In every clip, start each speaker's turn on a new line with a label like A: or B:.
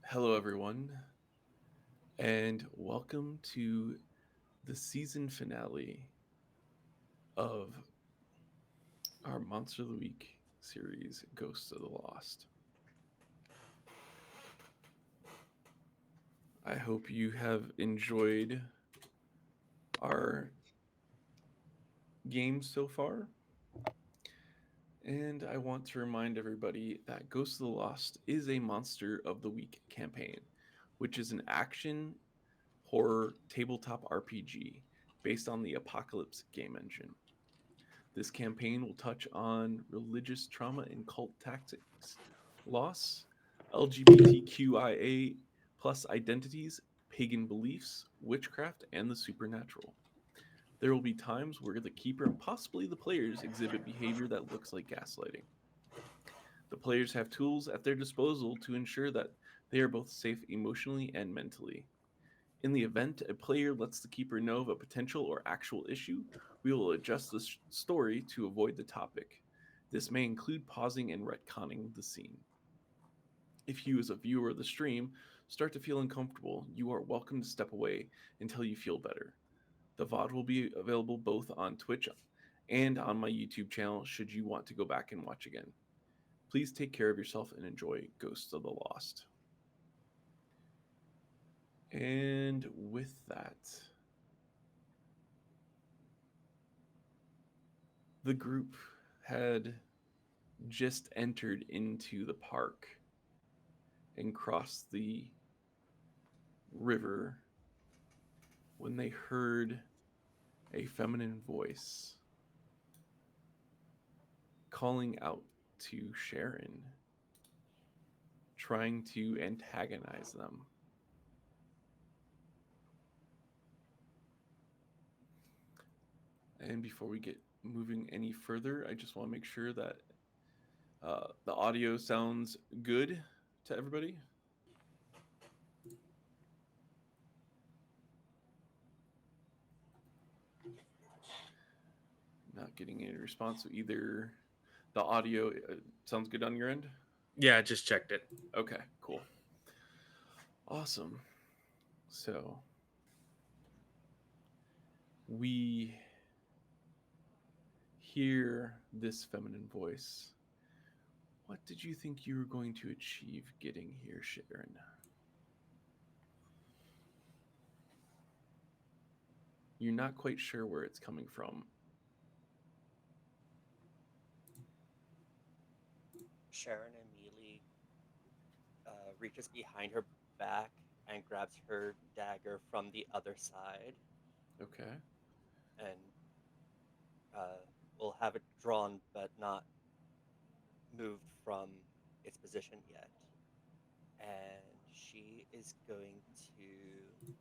A: Hello, everyone, and welcome to the season finale of our Monster of the Week series, Ghosts of the Lost. I hope you have enjoyed our games so far, and I want to remind everybody that Ghosts of the Lost is a Monster of the Week campaign, which is an action horror tabletop RPG based on the Apocalypse game engine. This campaign will touch on religious trauma and cult tactics, loss, LGBTQIA plus identities, pagan beliefs, witchcraft, and the supernatural. There will be times where the keeper and possibly the players exhibit behavior that looks like gaslighting. The players have tools at their disposal to ensure that they are both safe emotionally and mentally. In the event a player lets the keeper know of a potential or actual issue, we will adjust the story to avoid the topic. This may include pausing and retconning the scene. If you, as a viewer of the stream, start to feel uncomfortable, you are welcome to step away until you feel better. The VOD will be available both on Twitch and on my YouTube channel should you want to go back and watch again. Please take care of yourself and enjoy Ghosts of the Lost. And with that, the group had just entered into the park and crossed the river when they heard a feminine voice calling out to Sharon, trying to antagonize them. And before we get moving any further, I just want to make sure that the audio sounds good to everybody. Not getting any response. So either the audio sounds good on your end.
B: Yeah, I just checked it.
A: Okay, cool. Awesome. So we hear this feminine voice. What did you think you were going to achieve getting here, Sharon? You're not quite sure where it's coming from.
C: Sharon immediately reaches behind her back and grabs her dagger from the other side
A: Okay.
C: and uh, will have it drawn but not moved from its position yet. And she is going to.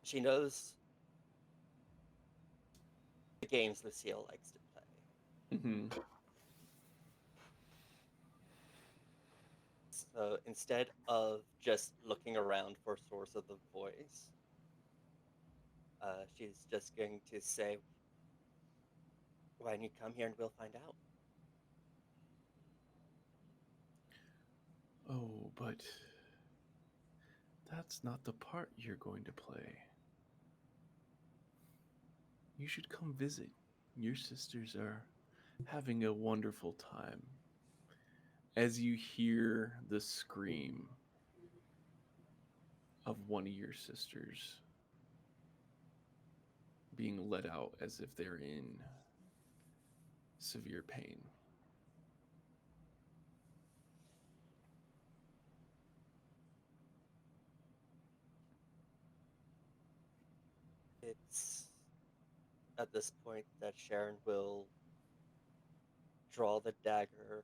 C: She knows the games Lucille likes to play.
A: Mm-hmm.
C: So instead of just looking around for source of the voice, she's just going to say, "Why don't you come here and we'll find out?"
A: Oh, but that's not the part you're going to play. You should come visit. Your sisters are having a wonderful time. As you hear the scream of one of your sisters being let out as if they're in severe pain.
C: It's at this point that Sharon will draw the dagger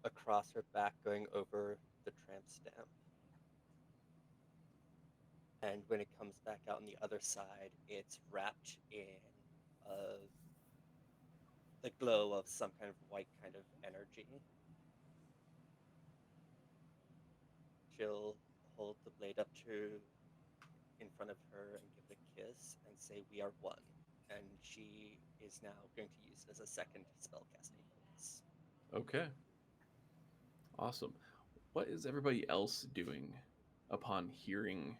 C: across her back, going over the tramp stamp. And when it comes back out on the other side, it's wrapped in uh, the glow of some kind of white kind of energy. She'll hold the blade up to in front of her and give it a kiss and say, "We are one." And she is now going to use it as a second spellcasting focus.
A: Okay. Awesome. What is everybody else doing upon hearing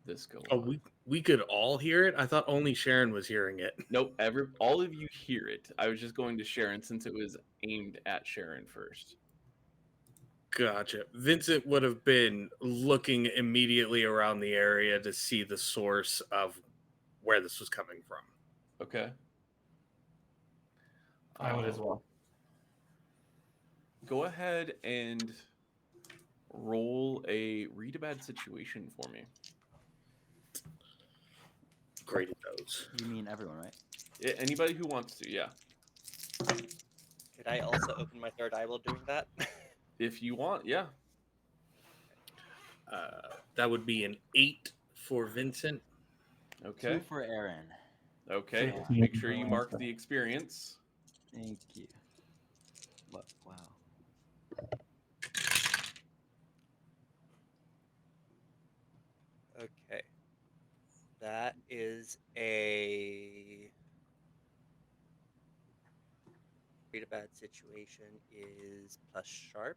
A: this go
B: Oh,
A: on?
B: we could all hear it. I thought only Sharon was hearing it.
A: Nope, all of you hear it. I was just going to Sharon since it was aimed at Sharon first.
B: Gotcha. Vincent would have been looking immediately around the area to see the source of where this was coming from.
A: Okay.
D: I would as well.
A: Go ahead and roll a read a bad situation for me.
B: Great at those.
E: You mean everyone, right?
A: Anybody who wants to, yeah.
C: Could I also open my third eye while doing that?
A: If you want, yeah.
B: That would be an 8 for Vincent.
A: Okay.
E: 2 for Aaron.
A: Okay.
D: 15
A: Make sure you
D: for
A: mark
D: Lancer.
A: the experience.
E: Thank you. What? Wow.
C: Okay. That is a read a bad situation is plus sharp.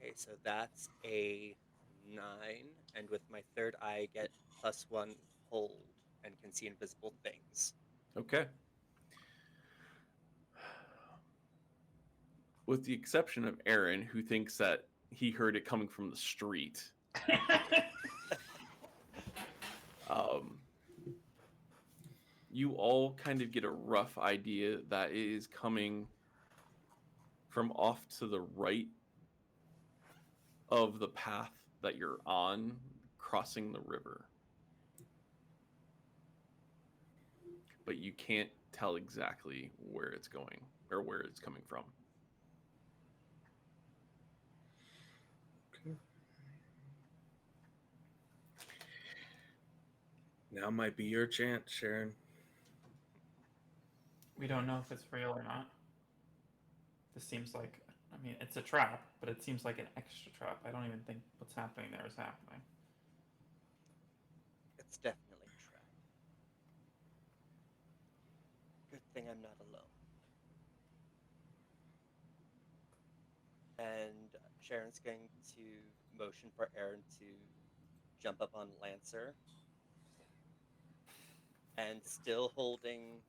C: Okay, so that's a 9, and with my third eye, I get +1 hold and can see invisible things.
A: Okay. With the exception of Aaron, who thinks that he heard it coming from the street. You all kind of get a rough idea that it is coming from off to the right of the path that you're on, crossing the river. But you can't tell exactly where it's going or where it's coming from.
B: Now might be your chance, Sharon.
D: We don't know if it's real or not. This seems like, I mean, it's a trap, but it seems like an extra trap. I don't even think what's happening there is happening.
C: It's definitely a trap. Good thing I'm not alone. And Sharon's going to motion for Aaron to jump up on Lancer. And still holding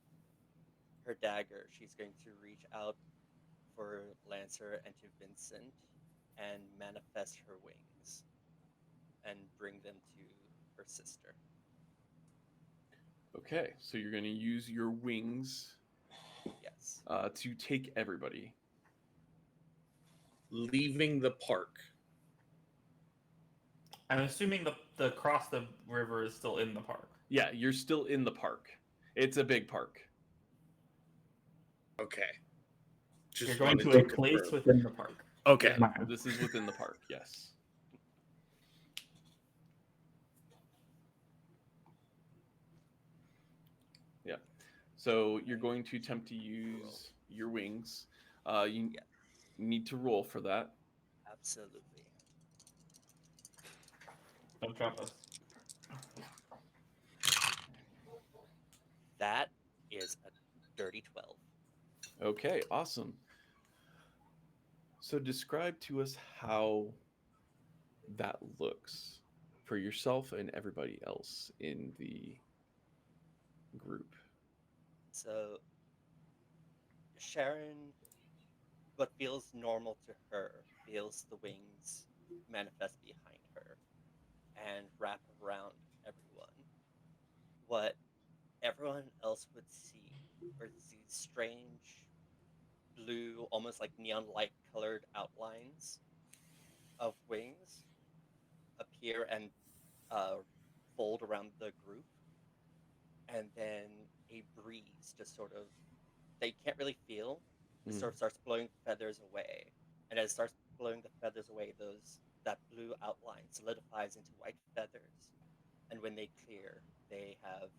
C: her dagger, she's going to reach out for Lancer and to Vincent and manifest her wings and bring them to her sister.
A: Okay, so you're going to use your wings
C: Yes.
A: to take everybody.
B: Leaving the park.
D: I'm assuming the cross the river is still in the park.
A: Yeah, you're still in the park. It's a big park.
B: Okay.
D: You're going
B: wanted
D: to a
B: confirm.
D: place within the park.
B: Okay.
A: This is within the park, yes. Yeah. So you're going to attempt to use your wings. You need to roll for that.
C: Absolutely.
D: Don't drop us.
C: That is a dirty 12.
A: Okay, awesome. So describe to us how that looks for yourself and everybody else in the group.
C: So Sharon, what feels normal to her, feels the wings manifest behind her and wrap around everyone. What everyone else would see are these strange blue, almost like neon light colored outlines of wings appear and fold around the group, and then a breeze just sort of, they can't really feel, just sort of starts blowing feathers away, and as it starts blowing the feathers away, that blue outline solidifies into white feathers, and when they clear, they have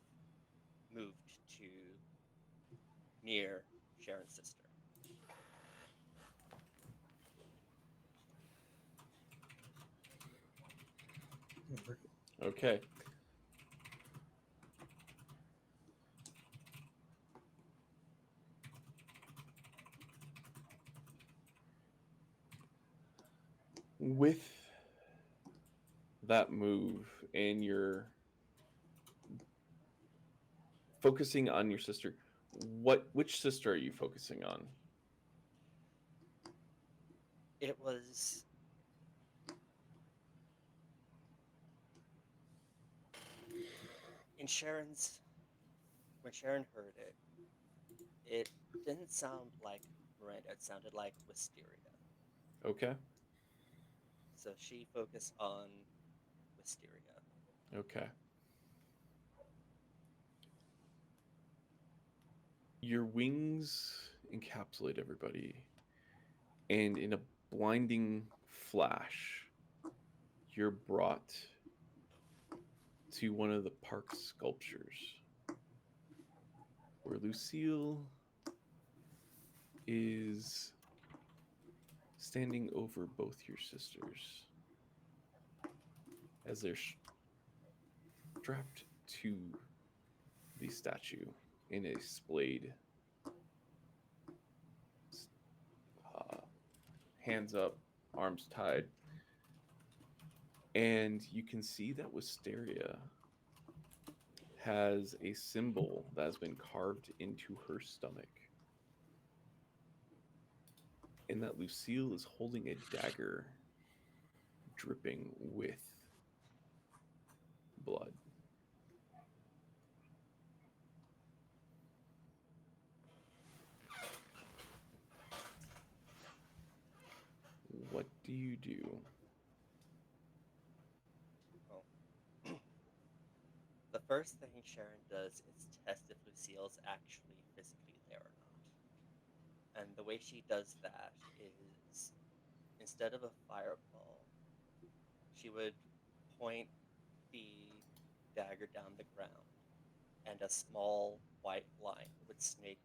C: moved to near Sharon's sister.
A: Okay. With that move and your focusing on your sister, which sister are you focusing on?
C: It was in Sharon's. When Sharon heard it, it didn't sound like Miranda. It sounded like Wisteria.
A: Okay.
C: So she focused on Wisteria.
A: Okay. Your wings encapsulate everybody, and in a blinding flash, you're brought to one of the park's sculptures where Lucille is standing over both your sisters as they're strapped to the statue in a splayed, uh, hands up, arms tied. And you can see that Wisteria has a symbol that has been carved into her stomach. And that Lucille is holding a dagger dripping with blood. What do you do?
C: Well, the first thing Sharon does is test if Lucille's actually physically there or not. And the way she does that is instead of a fireball, she would point the dagger down the ground, and a small white line would snake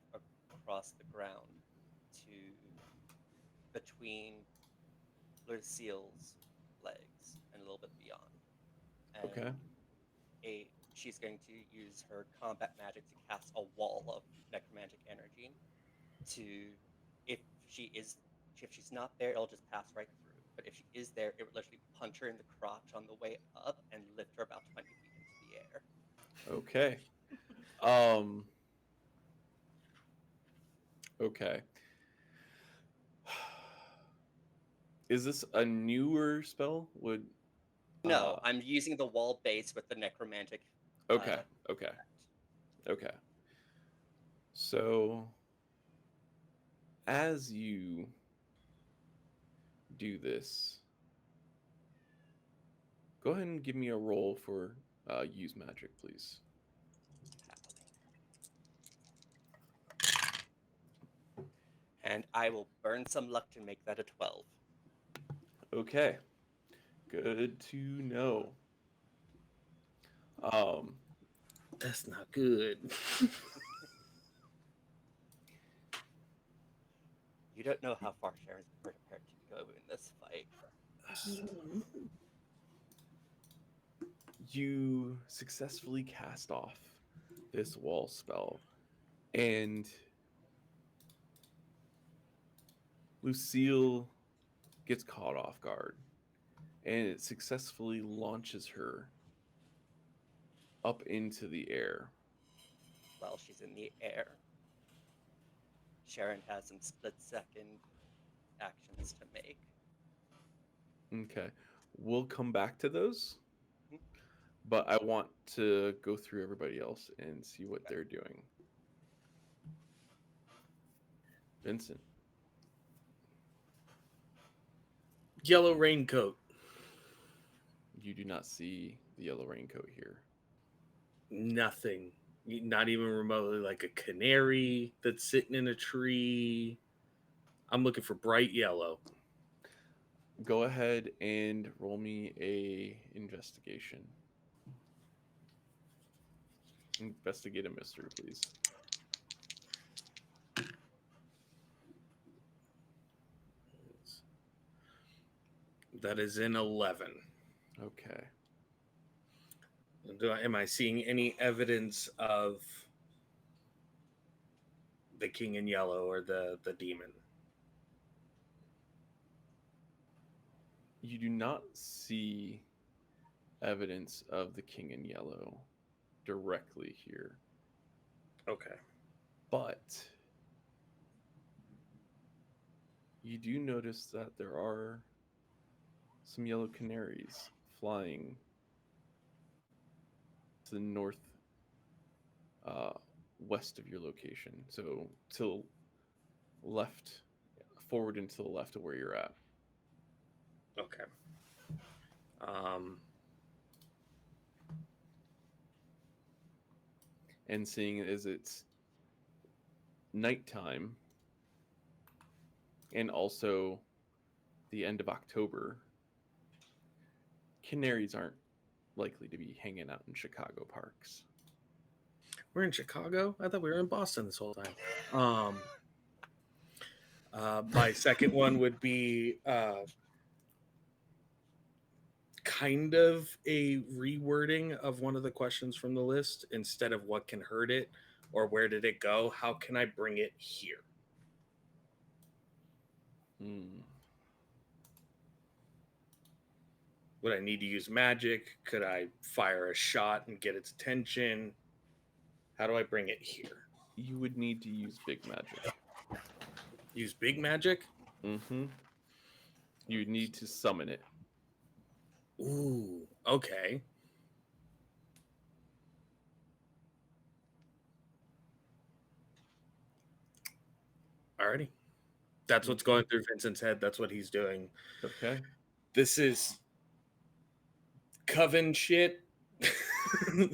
C: across the ground to between Lucille's legs and a little bit beyond.
A: Okay.
C: And she's going to use her combat magic to cast a wall of necromantic energy to, if she is if she's not there, it'll just pass right through. But if she is there, it would literally punch her in the crotch on the way up and lift her about 20 feet into the air.
A: Okay. Okay. Is this a newer spell?
C: No, I'm using the wall base with the necromantic.
A: Okay. Okay. Okay. So as you do this, go ahead and give me a roll for use magic, please.
C: And I will burn some luck to make that a 12.
A: Okay. Good to know.
B: That's not good.
C: You don't know how far Sharon's prepared to go in this fight.
A: You successfully cast off this wall spell, and Lucille gets caught off guard, and it successfully launches her up into the air.
C: While she's in the air, Sharon has some split-second actions to make.
A: Okay. We'll come back to those,
C: Mhm.
A: but I want to go through everybody else and see what they're doing. Vincent.
B: Yellow raincoat.
A: You do not see the yellow raincoat here.
B: Nothing. Not even remotely like a canary that's sitting in a tree. I'm looking for bright yellow.
A: Go ahead and roll me a investigation. Investigate a mystery, please.
B: That is in 11.
A: Okay.
B: Am I seeing any evidence of the king in yellow or the demon?
A: You do not see evidence of the king in yellow directly here,
B: Okay.
A: but you do notice that there are some yellow canaries flying to the north uh, west of your location. So to left, forward and to the left of where you're at.
B: Okay. Um,
A: And seeing as it's nighttime and also the end of October, canaries aren't likely to be hanging out in Chicago parks.
B: we're in Chicago. I thought we were in Boston this whole time. My second one would be kind of a rewording of one of the questions from the list. Instead of what can hurt it or where did it go, how can I bring it here?
A: Hmm.
B: Would I need to use magic? Could I fire a shot and get its attention? How do I bring it here?
A: You would need to use big magic.
B: Use big magic?
A: Mm-hmm. You need to summon it.
B: Ooh, okay. Alrighty. That's what's going through Vincent's head. That's what he's doing.
A: Okay.
B: This is coven shit.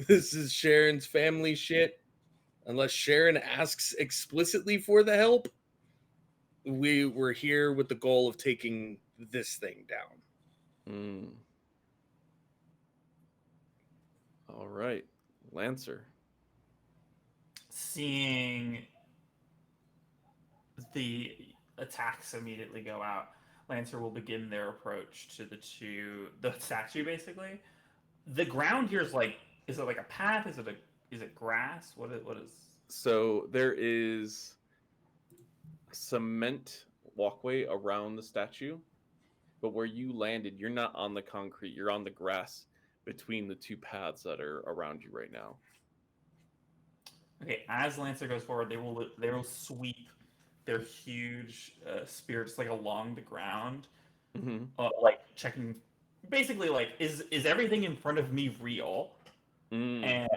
B: This is Sharon's family shit. Unless Sharon asks explicitly for the help, we were here with the goal of taking this thing down.
A: Mm. All right. Lancer.
D: Seeing the attacks immediately go out, Lancer will begin their approach to the statue. Basically, the ground here is like, is it like a path? Is it grass? What is?
A: So there is a cement walkway around the statue, but where you landed, you're not on the concrete. You're on the grass between the two paths that are around you right now.
D: Okay, as Lancer goes forward, they will sweep their huge spears like along the ground,
A: Mm-hmm.
D: like checking, basically like is everything in front of me real,
A: Mm.
D: and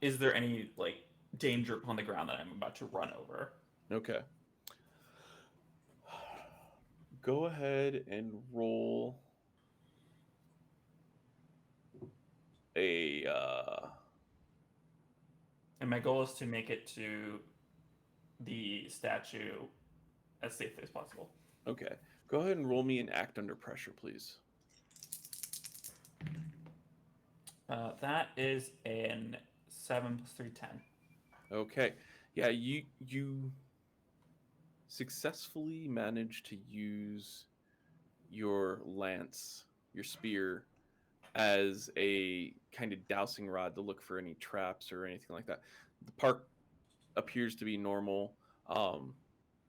D: is there any like danger upon the ground that I'm about to run over?
A: Okay. Go ahead and roll a.
D: And my goal is to make it to the statue as safely as possible.
A: Okay. Go ahead and roll me an act under pressure, please.
D: That is an 7 + 3, 10.
A: Okay. Yeah, you successfully managed to use your lance, your spear, as a kind of dowsing rod to look for any traps or anything like that. The park appears to be normal.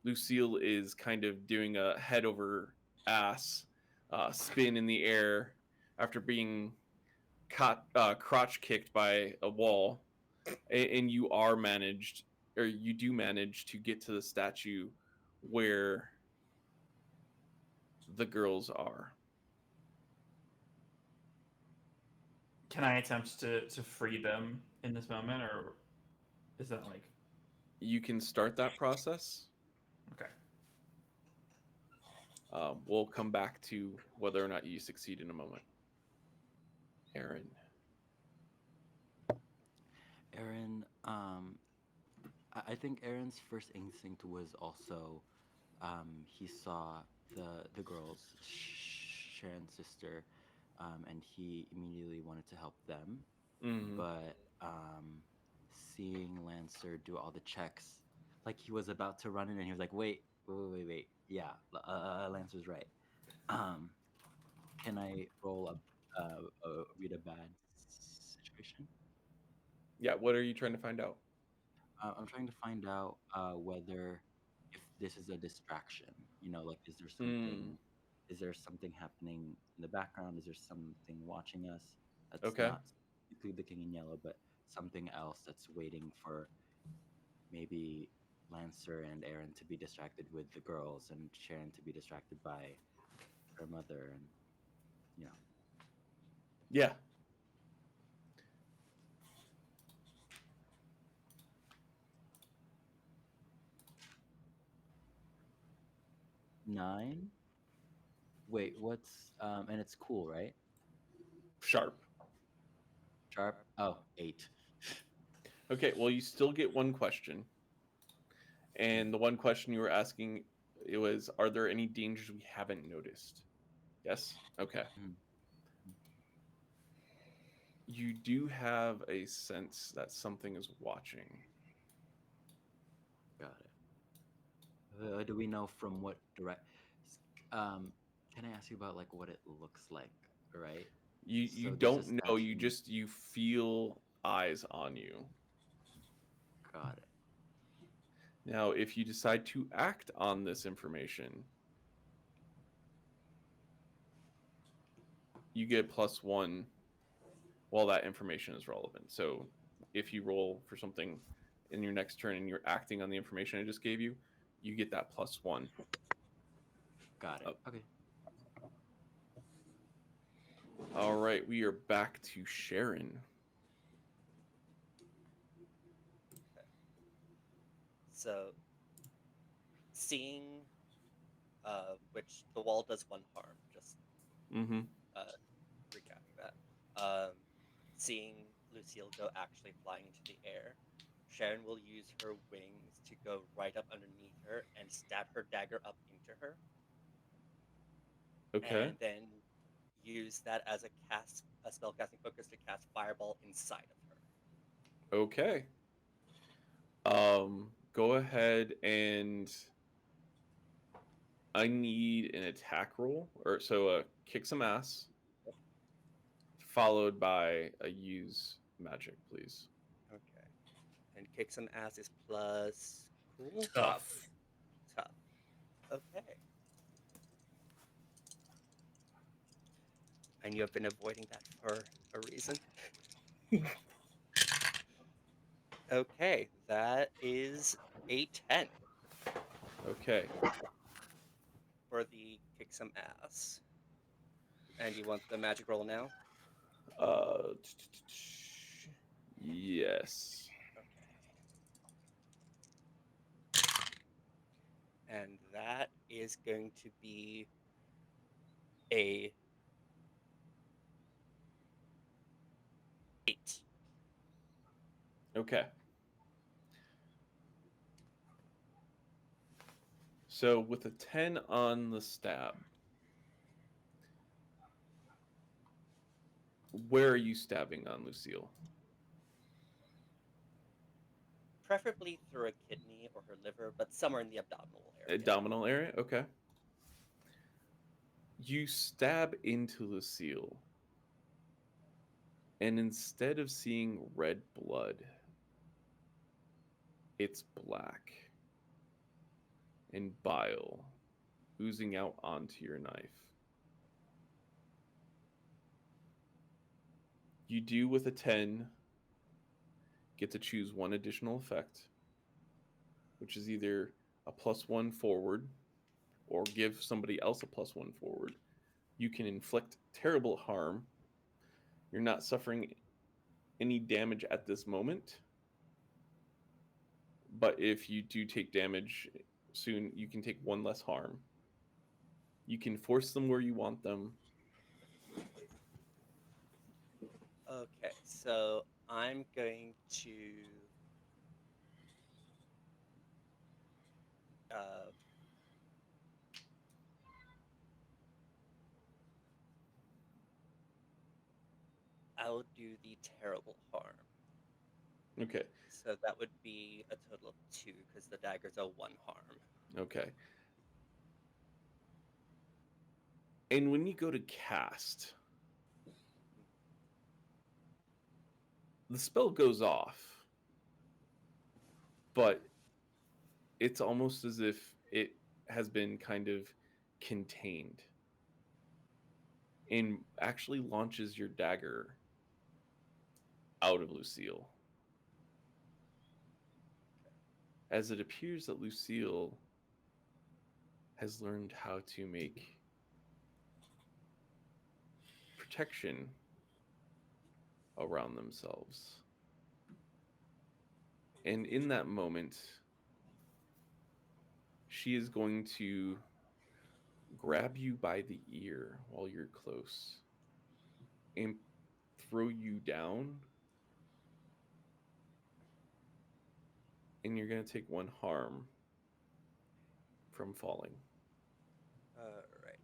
A: Lucille is kind of doing a head over ass spin in the air after being crotch kicked by a wall, and you do manage to get to the statue where the girls are.
D: Can I attempt to free them in this moment, or is that like
A: You can start that process.
D: okay?
A: We'll come back to whether or not you succeed in a moment. Aaron.
E: Aaron, I think Aaron's first instinct was also, he saw the girls, Sharon's sister, and he immediately wanted to help them.
A: Mm-hmm.
E: But seeing Lancer do all the checks, like he was about to run in, and he was like, wait. Yeah, Lancer's right. Um, can I roll a read a bad situation?
A: Yeah, what are you trying to find out?
E: I'm trying to find out whether if this is a distraction. You know, like is there
A: Mm.
E: something is there something happening in the background? Is there something watching us that's
A: Okay.
E: not specifically the king in yellow, but something else that's waiting for maybe Lancer and Aaron to be distracted with the girls and Sharon to be distracted by her mother and you know.
A: Yeah.
E: Nine? Wait, what's and it's cool, right?
A: Sharp.
E: Sharp? Oh, 8.
A: Okay, well, you still get one question. And the one question you were asking, it was, are there any dangers we haven't noticed? Yes? Okay.
E: Mhm.
A: You do have a sense that something is watching.
E: Got it. Do we know from what direct? Um, can I ask you about like what it looks like? Right.
A: You
E: So there's a
A: don't know,
E: statue.
A: you feel eyes on you.
E: Got it.
A: Now, if you decide to act on this information, you get +1 while that information is relevant. So if you roll for something in your next turn and you're acting on the information I just gave you, you get that +1.
E: Got it. Okay.
A: All right, we are back to Sharon.
C: So, seeing which the wall does 1 harm, just
A: Mm-hmm.
C: recapping that. Um, Seeing Lucille go actually flying into the air, Sharon will use her wings to go right up underneath her and stab her dagger up into her,
A: Okay.
C: and then use that as a spellcasting focus to cast Fireball inside of her.
A: Okay. Go ahead and I need an attack roll, or so kick some ass, followed by a use magic, please.
C: Okay. And kick some ass is plus cool
B: Tough.
C: tough. Okay. And you have been avoiding that for a reason. Okay, that is a 10
A: Okay.
C: for the kick some ass. And you want the magic roll now?
A: Uh, yes.
C: Okay. And that is going to be a 8.
A: Okay. So with a 10 on the stab, where are you stabbing on, Lucille?
C: Preferably through a kidney or her liver, but somewhere in the abdominal area.
A: Abdominal area? Okay. You stab into Lucille, and instead of seeing red blood, it's black and bile oozing out onto your knife. You do, with a 10, get to choose one additional effect, which is either a +1 forward or give somebody else a +1 forward. You can inflict terrible harm. You're not suffering any damage at this moment, but if you do take damage soon, you can take 1 less harm. You can force them where you want them.
C: Okay, so I'm going to uh, I'll do the terrible harm.
A: Okay.
C: So that would be a total of 2 because the dagger's a 1 harm.
A: Okay. And when you go to cast, the spell goes off, but it's almost as if it has been kind of contained. and actually launches your dagger out of Lucille. As it appears that Lucille has learned how to make protection around themselves. And in that moment, she is going to grab you by the ear while you're close and throw you down. And you're going to take 1 harm from falling.
C: All right.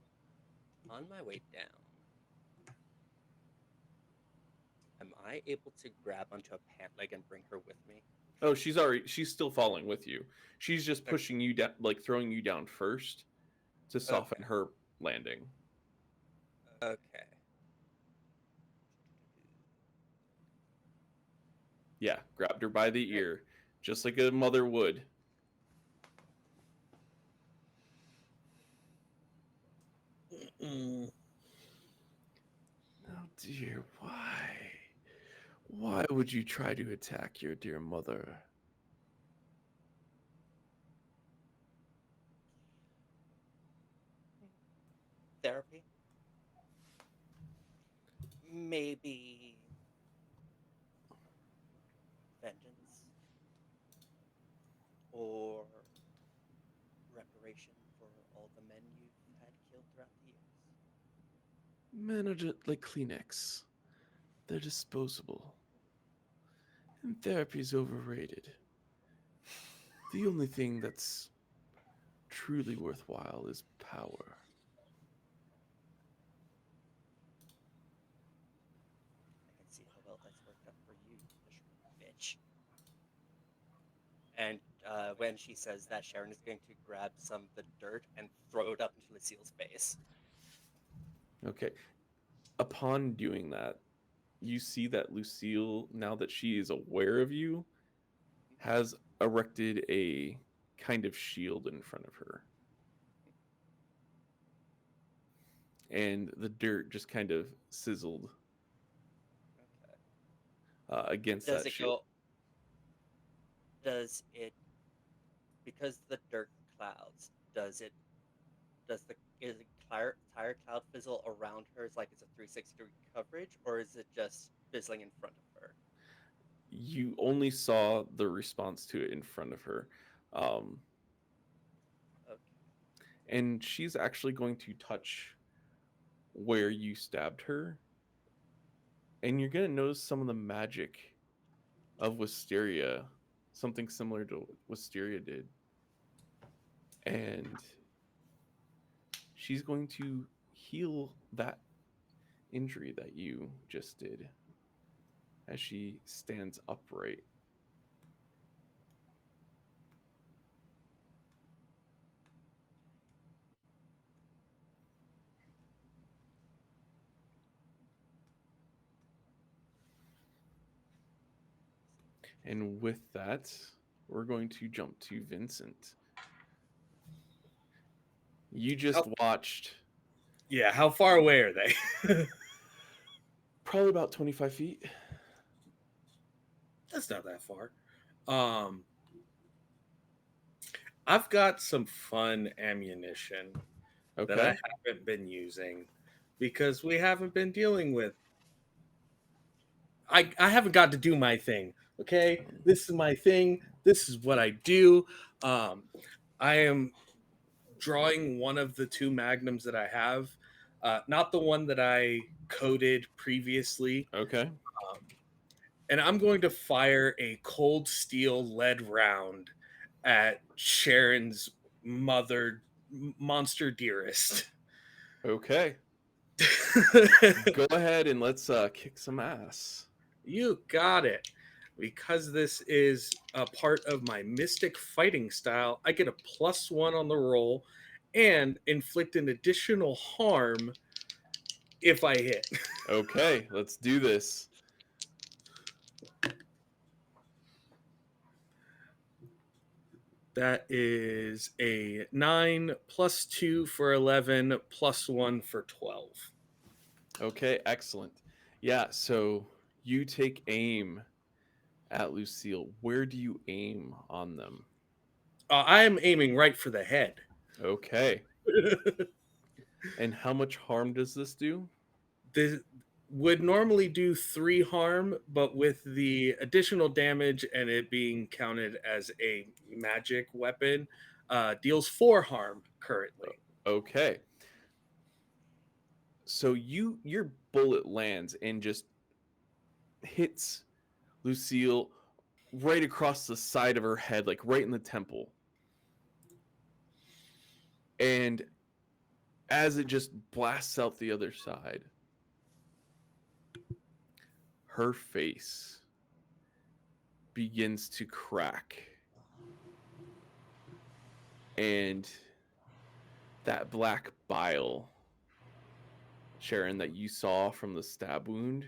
C: On my way down, am I able to grab onto a pant leg and bring her with me?
A: Oh, she's still falling with you. She's just pushing you down, like throwing you down first to soften her landing.
C: Okay.
A: Yeah, grabbed her by the ear, just like a mother would.
B: Mm.
A: Oh dear, why? Why would you try to attack your dear mother?
C: Therapy? Maybe vengeance? Or reparation for all the men you've had killed throughout the years?
A: Men are just like Kleenex. They're disposable. And therapy's overrated. The only thing that's truly worthwhile is power.
C: I can see how well that's worked out for you, miserable bitch. And when she says that, Sharon is going to grab some of the dirt and throw it up into Lucille's face.
A: Okay. Upon doing that, you see that Lucille, now that she is aware of you, has erected a kind of shield in front of her. And the dirt just kind of sizzled
C: Okay.
A: against
C: Does
A: that
C: it
A: shield.
C: does it, because the dirt clouds, does the, is the entire cloud fizzle around her? It's like it's a 360-degree coverage, or is it just fizzling in front of her?
A: You only saw the response to it in front of her. Um,
C: Okay.
A: and she's actually going to touch where you stabbed her. And you're going to notice some of the magic of Wisteria, something similar to what Wisteria did. And she's going to heal that injury that you just did as she stands upright. And with that, we're going to jump to Vincent. You just watched
B: Yeah, how far away are they?
A: probably about 25 feet.
B: That's not that far. I've got some fun ammunition that I
A: Okay.
B: haven't been using because we haven't been dealing with. I haven't got to do my thing. Okay, this is my thing. This is what I do. I am drawing one of the 2 magnums that I have, not the one that I coded previously.
A: Okay.
B: And I'm going to fire a cold steel lead round at Sharon's monster dearest.
A: Okay. Go ahead and let's kick some ass.
B: You got it. Because this is a part of my mystic fighting style, I get a +1 on the roll and inflict an additional harm if I hit.
A: Okay, let's do this.
B: That is a 9 +2 for 11 +1 for 12.
A: Okay, excellent. Yeah, so you take aim at Lucille. Where do you aim on them?
B: I am aiming right for the head.
A: Okay. And how much harm does this do?
B: This would normally do 3 harm, but with the additional damage and it being counted as a magic weapon, deals 4 harm currently.
A: Okay. So your bullet lands and just hits Lucille right across the side of her head, like right in the temple. And as it just blasts out the other side, her face begins to crack. And that black bile, Sharon, that you saw from the stab wound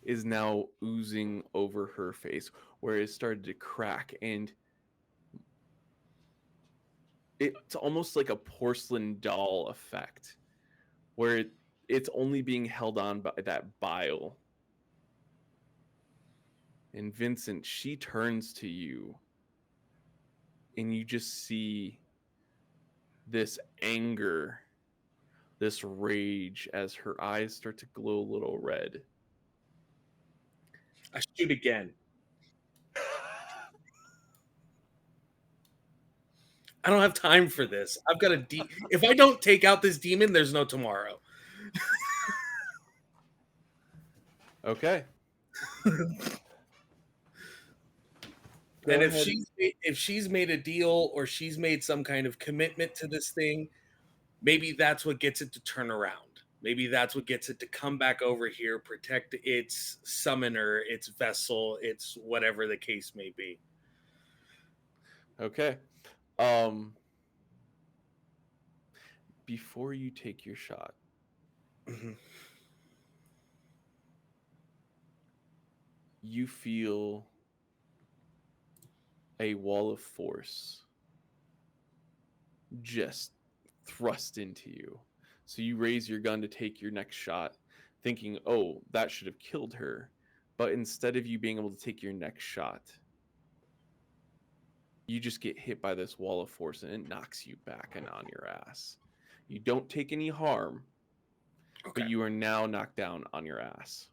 A: is now oozing over her face where it started to crack, and it's almost like a porcelain doll effect where it's only being held on by that bile. And Vincent, she turns to you and you just see this anger, this rage as her eyes start to glow a little red.
B: I shoot again. I don't have time for this. I've got a if I don't take out this demon, there's no tomorrow.
A: Okay. Go
B: And
A: ahead.
B: if she's made a deal or she's made some kind of commitment to this thing, maybe that's what gets it to turn around. Maybe that's what gets it to come back over here, protect its summoner, its vessel, its whatever the case may be.
A: Okay. Before you take your shot,
B: Mhm.
A: you feel a wall of force just thrust into you. So you raise your gun to take your next shot, thinking, oh, that should have killed her. But instead of you being able to take your next shot, you just get hit by this wall of force and it knocks you back and on your ass. You don't take any harm,
B: Okay.
A: but you are now knocked down on your ass.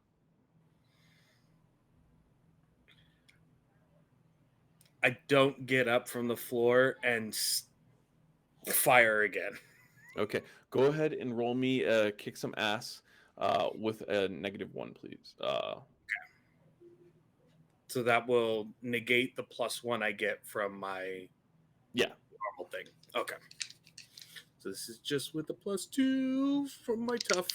B: I don't get up from the floor and fire again.
A: Okay, go ahead and roll me kick some ass with a -1, please.
B: So that will negate the +1 I get from my
A: Yeah.
B: normal thing. Okay. So this is just with the +2 from my tough.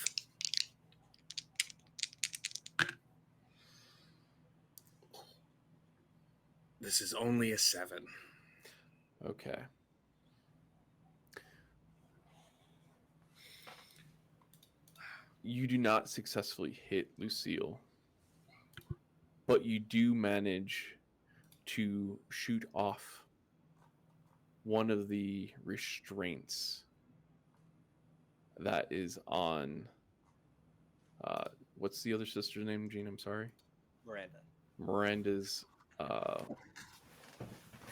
B: This is only a 7.
A: Okay. You do not successfully hit Lucille, but you do manage to shoot off one of the restraints that is on. What's the other sister's name, Gene? I'm sorry.
C: Miranda.
A: Miranda's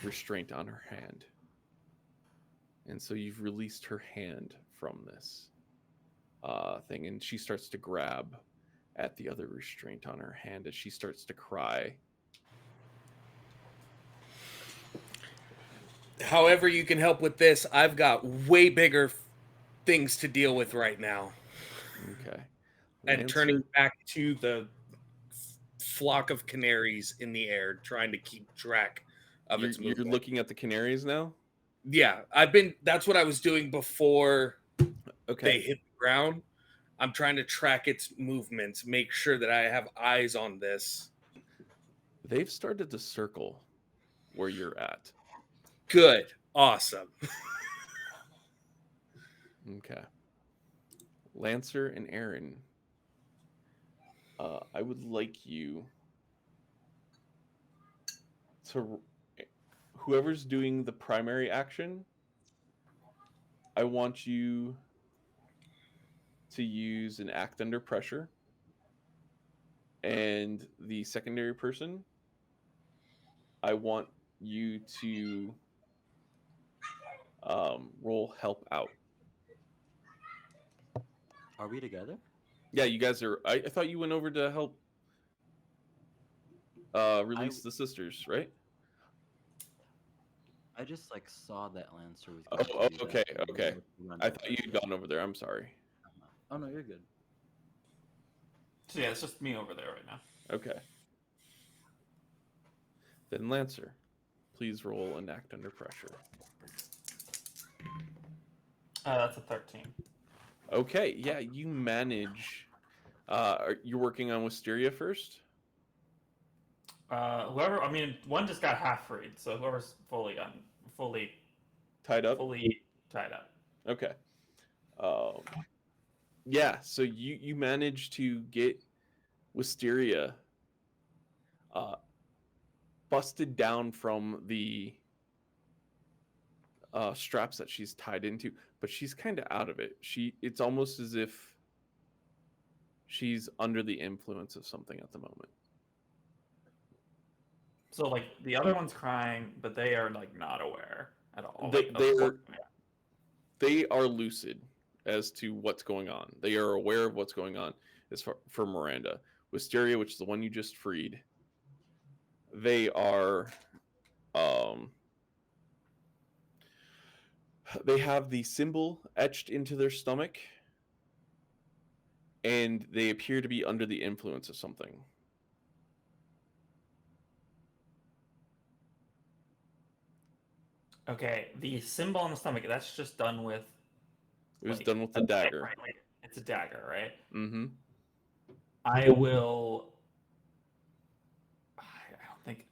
A: restraint on her hand. And so you've released her hand from this thing, and she starts to grab at the other restraint on her hand as she starts to cry.
B: However you can help with this, I've got way bigger things to deal with right now.
A: Okay.
B: And turning back to the flock of canaries in the air, trying to keep track of its
A: You're
B: movement.
A: looking at the canaries now?
B: Yeah, that's what I was doing before
A: Okay.
B: they hit the ground. I'm trying to track its movements, make sure that I have eyes on this.
A: They've started to circle where you're at.
B: Good. Awesome.
A: Okay. Lancer and Aaron, I would like you to, whoever's doing the primary action, I want you to use an act under pressure, and the secondary person, I want you to roll help out.
E: Are we together?
A: Yeah, you guys are. I thought you went over to help release the sisters, right?
E: I just like saw that Lancer was
A: Oh,
E: going to do
A: okay,
E: that. And
A: okay.
E: wanted to run
A: I
E: over.
A: thought you'd gone over there. I'm sorry.
E: Oh no, you're good.
D: So yeah, it's just me over there right now.
A: Okay. Then Lancer, please roll an act under pressure.
D: That's a 13.
A: Okay, yeah, you manage. You're working on Wisteria first?
D: Whoever, I mean, one just got half freed, so whoever's fully
A: Tied up?
D: tied up.
A: Okay. Um, yeah, so you manage to get Wisteria busted down from the straps that she's tied into, but she's kind of out of it. It's almost as if she's under the influence of something at the moment.
D: So like the other one's crying, but they are like not aware at all.
A: They are lucid as to what's going on. They are aware of what's going on as far for Miranda. Wisteria, which is the one you just freed, they are they have the symbol etched into their stomach, and they appear to be under the influence of something.
D: Okay, the symbol on the stomach, that's just done with.
A: It was
D: like,
A: done with the dagger.
D: Right, like, it's a dagger, right?
A: Mm-hmm.
D: I will. I don't think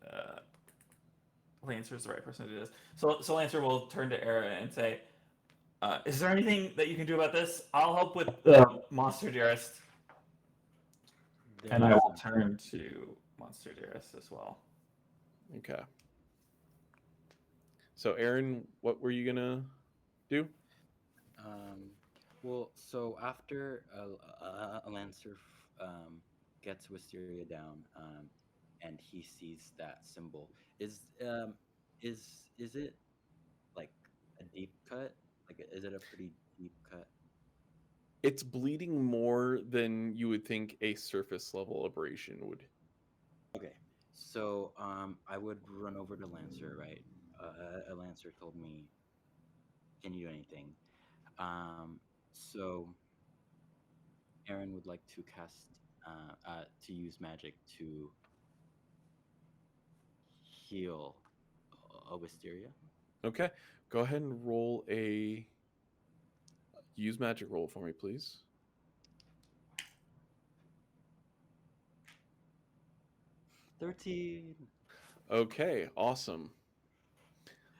D: Lancer's the right person to do this. So Lancer will turn to Era and say, "Is there anything that you can do about this? I'll help with Monster Dearest." And I will turn to Monster Dearest as well.
A: Okay. So, Aaron, what were you gonna do?
E: Well, so after a Lancer gets Wisteria down, and he sees that symbol, is it like a deep cut? Like, is it a pretty deep cut?
A: It's bleeding more than you would think a surface level abrasion would.
E: Okay, so I would run over to Lancer, right? A Lancer told me, "Can you do anything?" So Aaron would like to cast, to use magic to heal a Wisteria.
A: Okay. Go ahead and roll a use magic roll for me, please.
E: 13.
A: Okay, awesome.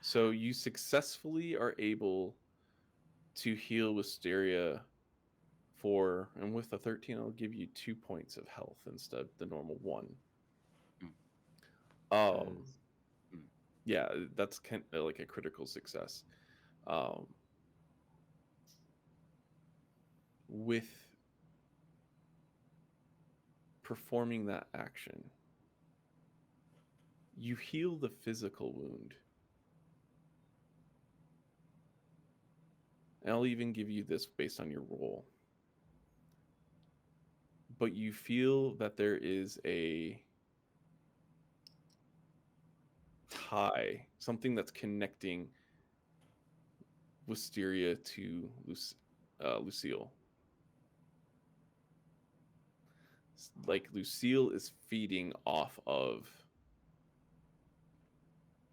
A: So you successfully are able to heal Wisteria and with the 13, I'll give you 2 points of health instead of the normal 1. Yeah, that's kind of like a critical success. With performing that action, you heal the physical wound. And I'll even give you this based on your roll. But you feel that there is a tie, something that's connecting Wisteria to Lucille. Like Lucille is feeding off of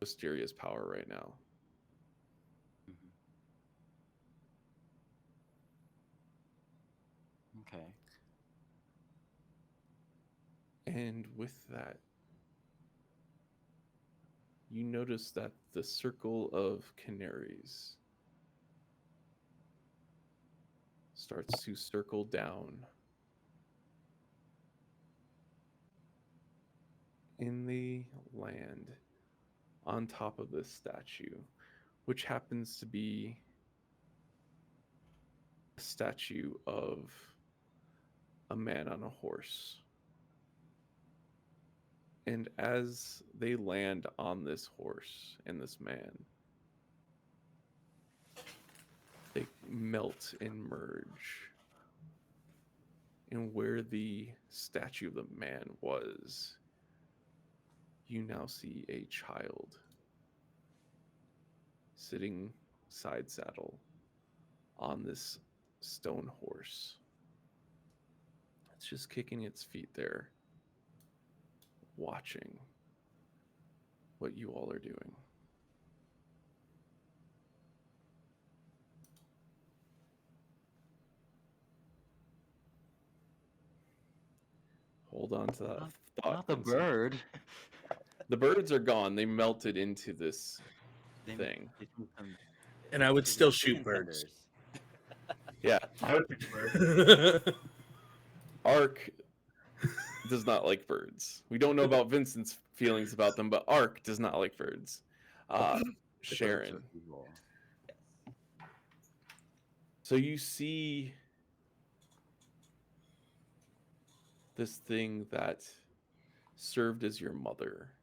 A: Wisteria's power right now.
E: Okay.
A: And with that, you notice that the circle of canaries starts to circle down in the land on top of this statue, which happens to be statue of a man on a horse. And as they land on this horse and this man, they melt and merge. And where the statue of the man was, you now see a child sitting side saddle on this stone horse. It's just kicking its feet there, watching what you all are doing. Hold on to that thought.
E: Not the
A: Vincent.
E: bird.
A: The birds are gone. They melted into this
E: They-
A: thing.
E: they think some-
B: And I would
E: they
B: still
E: think
B: shoot
E: chicken
B: birds.
E: tenders.
A: Yeah.
D: I would pick bird.
A: Ark does not like birds. We don't know about Vincent's feelings about them, but Ark does not like birds. Sharon.
E: Evil.
C: Yes.
A: So you see this thing that served as your mother.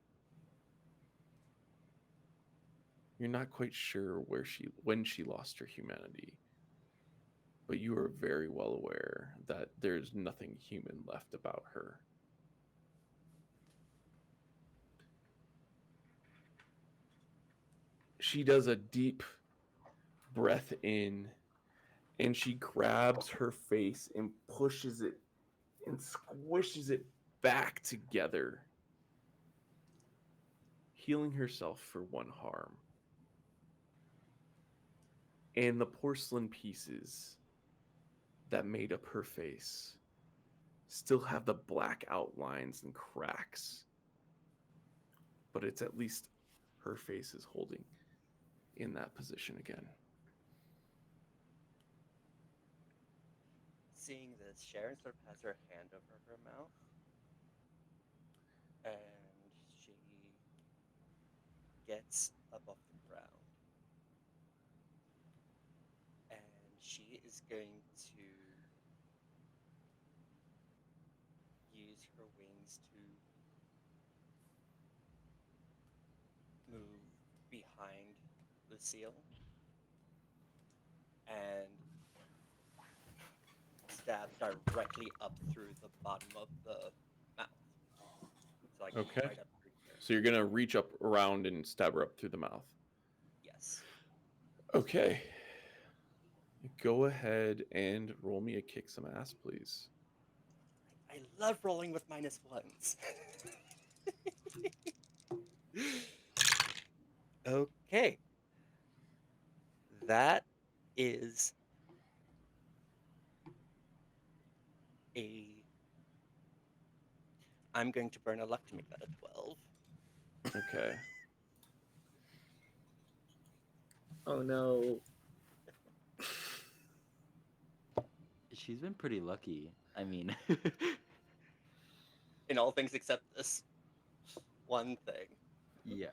A: You're not quite sure when she lost her humanity, but you are very well aware that there's nothing human left about her. She does a deep breath in, and she grabs her face and pushes it and squishes it back together, healing herself for one harm. And the porcelain pieces that made up her face still have the black outlines and cracks, but it's at least her face is holding in that position again.
C: Seeing this, Sharon sort of has her hand over her mouth, and she gets above the ground, and she is going to use her wings to move behind Lucille and stab directly up through the bottom of the mouth. So like
A: Okay.
C: right up through here.
A: So you're going to reach up around and stab her up through the mouth.
C: Yes.
A: Okay. Go ahead and roll me a kick some ass, please.
C: I love rolling with -1s. Okay. That is a... I'm going to burn a luck to make that a 12.
A: Okay.
B: Oh no.
E: She's been pretty lucky. I mean,
C: In all things except this one thing.
E: yeah,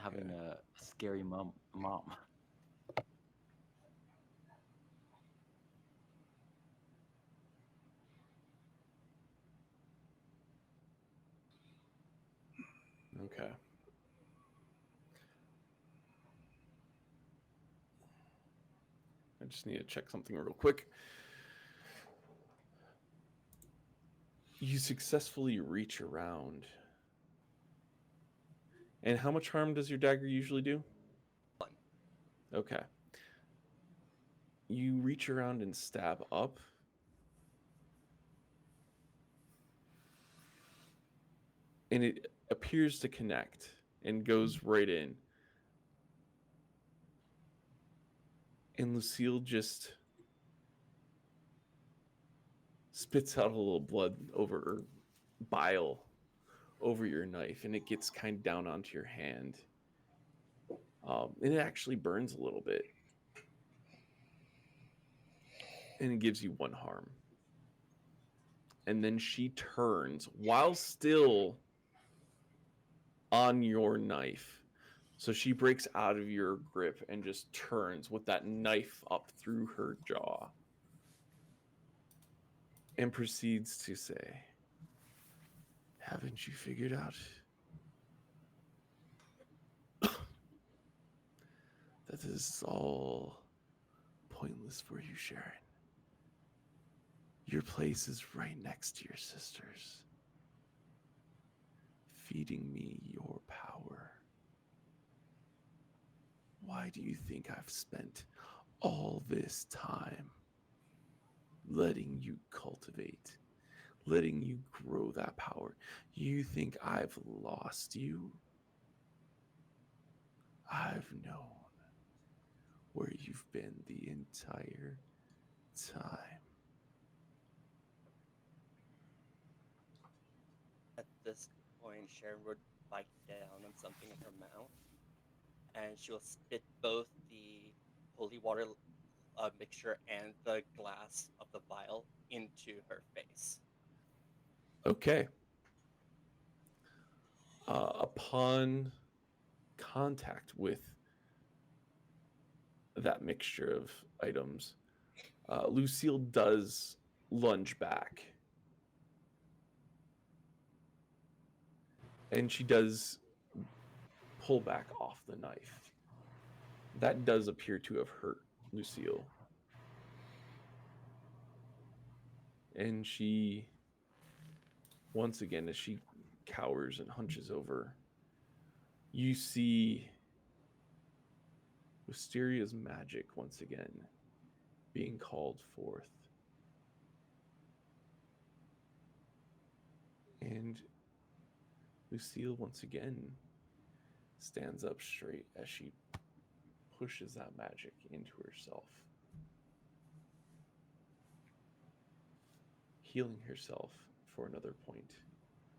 E: having a scary mom.
A: Okay. I just need to check something real quick. You successfully reach around. And how much harm does your dagger usually do?
C: 1.
A: Okay. You reach around and stab up. And it appears to connect and goes right in. And Lucille just spits out a little blood over, or bile over your knife, and it gets kind of down onto your hand. And it actually burns a little bit. And it gives you 1 harm. And then she turns while still on your knife, So she breaks out of your grip and just turns with that knife up through her jaw and proceeds to say, "Haven't you figured out that this is all pointless for you, Sharon? Your place is right next to your sister's, feeding me your power. Why do you think I've spent all this time letting you cultivate, letting you grow that power? You think I've lost you? I've known where you've been the entire time."
C: At this point, Sharon would bite down on something in her mouth, and she will spit both the holy water mixture and the glass of the vial into her face.
A: Okay. Upon contact with that mixture of items, Lucille does lunge back. And she does pull back off the knife. That does appear to have hurt Lucille. And she, once again, as she cowers and hunches over, you see Wisteria's magic once again being called forth. And Lucille once again stands up straight as she pushes that magic into herself, healing herself for another point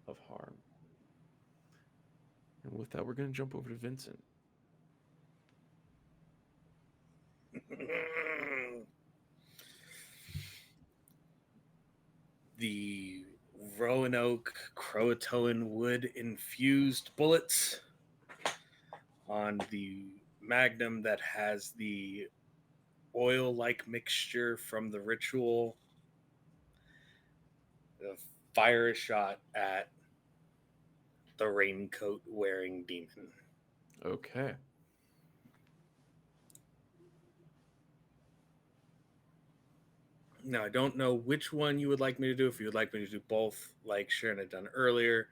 A: of harm. And with that, we're going to jump over to Vincent.
B: The Roanoke Croatoan wood infused bullets on the magnum that has the oil like mixture from the ritual. The fire a shot at the raincoat wearing demon.
A: Okay.
B: Now, I don't know which one you would like me to do. If you would like me to do both, like Sharon had done earlier,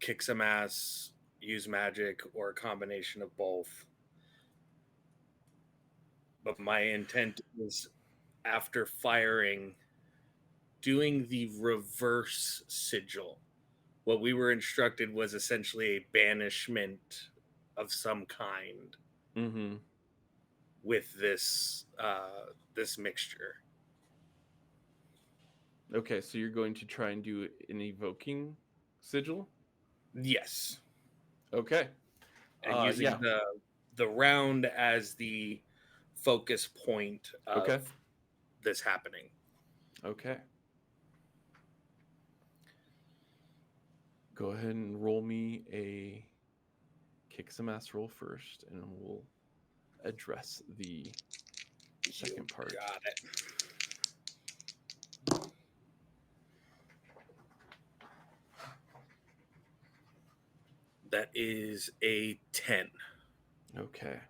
B: kick some ass, use magic, or a combination of both. But my intent is, after firing, doing the reverse sigil. What we were instructed was essentially a banishment of some kind
A: Mm-hmm.
B: with this this mixture.
A: Okay, so you're going to try and do an evoking sigil?
B: Yes,
A: Okay.
B: and using
A: Yeah.
B: the round as the focus point of
A: Okay.
B: this happening.
A: Okay. Go ahead and roll me a kick some ass roll first, and we'll address the second part.
B: Got it. That is a 10.
A: Okay.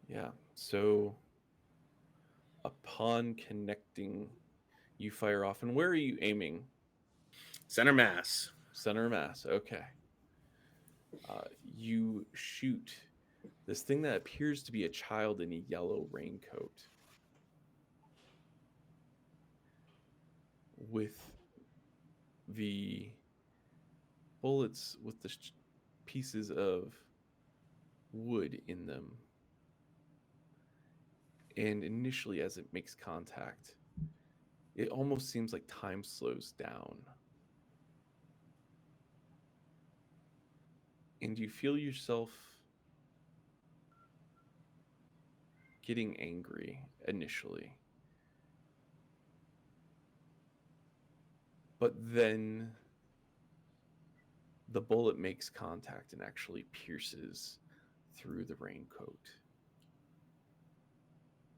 A: Yeah. So upon connecting, you fire off. And where are you aiming?
B: Center mass.
A: Center mass. Okay. You shoot this thing that appears to be a child in a yellow raincoat with the bullets with the pieces of wood in them. And initially, as it makes contact, it almost seems like time slows down. And you feel yourself getting angry initially. But then The bullet makes contact and actually pierces through the raincoat.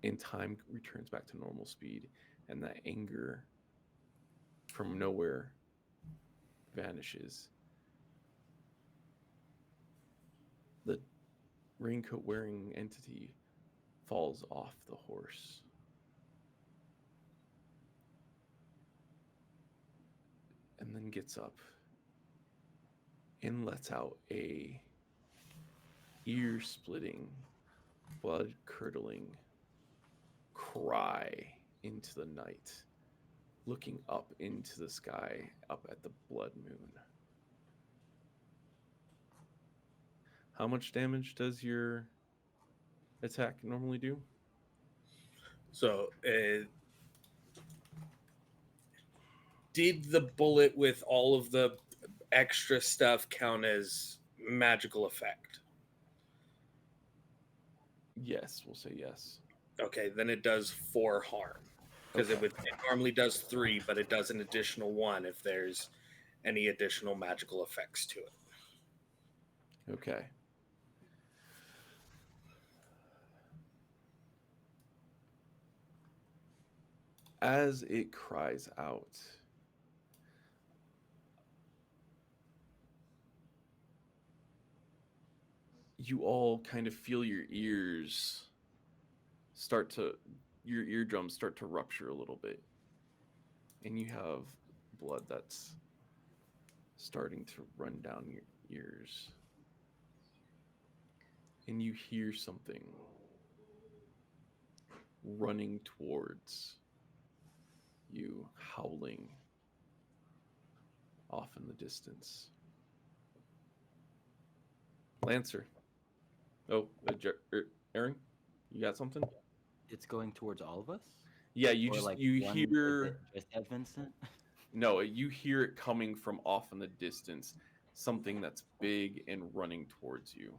A: In time, returns back to normal speed, and that anger from nowhere vanishes. The raincoat wearing entity falls off the horse. And then gets up and lets out a ear-splitting, blood-curdling cry into the night, looking up into the sky, up at the blood moon. How much damage does your attack normally do?
B: So, did the bullet with all of the extra stuff count as magical effect?
A: Yes, we'll say yes.
B: Okay, then it does 4 harm. Because
A: Okay.
B: it normally does 3, but it does an additional 1 if there's any additional magical effects to it.
A: Okay. As it cries out, you all kind of feel your ears your eardrums start to rupture a little bit. And you have blood that's starting to run down your ears. And you hear something running towards you, howling off in the distance. Lancer. Oh, Aaron, you got something?
E: It's going towards all of us?
A: Yeah, you
E: Or
A: just
E: like
A: you
E: one
A: hear
E: just at Vincent?
A: no, you hear it coming from off in the distance, something that's big and running towards you.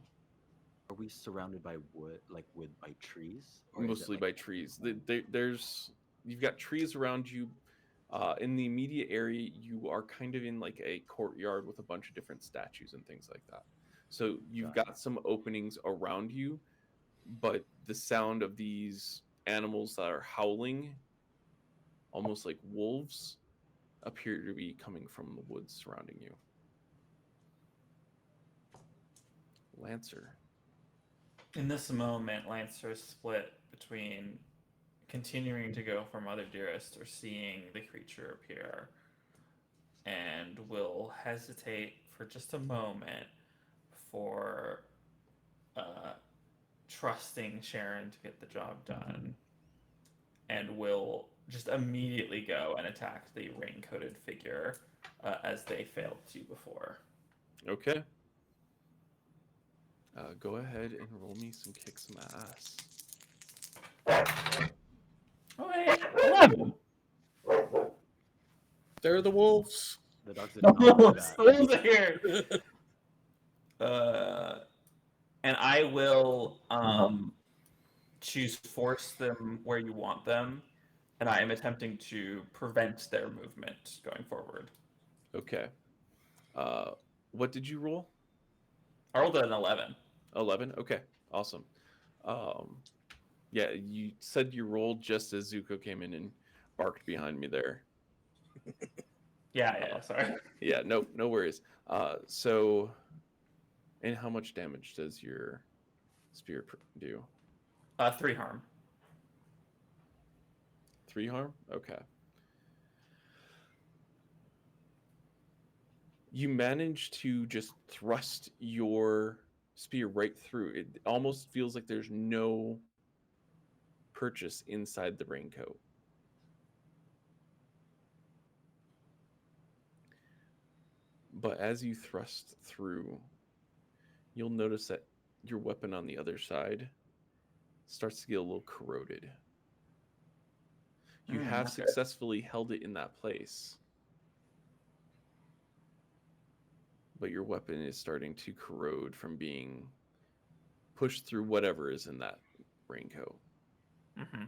E: Are we surrounded by wood, like by trees? Or is it
A: Mostly
E: like
A: by trees. There's you've got trees around you. In the immediate area, you are kind of in like a courtyard with a bunch of different statues and things like that. So you've
E: Got
A: got some openings around you, but the sound of these animals that are howling, almost like wolves, appear to be coming from the woods surrounding you. Lancer.
D: In this moment, Lancer is split between continuing to go for Mother Dearest or seeing the creature appear, and will hesitate for just a moment for trusting Sharon to get the job done, and will just immediately go and attack the rain-coated figure as they failed to before.
A: Okay. Go ahead and roll me some kick some ass.
D: Oh, wait, 11.
B: They're the wolves.
E: the dogs did
D: The
E: not do
D: wolves,
E: that.
D: the wolves are here. And I will choose force them where you want them, and I am attempting to prevent their movement going forward.
A: Okay. What did you roll?
D: I rolled an 11.
A: 11. Okay. Awesome. Yeah, you said you rolled just as Zuko came in and barked behind me there.
D: Yeah, sorry.
A: Yeah, no worries. So, and how much damage does your spear do?
D: 3 harm.
A: 3 harm? Okay. You manage to just thrust your spear right through. It almost feels like there's no purchase inside the raincoat. But as you thrust through, you'll notice that your weapon on the other side starts to get a little corroded. You have
D: Okay.
A: successfully held it in that place, but your weapon is starting to corrode from being pushed through whatever is in that raincoat.
D: Mm-hmm.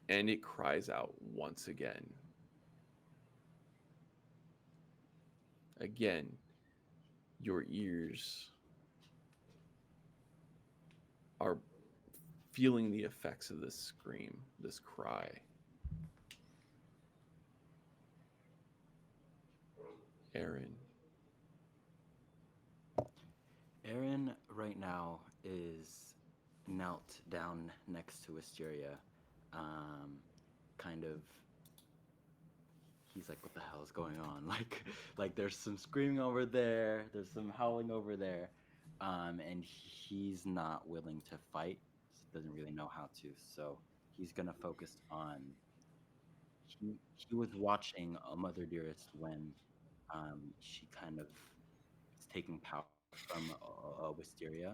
A: And it cries out once again. again, your ears are feeling the effects of this scream, this cry. Aaron,
E: Aaron right now is knelt down next to Wisteria, um, kind of. He's like, "What the hell is going on?" Like there's some screaming over there, there's some howling over there, and he's not willing to fight. Doesn't really know how to, so he's gonna focus on. He was watching Mother Dearest when she kind of is taking power from Wisteria,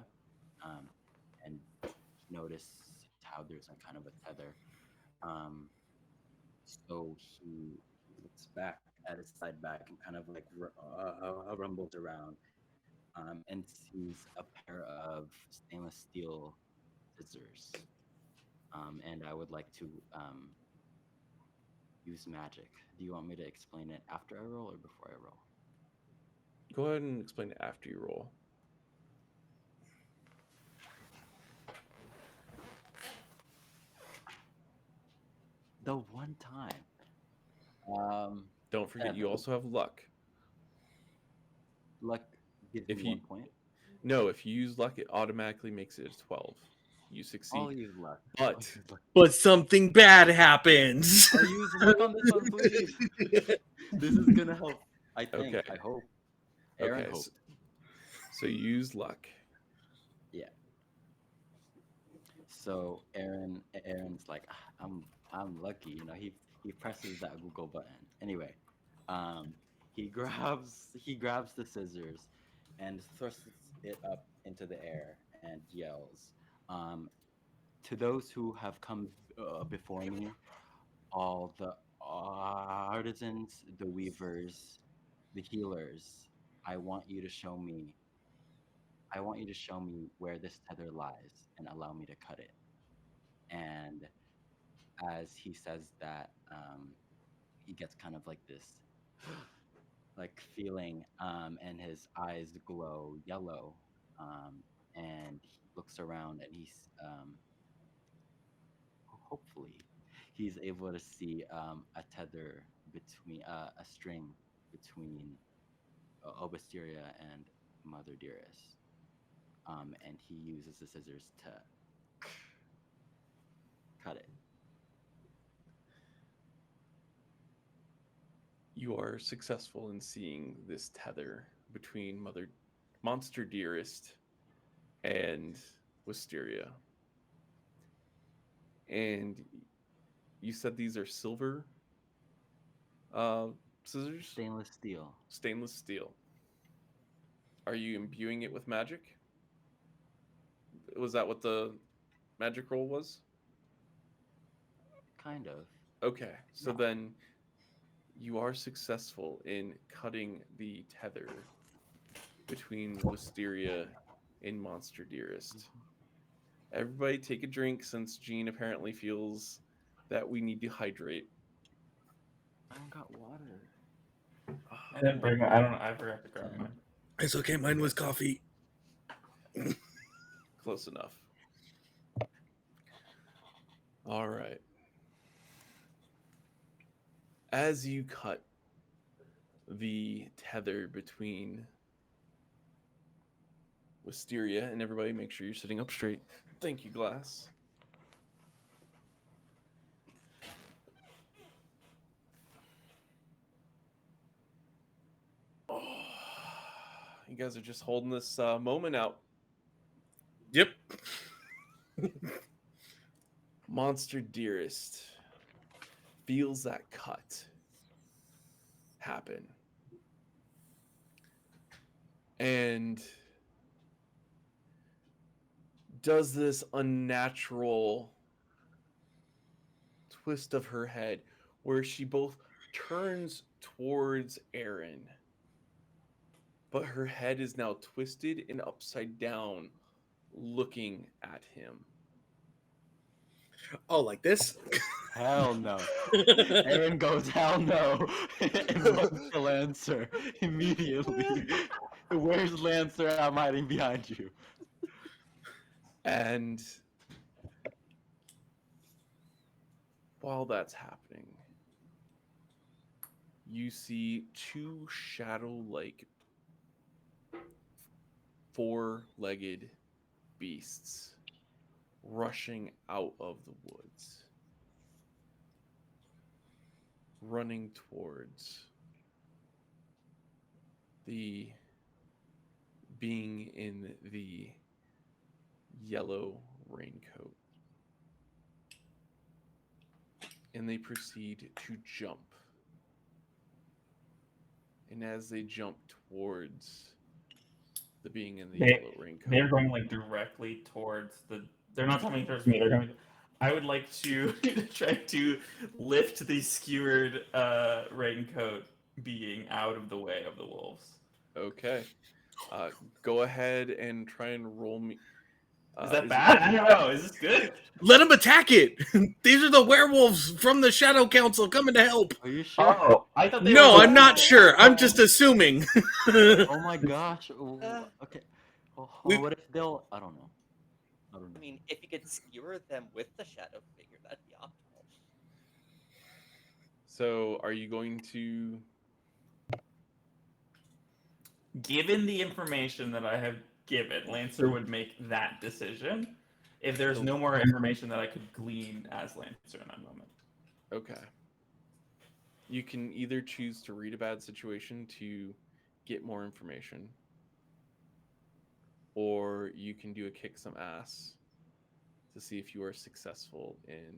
E: um, and he noticed how there's a kind of a tether. Um, so he looks back at his side back and kind of like rumbles around, and sees a pair of stainless steel scissors. And I would like to use magic. Do you want me to explain it after I roll or before I roll?
A: go ahead and explain it after you roll.
E: The one time. Um,
A: Don't forget, you
E: Tether.
A: also have luck.
E: Luck gives
A: If
E: me
A: you
E: 1 point.
A: No, if you use luck, it automatically makes it a 12. You
E: I'll
A: succeed.
E: use luck.
A: But
E: I'll use luck.
B: But something bad happens.
E: I'll use luck on this one, please. This is gonna help. I think.
A: Okay.
E: I hope. Aaron
A: okay,
E: hoped.
A: so you use luck.
E: Yeah. So Aaron's like, "Ah, I'm lucky, you know. He presses that Google button. Anyway, um, he grabs the scissors and thrusts it up into the air and yells. Um, to those who have come before me, all the artisans, the weavers, the healers, I want you to show me. I want you to show me where this tether lies and allow me to cut it. And as he says that, he gets kind of like this, like feeling, and his eyes glow yellow, and he looks around and hopefully he's able to see a tether between a string between Obisteria and Mother Dearest, and he uses the scissors to cut it.
A: You are successful in seeing this tether between Monster Dearest and Wisteria. And you said these are silver uh, scissors?
E: Stainless steel,
A: Stainless steel. Are you imbuing it with magic? Was that what the magic roll was?
E: kind of.
A: Okay, so
E: No.
A: then you are successful in cutting the tether between Wisteria and Monster Dearest. Everybody take a drink since Gene apparently feels that we need to hydrate.
E: I don't got water.
D: I didn't bring. I don't know. I forgot to grab mine.
B: It's okay. Mine was coffee.
A: Close enough. All right. As you cut the tether between Wisteria, and everybody make sure you're sitting up straight. Thank you, Glass. Oh, you guys are just holding this moment out.
B: Yep.
A: Monster Dearest feels that cut happen. And does this unnatural twist of her head where she both turns towards Aaron, but her head is now twisted and upside down, looking at him.
B: Oh, like this?
E: hell no. Aaron goes, hell no, and runs to Lancer immediately. Where's Lancer? I'm hiding behind you.
A: And while that's happening, you see two shadow-like, four-legged beasts rushing out of the woods, running towards the being in the yellow raincoat. And they proceed to jump. And as they jump towards the being in the yellow raincoat,
D: They're going like directly towards the. They're not coming towards me. They're going. I would like to try to lift the skewered raincoat being out of the way of the wolves.
A: okay. Go ahead and try and roll me.
D: Is that bad? I don't know. Is this good?
B: Let him attack it. These are the werewolves from the Shadow Council coming to help.
E: Are you sure?
D: Oh, I thought they
B: No,
D: were.
B: I'm not sure. I'm just assuming.
E: Oh my gosh. Okay.
B: We-
E: What if they'll? I don't know. I don't
C: I
E: know.
C: mean, if you could skewer them with the shadow figure, that'd be optimal.
A: So, are you going to?
D: Given the information that I have given, Lancer would make that decision. If there's no more information that I could glean as Lancer in that moment.
A: Okay. You can either choose to read a bad situation to get more information, or you can do a kick some ass to see if you are successful in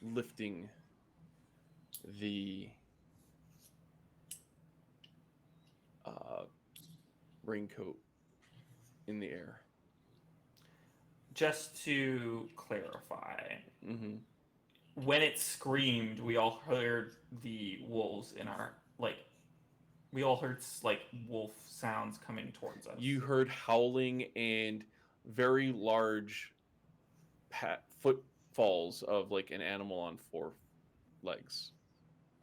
A: lifting the raincoat in the air.
D: Just to clarify,
A: Mm-hmm.
D: when it screamed, we all heard the wolves in our we all heard like wolf sounds coming towards us.
A: You heard howling and very large footfalls of like an animal on four legs.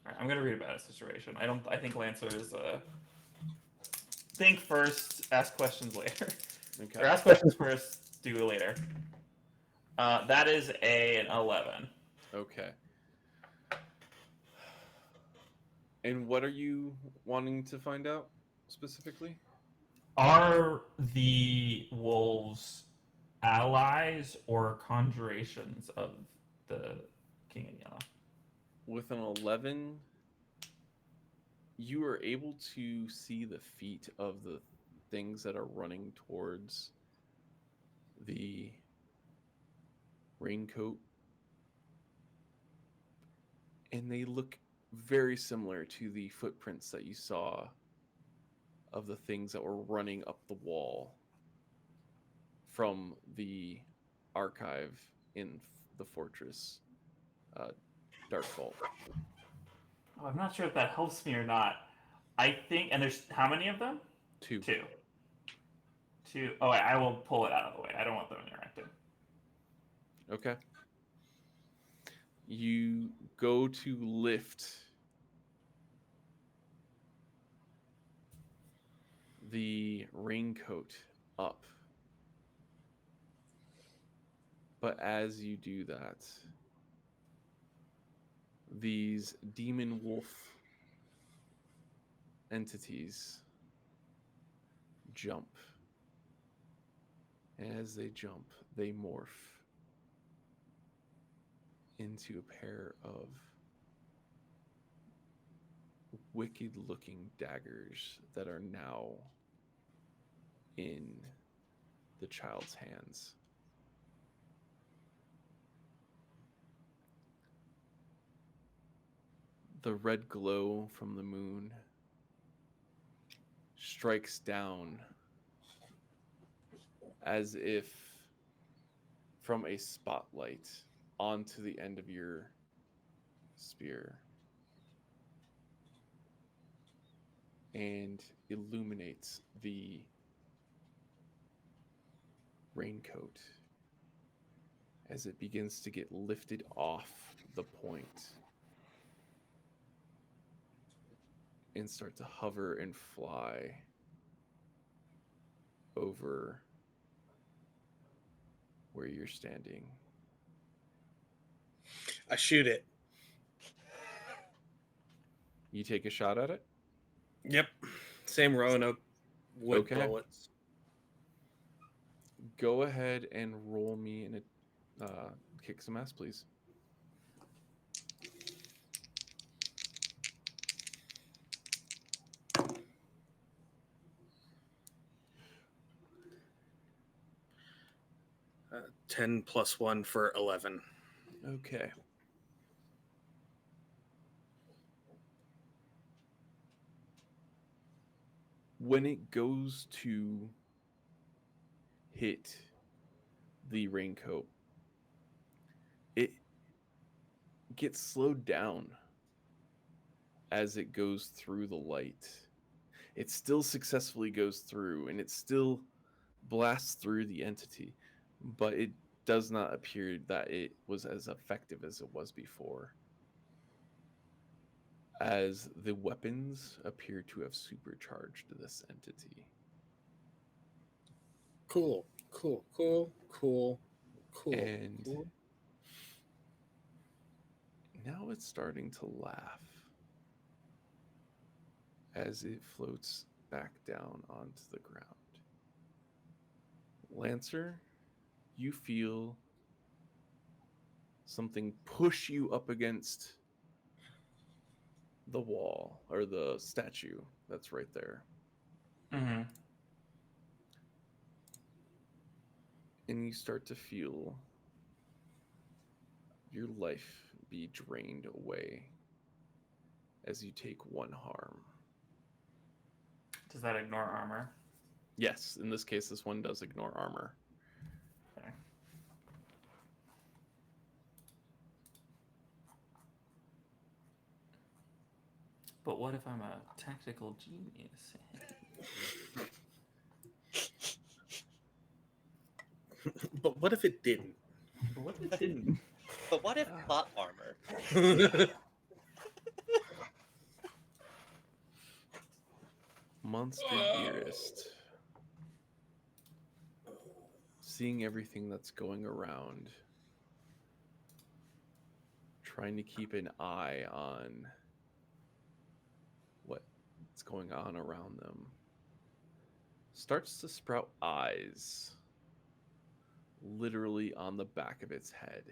D: All right, I'm gonna read about a situation. I think Lancer is think first, ask questions later.
A: Okay.
D: Or ask questions first, do it later. That is an 11.
A: Okay. And what are you wanting to find out specifically?
D: Are the wolves allies or conjurations of the King in Yellow?
A: With an 11, you are able to see the feet of the things that are running towards the raincoat. And they look very similar to the footprints that you saw of the things that were running up the wall from the archive in the fortress, Dark Vault.
D: Oh, I'm not sure if that helps me or not. I think, and there's how many of them?
A: Two.
D: Two. Oh, wait, I will pull it out of the way. I don't want them interacting.
A: Okay. You go to lift the raincoat up. But as you do that, these demon wolf entities jump. And as they jump, they morph into a pair of wicked looking daggers that are now in the child's hands. The red glow from the moon strikes down as if from a spotlight onto the end of your spear and illuminates the raincoat as it begins to get lifted off the point and start to hover and fly over where you're standing.
B: I shoot it.
A: You take a shot at it?
B: Yep. Same Roanoke wood
A: Okay.
B: bullets.
A: Go ahead and roll me in a kick some ass, please.
B: Uh, 10 plus 1 for 11.
A: Okay. When it goes to hit the raincoat, it gets slowed down as it goes through the light. It still successfully goes through and it still blasts through the entity, but it does not appear that it was as effective as it was before, as the weapons appear to have supercharged this entity.
B: Cool.
A: And now it's starting to laugh as it floats back down onto the ground. Lancer, you feel something push you up against the wall or the statue that's right there.
D: Mm-hmm.
A: And you start to feel your life be drained away as you take one harm.
D: Does that ignore armor?
A: Yes, in this case, this one does ignore armor.
D: Okay. But what if I'm a tactical genius?
B: But what if it didn't?
D: But what if it didn't?
C: But what if plot armor?
A: Monster Dearest. Seeing everything that's going around, trying to keep an eye on what's going on around them, starts to sprout eyes literally on the back of its head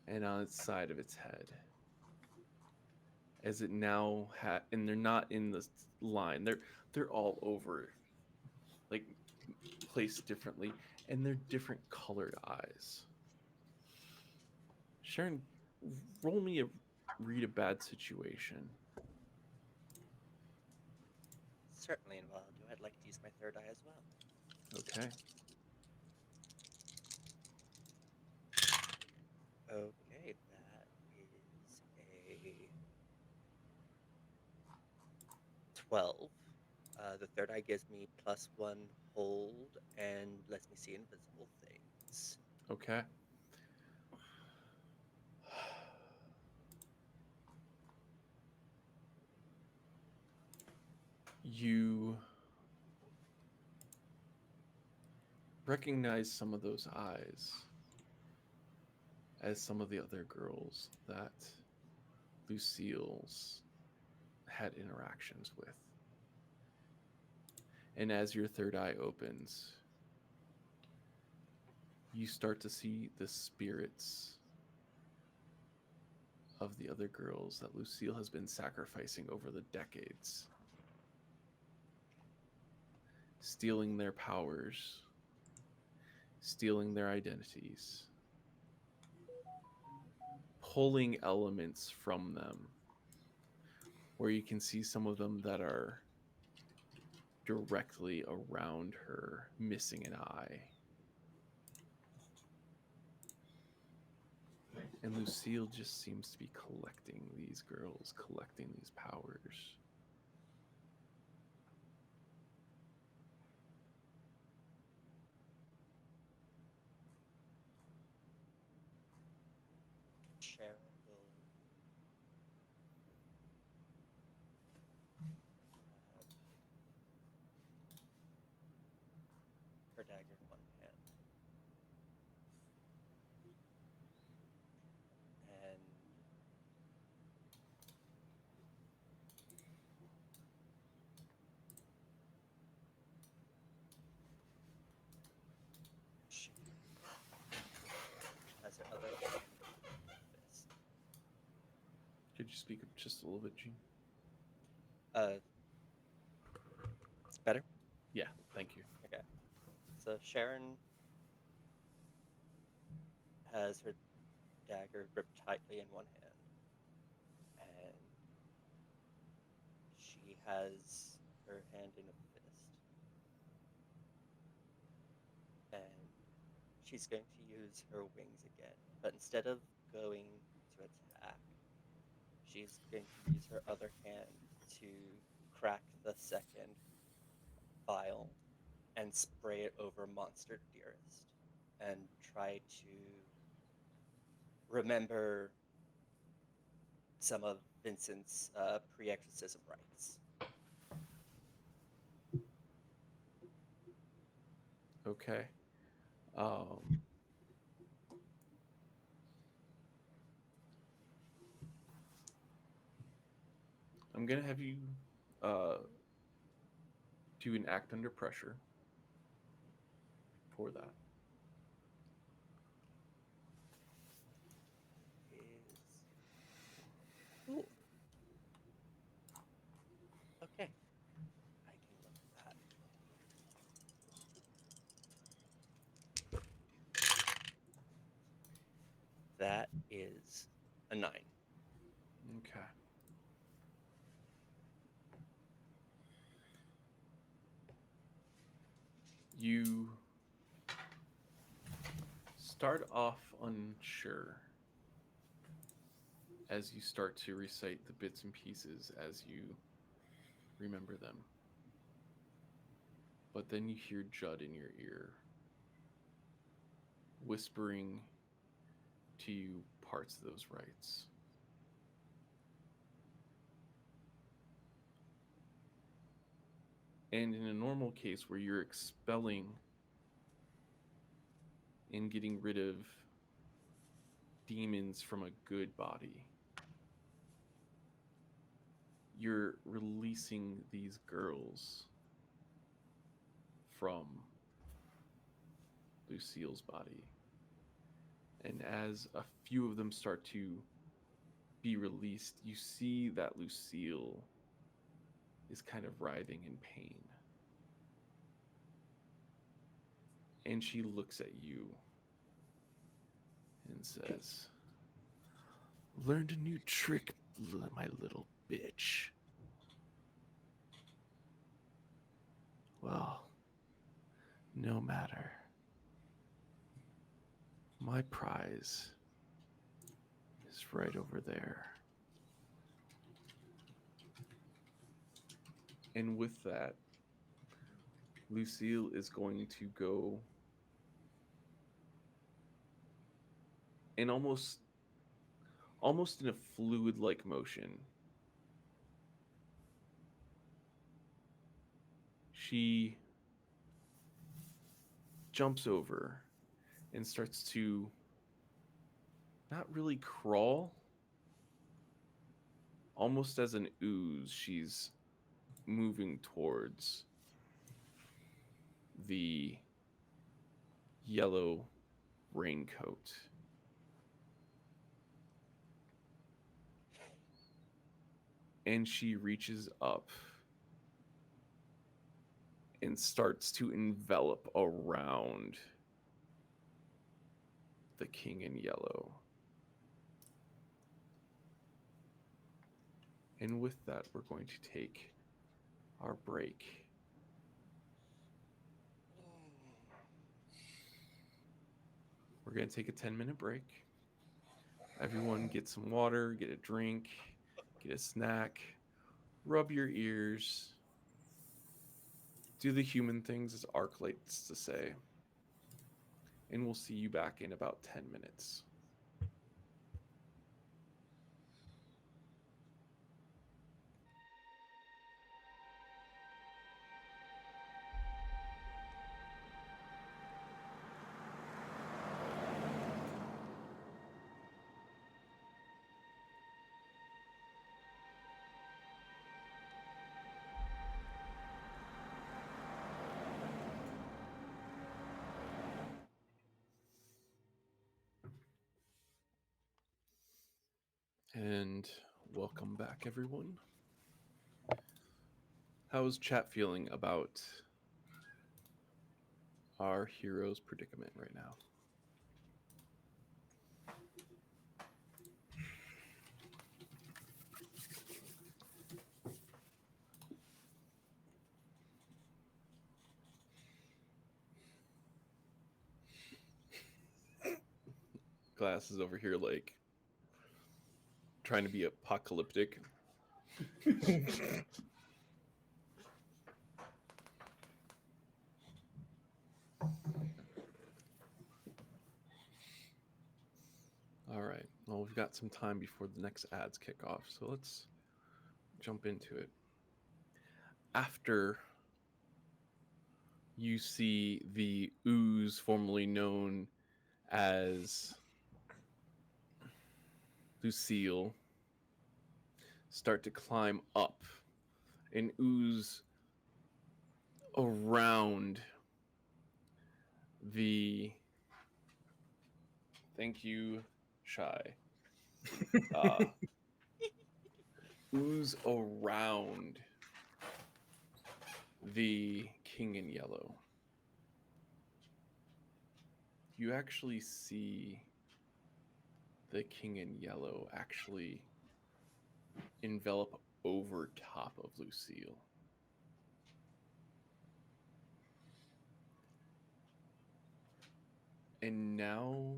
A: and on its side of its head, as it now and they're not in the line, they're all over, like placed differently, and they're different colored eyes. Sharon, roll me a read a bad situation.
C: Certainly, and while I do, I'd like to use my third eye as well.
A: Okay.
C: Okay, that is a 12. The third eye gives me +1 hold and lets me see invisible things.
A: Okay. You recognize some of those eyes as some of the other girls that Lucille's had interactions with. And as your third eye opens, you start to see the spirits of the other girls that Lucille has been sacrificing over the decades, stealing their powers, stealing their identities, pulling elements from them, where you can see some of them that are directly around her, missing an eye. And Lucille just seems to be collecting these girls, collecting these powers.
C: dagger in one hand. And she has her other hand in a fist.
A: Could you speak up just a little bit, Gene?
C: It's better?
A: Yeah, thank you.
C: Okay. So Sharon has her dagger gripped tightly in one hand, and she has her hand in a fist. And she's going to use her wings again, but instead of going to attack, she's going to use her other hand to crack the second vial and spray it over Monster Dearest and try to remember some of Vincent's pre-exorcism rites.
A: Okay. I'm gonna have you uh, do an act under pressure for that.
C: Is Ooh. Okay, I can look at that. That is a 9.
A: Okay. You start off unsure as you start to recite the bits and pieces as you remember them. But then you hear Judd in your ear, whispering to you parts of those rites. And in a normal case where you're expelling and getting rid of demons from a good body, you're releasing these girls from Lucille's body. And as a few of them start to be released, you see that Lucille is kind of writhing in pain. And she looks at you and says, "Learned a new trick, my little bitch. Well, no matter. My prize is right over there." And with that, Lucille is going to go and almost in a fluid like motion. She jumps over and starts to not really crawl, almost as an ooze. She's moving towards the yellow raincoat. And she reaches up and starts to envelop around the king in yellow. And with that, we're going to take our break. We're going to take a 10-minute break. Everyone get some water, get a drink, get a snack, rub your ears, do the human things, as Arc likes to say. And we'll see you back in about 10 minutes. And welcome back, everyone. How's chat feeling about our hero's predicament right now? Glass is over here, like, trying to be apocalyptic. All right. Well, we've got some time before the next ads kick off, so let's jump into it. After you see the ooze formerly known as Lucille start to climb up and ooze around the thank you shy ooze around the king in yellow. You actually see the king in yellow actually envelop over top of Lucille. And now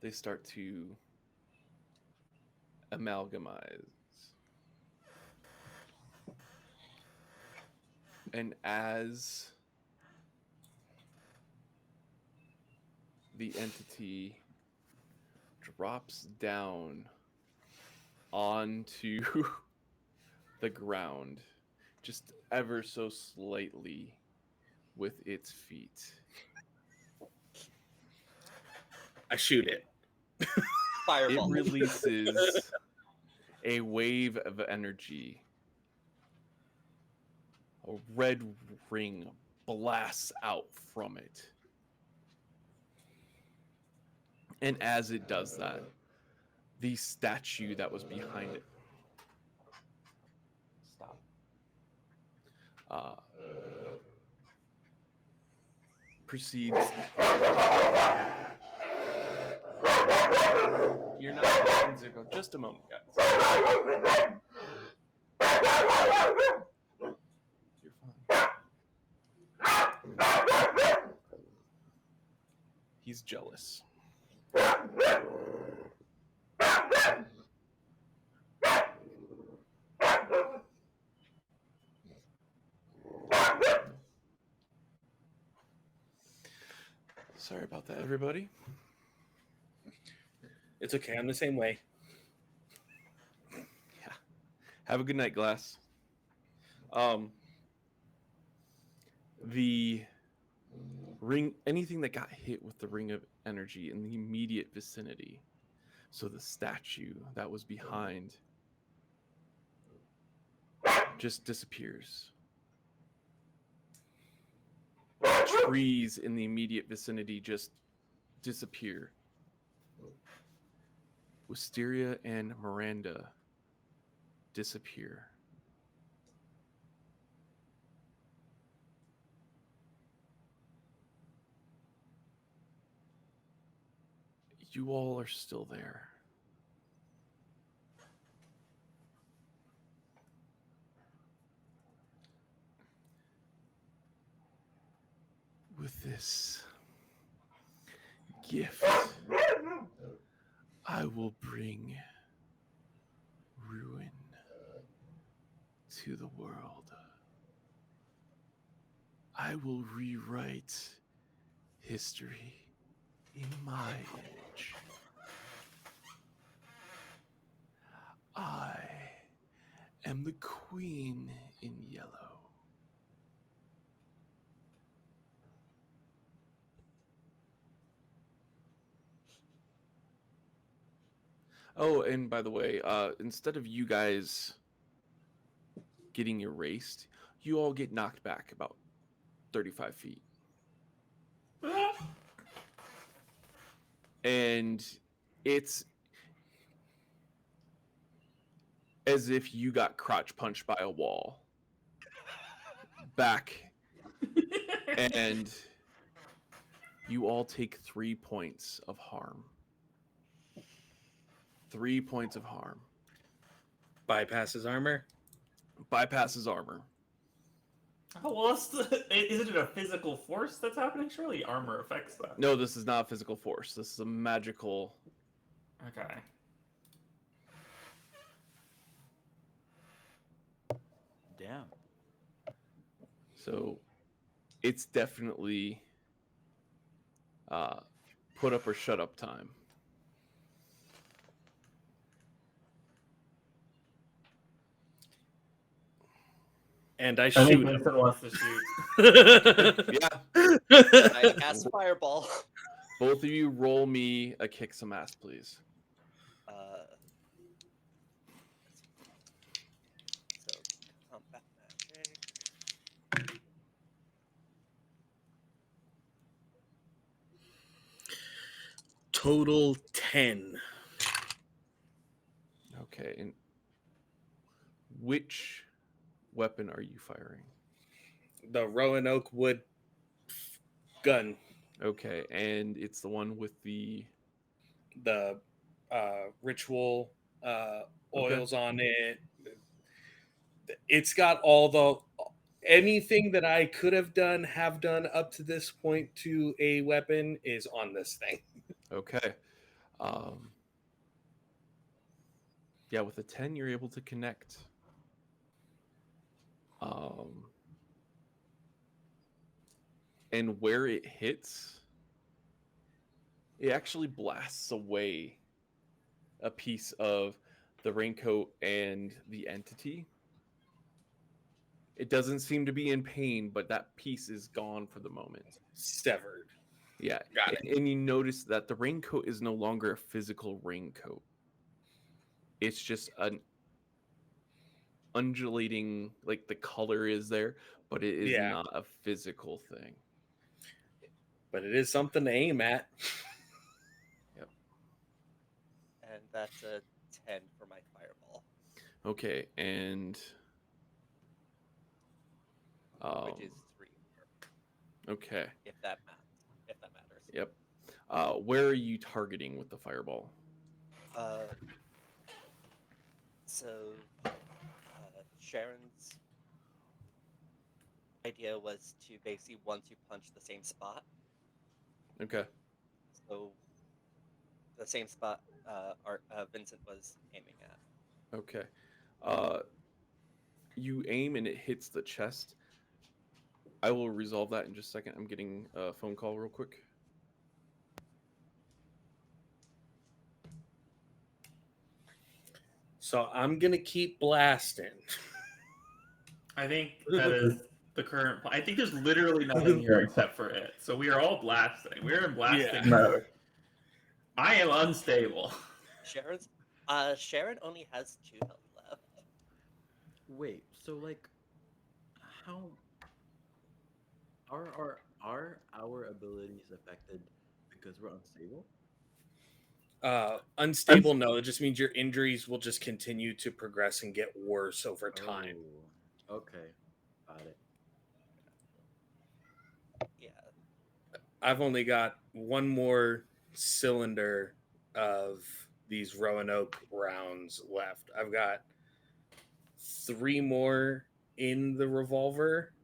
A: they start to amalgamize. And as the entity drops down onto the ground, just ever so slightly with its feet,
B: I shoot it.
A: it
C: Fireball.
A: releases a wave of energy. A red ring blasts out from it. And as it does that, the statue that was behind it stop. Proceeds. You're not going to go. Just a moment, guys. You're fine. He's jealous. Sorry about that, everybody.
B: It's okay. I'm the same way.
A: Yeah. Have a good night, Glass. The ring, anything that got hit with the ring of energy in the immediate vicinity, so the statue that was behind just disappears. Trees in the immediate vicinity just disappear. Wisteria and Miranda disappear. You all are still there. With this gift, I will bring ruin to the world. I will rewrite history in my image. I am the queen in yellow. Oh, and by the way, instead of you guys getting erased, you all get knocked back about 35 feet. And it's as if you got crotch punched by a wall. Back, and you all take 3 points of harm. 3 points of harm.
B: Bypasses armor.
A: Bypasses armor.
D: Oh, well, isn't it a physical force that's happening? Surely armor affects that.
A: No, this is not physical force. This is a magical.
D: Okay.
E: Damn.
A: So it's definitely put up or shut up time.
B: And I
D: I think
B: shoot.
D: Vincent wants to shoot.
A: Yeah.
C: I cast fireball.
A: Both of you roll me a kick some ass, please.
C: So combat magic.
B: Total 10.
A: Okay. And which weapon are you firing?
B: The Roanoke wood gun.
A: Okay, and it's the one with the
B: The ritual oils on it. It's got all the anything that I could have done up to this point to a weapon is on this thing.
A: okay. Yeah, with a 10, you're able to connect. And where it hits, it actually blasts away a piece of the raincoat and the entity. It doesn't seem to be in pain, but that piece is gone for the moment.
B: Severed.
A: Yeah,
B: Got it.
A: and you notice that the raincoat is no longer a physical raincoat. It's just an undulating, like the color is there, but it is
B: Yeah.
A: not a physical thing.
B: But it is something to aim at.
A: Yep.
C: And that's a 10 for my fireball.
A: Okay, and
C: Which is 3.
A: okay.
C: If that matters.
A: Yep. Where are you targeting with the fireball?
C: So Sharon's idea was to basically want to punch the same spot.
A: Okay.
C: So the same spot Vincent was aiming at.
A: Okay. You aim and it hits the chest. I will resolve that in just a second. I'm getting a phone call real quick.
B: So I'm gonna keep blasting.
D: I think that is the current plan. I think there's literally nothing here except for it. So we are all blasting. We're in blasting mode. I am unstable.
C: Sharon only has 2 health left.
E: Wait, so like, how are our abilities affected because we're unstable?
B: Unstable, no. It just means your injuries will just continue to progress and get worse over time.
E: Oh, okay, got it.
C: Yeah.
B: I've only got one more cylinder of these Roanoke rounds left. I've got 3 more in the revolver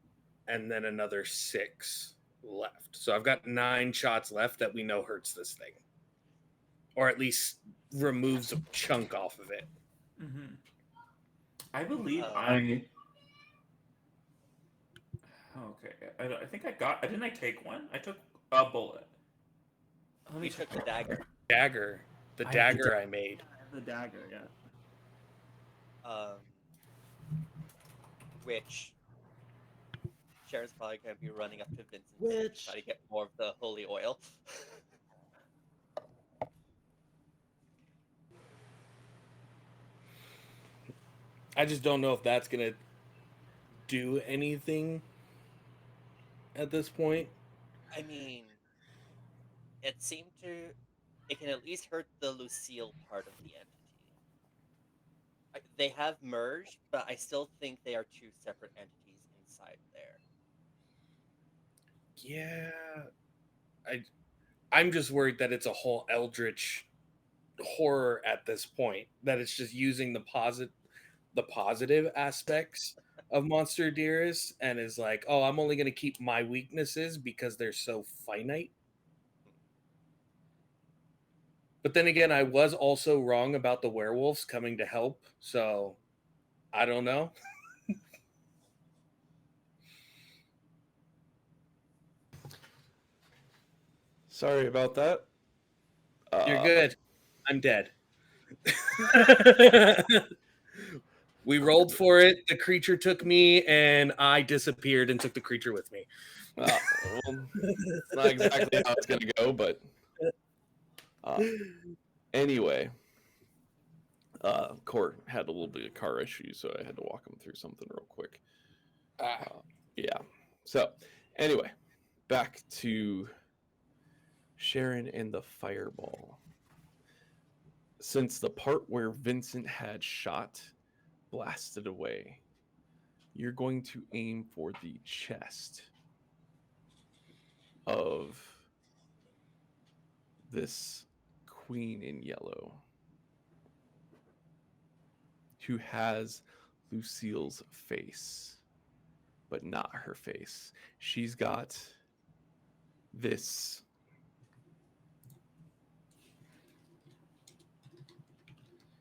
B: and then another 6 left. So I've got 9 shots left that we know hurts this thing. Or at least removes a chunk off of it.
D: Mm-hmm. I believe Okay, I think didn't I take one? I took a bullet.
C: You took the dagger.
B: The dagger I made.
D: I have the dagger, yeah.
C: Which Sharon's probably going to be running up to Vincent
E: Which
C: to try to get more of the holy oil.
B: I just don't know if that's going to do anything at this point.
C: I mean, it can at least hurt the Lucille part of the entity. They have merged, but I still think they are two separate entities inside there.
B: Yeah, I'm just worried that it's a whole eldritch horror at this point. That it's just using the positive aspects of Monster Dearest and is like, oh, I'm only going to keep my weaknesses because they're so finite. But then again, I was also wrong about the werewolves coming to help, so I don't know.
A: Sorry about that.
B: You're good. I'm dead. We rolled for it. The creature took me, and I disappeared and took the creature with me.
A: Well, it's not exactly how it's gonna go, but anyway, Court had a little bit of car issues, so I had to walk him through something real quick. Yeah. So anyway, back to Sharon and the fireball. Since the part where Vincent had shot blasted away, you're going to aim for the chest of this queen in yellow who has Lucille's face, but not her face. She's got this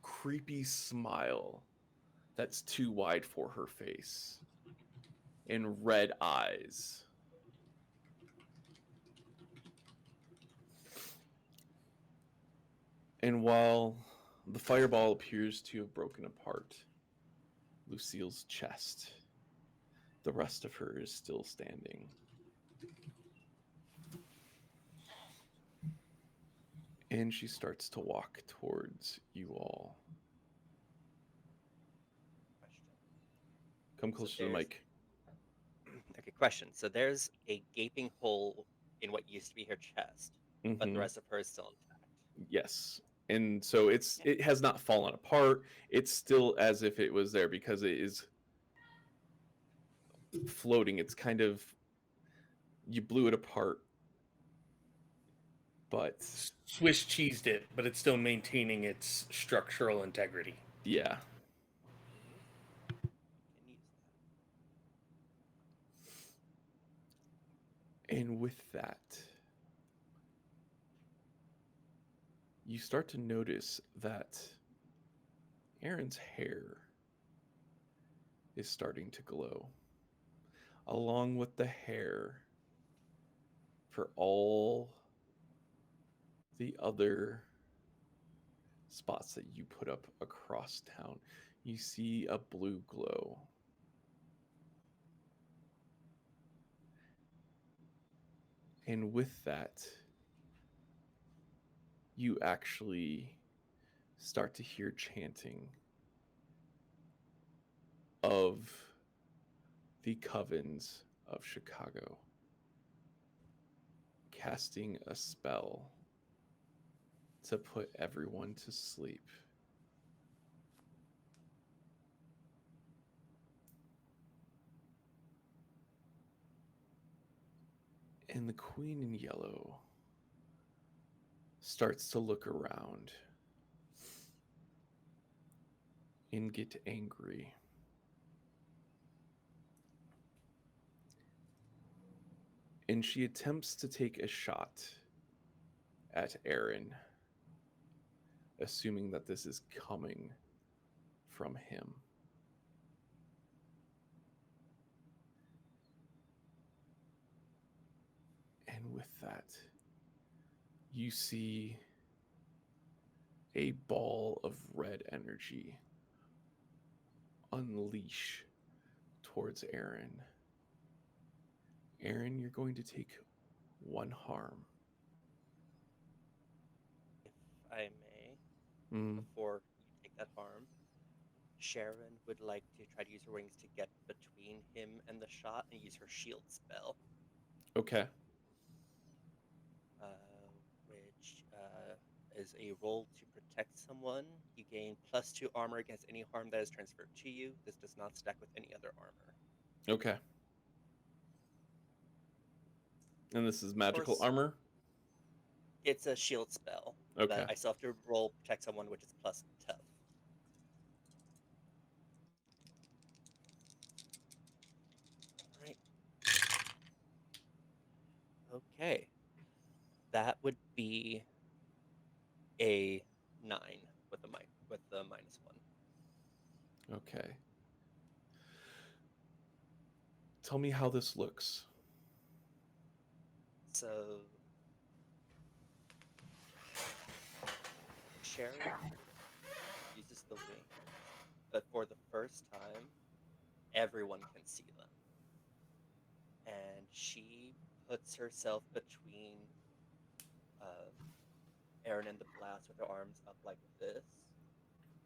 A: creepy smile that's too wide for her face and red eyes. And while the fireball appears to have broken apart Lucille's chest, the rest of her is still standing. And she starts to walk towards you all.
C: Question.
A: Come closer to the
C: there's-
A: mic.
C: Okay, question. So there's a gaping hole in what used to be her chest, but the
A: Mhm.
C: rest of her is still intact.
A: Yes. And so it has not fallen apart. It's still as if it was there because it is floating. It's kind of, you blew it apart, but
B: Swiss cheesed it, but it's still maintaining its structural integrity.
A: yeah.
C: Can use
A: And with that, you start to notice that Aaron's hair is starting to glow, along with the hair for all the other spots that you put up across town. You see a blue glow. And with that, you actually start to hear chanting of the covens of Chicago casting a spell to put everyone to sleep. And the queen in yellow starts to look around and get angry. And she attempts to take a shot at Aaron, assuming that this is coming from him. And with that, you see a ball of red energy unleash towards Aaron. Aaron, you're going to take one harm.
C: If I may, before you take that harm, Sharon would like to try to use her wings to get between him and the shot and use her shield spell,
A: Okay.
C: which is a roll to protect someone, you gain +2 armor against any harm that is transferred to you. This does not stack with any other armor.
A: Okay. And this is magical
C: course-
A: armor?
C: It's a shield spell.
A: Okay.
C: But I still have to roll protect someone, which is plus tough. Alright. Okay. That would be a 9 with the -1.
A: Okay. Tell me how this looks.
C: So Sharon uses the wings, but for the first time, everyone can see them. And she puts herself between Aaron and the blast with her arms up like this.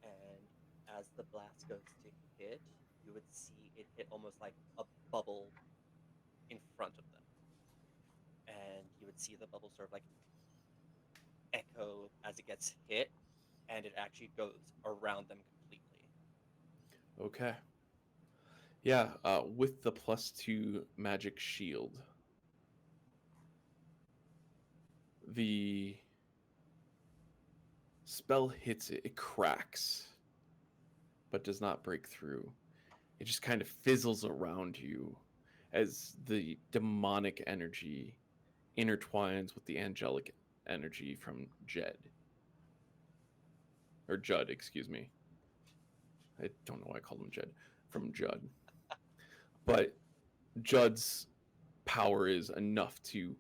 C: And as the blast goes to hit, you would see it hit almost like a bubble in front of them. And you would see the bubble sort of like echo as it gets hit, and it actually goes around them completely.
A: Okay. Yeah, with the +2 magic shield, the spell hits it, it cracks, but does not break through. It just kind of fizzles around you as the demonic energy intertwines with the angelic energy from Jed. Or Judd, excuse me. I don't know why I called him Jed. From Judd. But Judd's power is enough to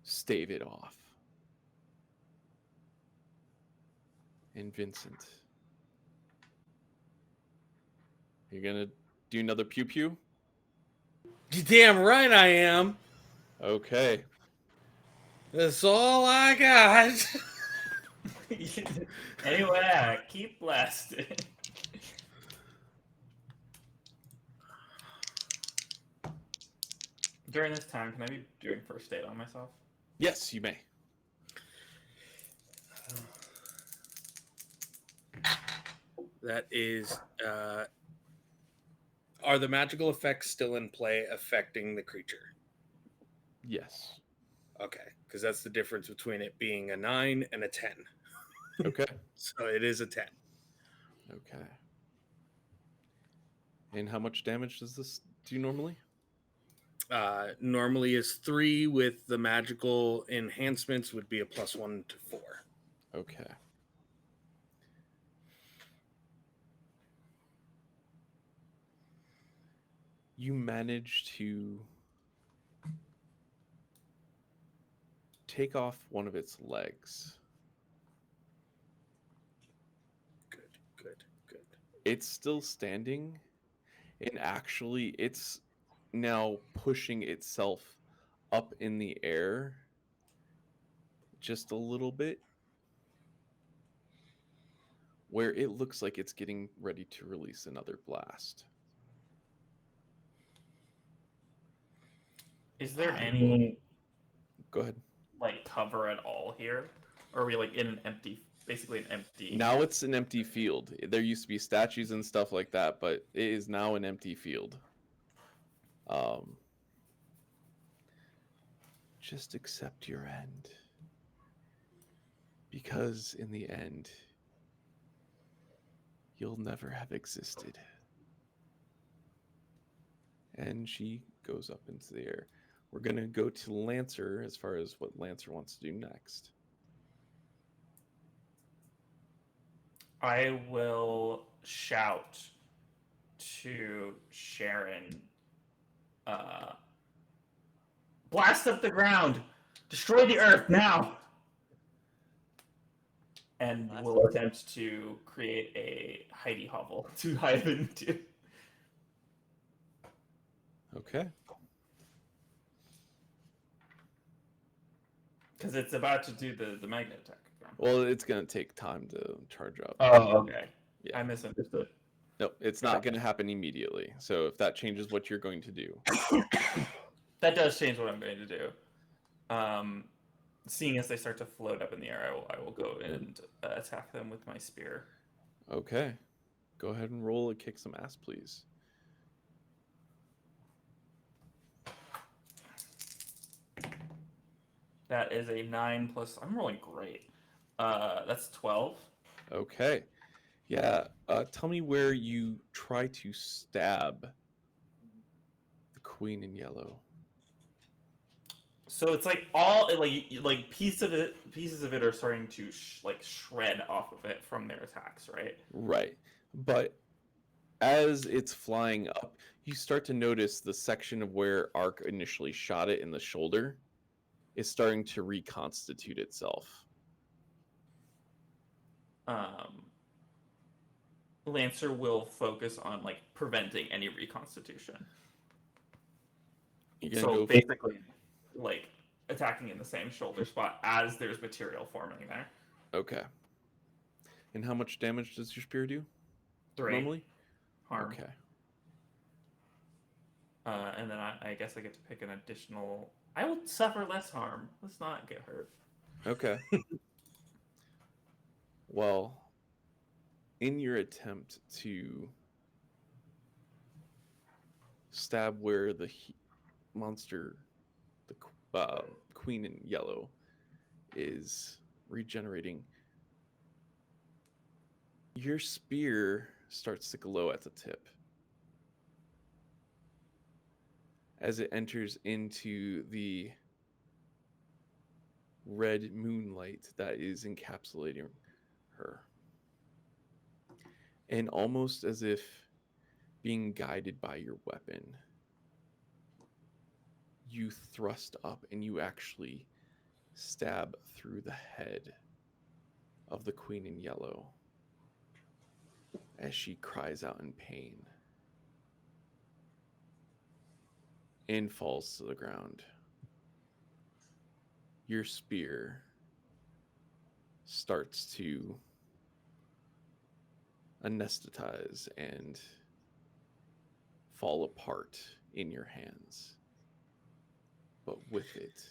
A: stave it off. And Vincent. You're gonna do another pew pew?
B: You damn right I am.
A: Okay.
B: That's all I got.
D: Anyway, keep blasting. During this time, can I be doing first aid on myself?
A: Yes, you may.
B: That is, are the magical effects still in play affecting the creature?
A: Yes.
B: Okay, because that's the difference between it being a 9 and a 10.
A: Okay.
B: So it is a 10.
A: Okay. And how much damage does this do normally?
B: Normally is 3 with the magical enhancements would be a +1 to 4.
A: Okay. You manage to take off one of its legs.
B: Good, good, good.
A: It's still standing, and actually it's now pushing itself up in the air just a little bit, where it looks like it's getting ready to release another blast.
D: Is there any
A: Go ahead.
D: like cover at all here? Or are we like in an empty, basically an empty?
A: Now it's an empty field. There used to be statues and stuff like that, but it is now an empty field. Just accept your end. Because in the end, you'll never have existed. And she goes up into the air. We're going to go to Lancer as far as what Lancer wants to do next.
D: I will shout to Sharon, blast up the ground, destroy the earth now, and
C: Blast
D: we'll attempt to create a hidey hovel to hide into.
A: Okay.
D: Because it's about to do the magnet attack.
A: Well, it's going to take time to charge up.
D: Oh, okay.
A: Yeah.
D: I misunderstood.
A: No, it's not going to happen immediately. So if that changes what you're going to do.
D: That does change what I'm going to do. seeing as they start to float up in the air, I will go and attack them with my spear.
A: Okay. Go ahead and roll a kick some ass, please.
D: That is a 9 plus. I'm rolling great. That's 12.
A: Okay. Yeah. Tell me where you try to stab the queen in yellow.
D: So it's like all like pieces of it are starting to shred off of it from their attacks, right?
A: Right. But as it's flying up, you start to notice the section of where Ark initially shot it in the shoulder is starting to reconstitute itself.
D: Lancer will focus on like preventing any reconstitution.
A: You're gonna
D: So
A: go
D: basically, like attacking in the same shoulder spot as there's material forming there.
A: Okay. And how much damage does your spear do
D: 3
A: normally?
D: harm.
A: Okay.
D: And then I guess I get to pick an additional. I will suffer less harm. Let's not get hurt.
A: Okay. Well, in your attempt to stab where the monster, the queen in yellow, is regenerating, your spear starts to glow at the tip. As it enters into the red moonlight that is encapsulating her. And almost as if being guided by your weapon, you thrust up and you actually stab through the head of the queen in yellow as she cries out in pain and falls to the ground. Your spear starts to anesthetize and fall apart in your hands. But with it,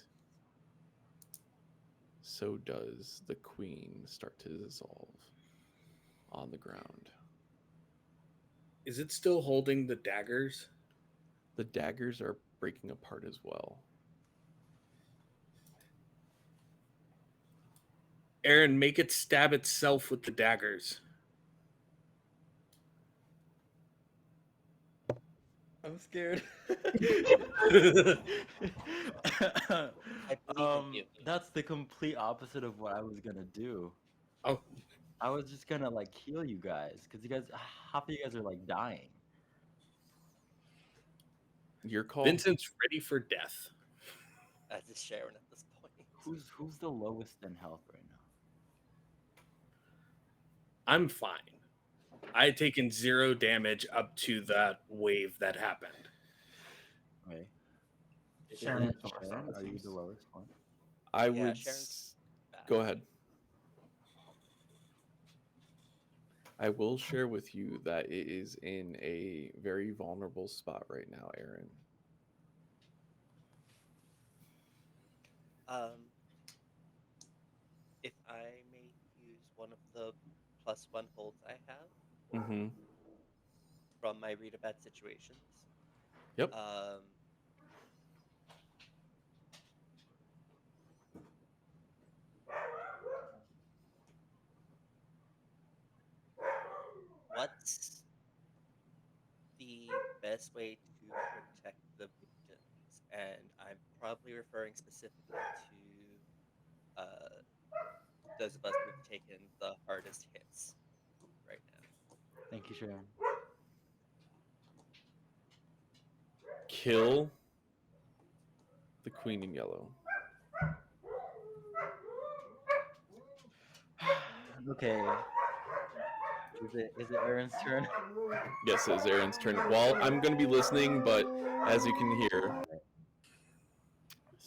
A: so does the queen start to dissolve on the ground.
B: Is it still holding the daggers?
A: The daggers are breaking apart as well.
B: Aaron, make it stab itself with the daggers.
E: I'm scared.
C: I believe in you.
E: That's the complete opposite of what I was gonna do.
B: Oh,
E: I was just gonna like heal you guys because you guys, half of you guys are like dying.
A: Your call.
B: Vincent's ready for death.
C: As is Sharon at this point.
E: Who's the lowest in health right now?
B: I'm fine. I had taken 0 damage up to that wave that happened.
E: Right.
D: Sharon,
E: Sharon, are you the lowest one?
A: I
C: Yeah,
A: would
C: Sharon's
A: go ahead. I will share with you that it is in a very vulnerable spot right now, Aaron.
C: If I may use one of the +1 holds I have
A: Mm-hmm.
C: from my read about situations.
A: Yep.
C: What's the best way to protect the victims? And I'm probably referring specifically to those of us who've taken the hardest hits right now.
E: Thank you, Sharon.
A: Kill the queen in yellow.
E: Okay. Is it Aaron's turn?
A: Yes, it is Aaron's turn. Well, I'm going to be listening, but as you can hear,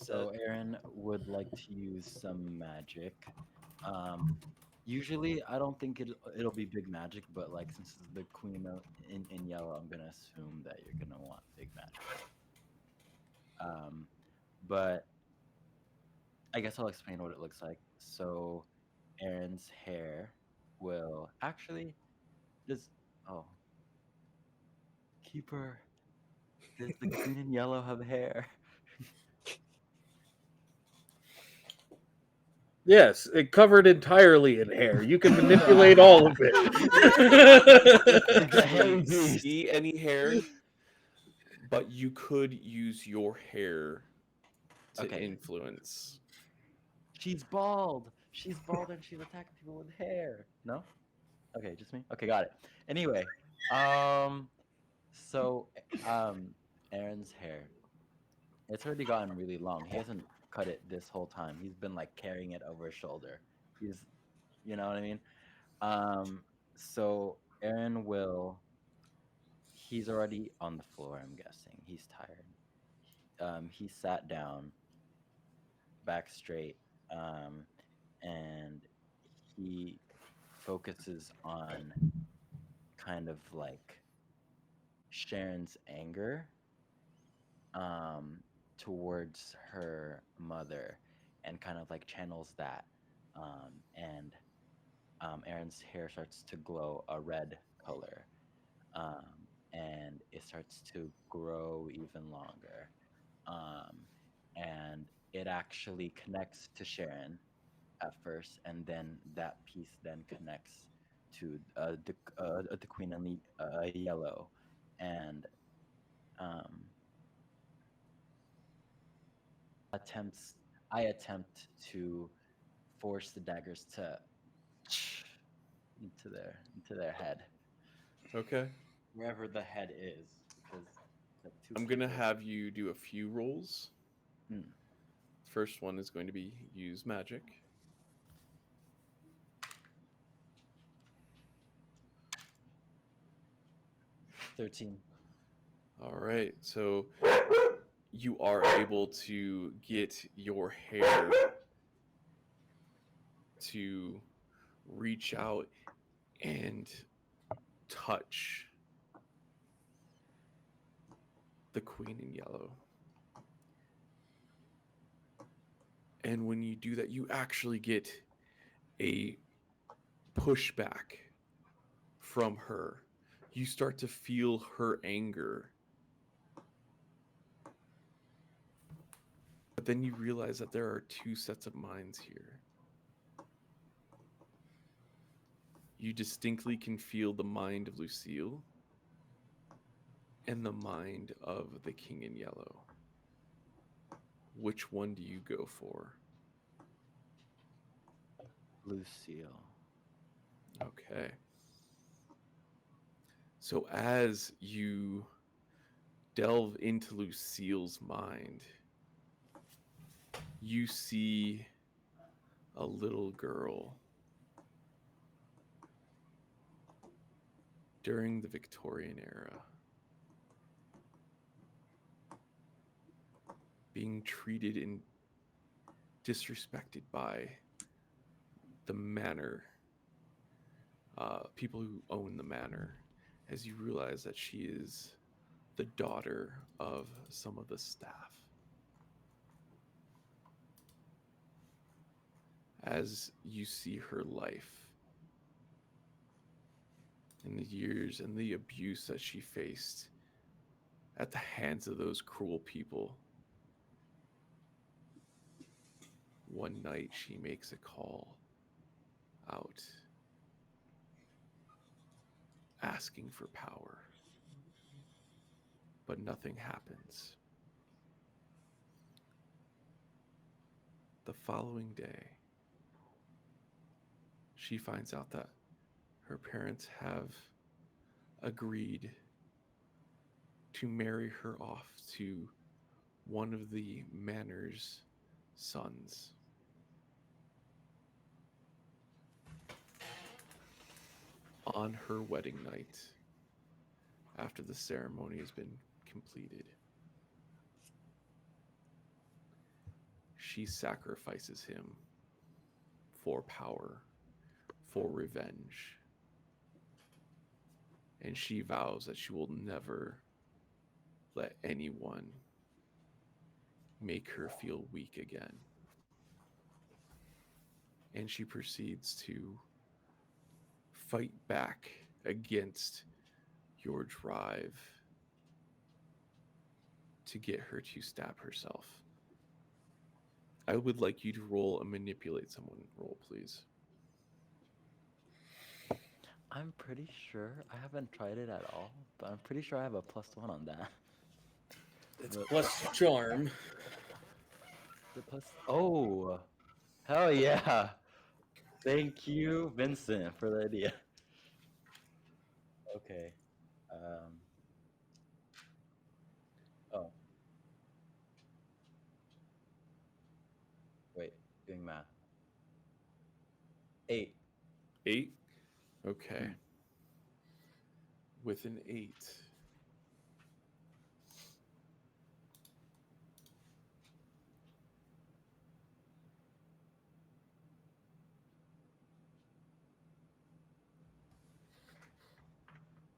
E: So Aaron would like to use some magic. Usually I don't think it'll be big magic, but like since it's the queen in yellow, I'm gonna assume that you're gonna want big magic. But I guess I'll explain what it looks like. So Aaron's hair will actually does oh keeper. Does the queen in yellow have hair?
B: Yes, it covered entirely in hair. You can manipulate
E: No.
B: all of it.
E: It's a hairy
A: Can't
E: beast.
A: see any hair, but you could use your hair to
E: Okay.
A: influence.
E: She's bald. She's bald and she's attacking people with hair. No? Okay, just me? Okay, got it. Anyway, um so Aaron's hair. It's already gotten really long. He hasn't cut it this whole time. He's been like carrying it over his shoulder. He's you know what I mean? So Aaron will he's already on the floor, I'm guessing. He's tired. He sat down, back straight, um, and he focuses on kind of like Sharon's anger um, towards her mother and kind of like channels that. And Aaron's hair starts to glow a red color and it starts to grow even longer. Um, and it actually connects to Sharon at first, and then that piece then connects to the queen in the yellow, and um, attempts. I attempt to force the daggers to into their head,
A: Okay.
E: wherever the head is, because the two
A: I'm gonna
E: people.
A: have you do a few rolls.
E: Mm,
A: First one is going to be use magic.
E: 13.
A: All right. So you are able to get your hair to reach out and touch the queen in yellow. And when you do that, you actually get a pushback from her. You start to feel her anger. But then you realize that there are two sets of minds here. You distinctly can feel the mind of Lucille and the mind of the king in yellow. Which one do you go for?
E: Lucille.
A: Okay. So as you delve into Lucille's mind, you see a little girl during the Victorian era being treated and disrespected by the manor, people who own the manor, as you realize that she is the daughter of some of the staff. As you see her life and the years and the abuse that she faced at the hands of those cruel people, one night she makes a call out asking for power, but nothing happens. The following day, she finds out that her parents have agreed to marry her off to one of the manor's sons. On her wedding night, after the ceremony has been completed, she sacrifices him for power, for revenge. And she vows that she will never let anyone make her feel weak again. and she proceeds to fight back against your drive to get her to stab herself. I would like you to roll a manipulate someone roll, please.
E: I'm pretty sure I haven't tried it at all, but I'm pretty sure I have a +1 on that.
B: It's
E: The-
B: plus charm.
E: The plus. Oh, hell yeah! Thank you, Vincent, for the idea. Okay. Oh, wait. Doing math. 8.
A: 8? Okay.
E: Hmm.
A: With an 8.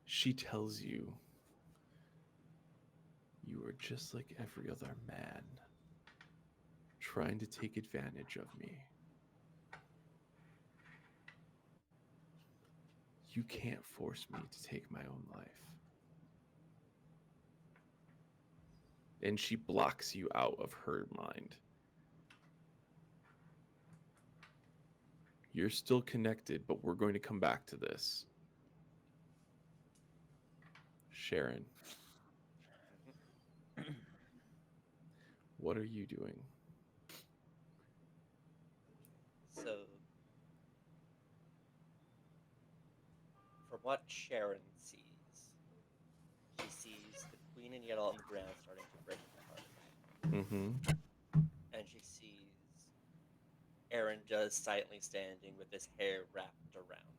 A: She tells you, you are just like every other man, trying to take advantage of me. You can't force me to take my own life. And she blocks you out of her mind. You're still connected, but we're going to come back to this. Sharon, what are you doing?
C: So, from what Sharon sees, she sees the queen in yellow on the ground starting to break apart.
A: Mm-hmm.
C: And she sees Aaron just silently standing with his hair wrapped around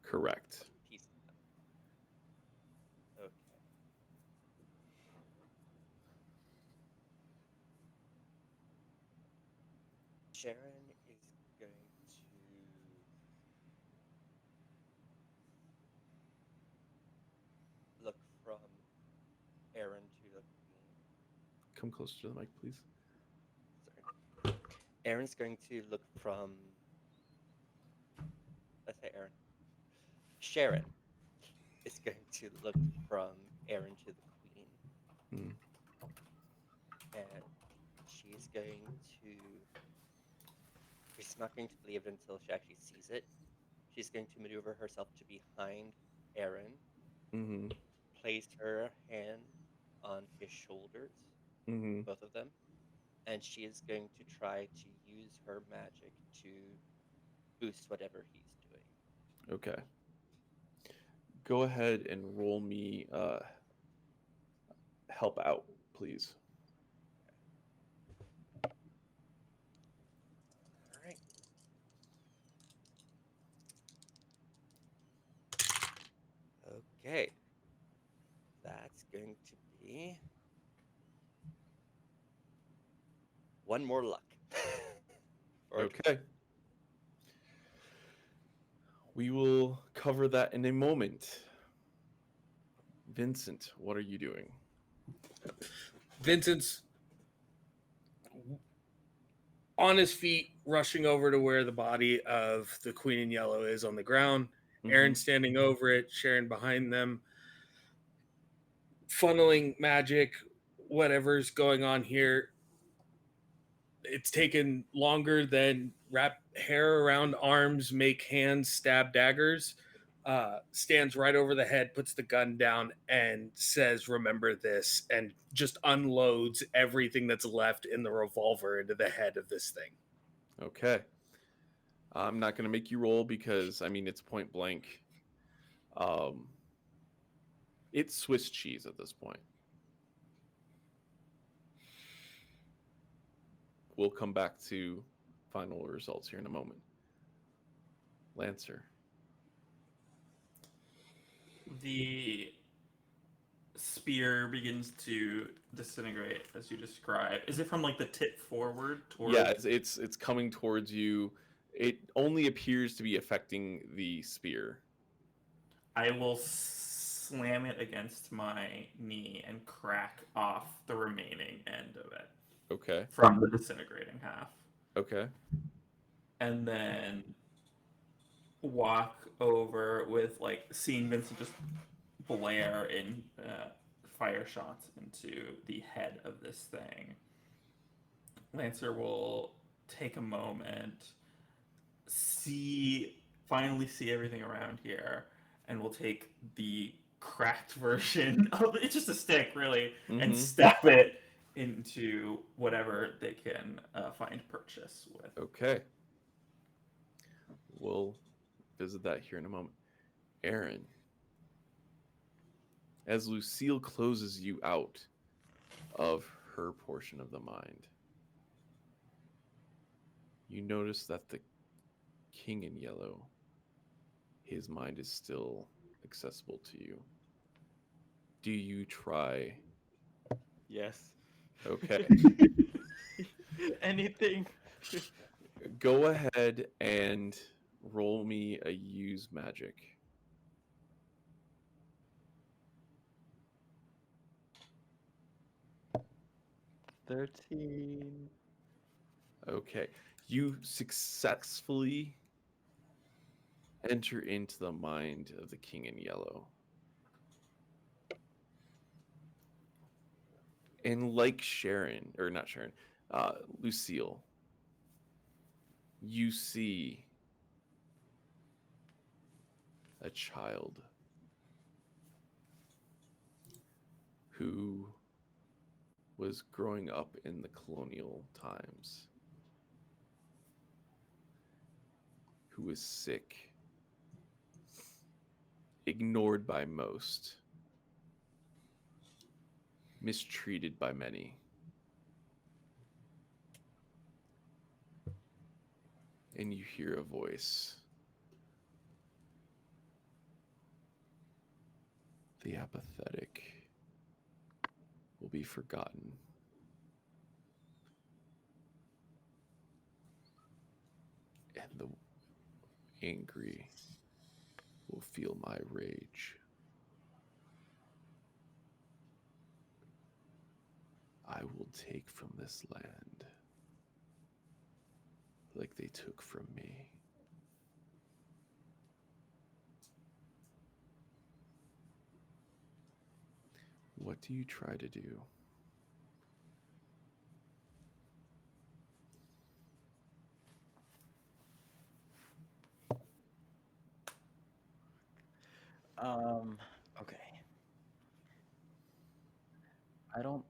A: Correct.
C: pieces of them. Okay. Sharon is going to look from Aaron to the queen.
A: Come closer to the mic, please.
C: Sorry. Aaron's going to look from. Let's say Aaron. Sharon is going to look from Aaron to the queen,
A: Mm.
C: and she's going to. She's not going to believe it until she actually sees it. She's going to maneuver herself to behind Aaron,
A: Mm-hmm.
C: place her hand on his shoulders,
A: Mm-hmm.
C: both of them, and she is going to try to use her magic to boost whatever he's doing.
A: Okay. Go ahead and roll me help out, please.
C: All right. Okay. That's going to be one more luck.
A: Okay. We will cover that in a moment. Vincent, what are you doing?
B: Vincent's on his feet, rushing over to where the body of the Queen in Yellow is on the ground. Aaron standing over it, Sharon behind them, funneling magic, whatever's going on here. It's taken longer than wrap hair around arms, make hands, stab daggers. Stands right over the head, puts the gun down, and says, "Remember this," and just unloads everything that's left in the revolver into the head of this thing.
A: Okay. I'm not going to make you roll because, I mean, it's point blank. It's Swiss cheese at this point. We'll come back to final results here in a moment. Lancer.
D: The spear begins to disintegrate as you describe. Is it from like the tip forward towards?
A: Yeah, it's coming towards you. It only appears to be affecting the spear.
D: I will slam it against my knee and crack off the remaining end of it
A: Okay.
D: from the disintegrating half.
A: Okay.
D: and then walk over with like seeing Vincent just blare in fire shots into the head of this thing. Lancer will take a moment, finally see everything around here, and will take the cracked version of it's just a stick really, and
A: Mhm.
D: step it into whatever they can find purchase with.
A: Okay. We'll visit that here in a moment. Aaron, as Lucille closes you out of her portion of the mind, you notice that the king in yellow, his mind is still accessible to you. Do you try?
E: Yes.
A: Okay.
E: Anything.
A: Go ahead and roll me a use magic.
E: 13.
A: Okay. You successfully enter into the mind of the king in yellow. And like Sharon, or not Sharon, Lucille, you see a child who was growing up in the colonial times, who was sick, ignored by most, mistreated by many. And you hear a voice. The apathetic will be forgotten. And the angry will feel my rage. I will take from this land like they took from me. What do you try to do?
E: Okay. I don't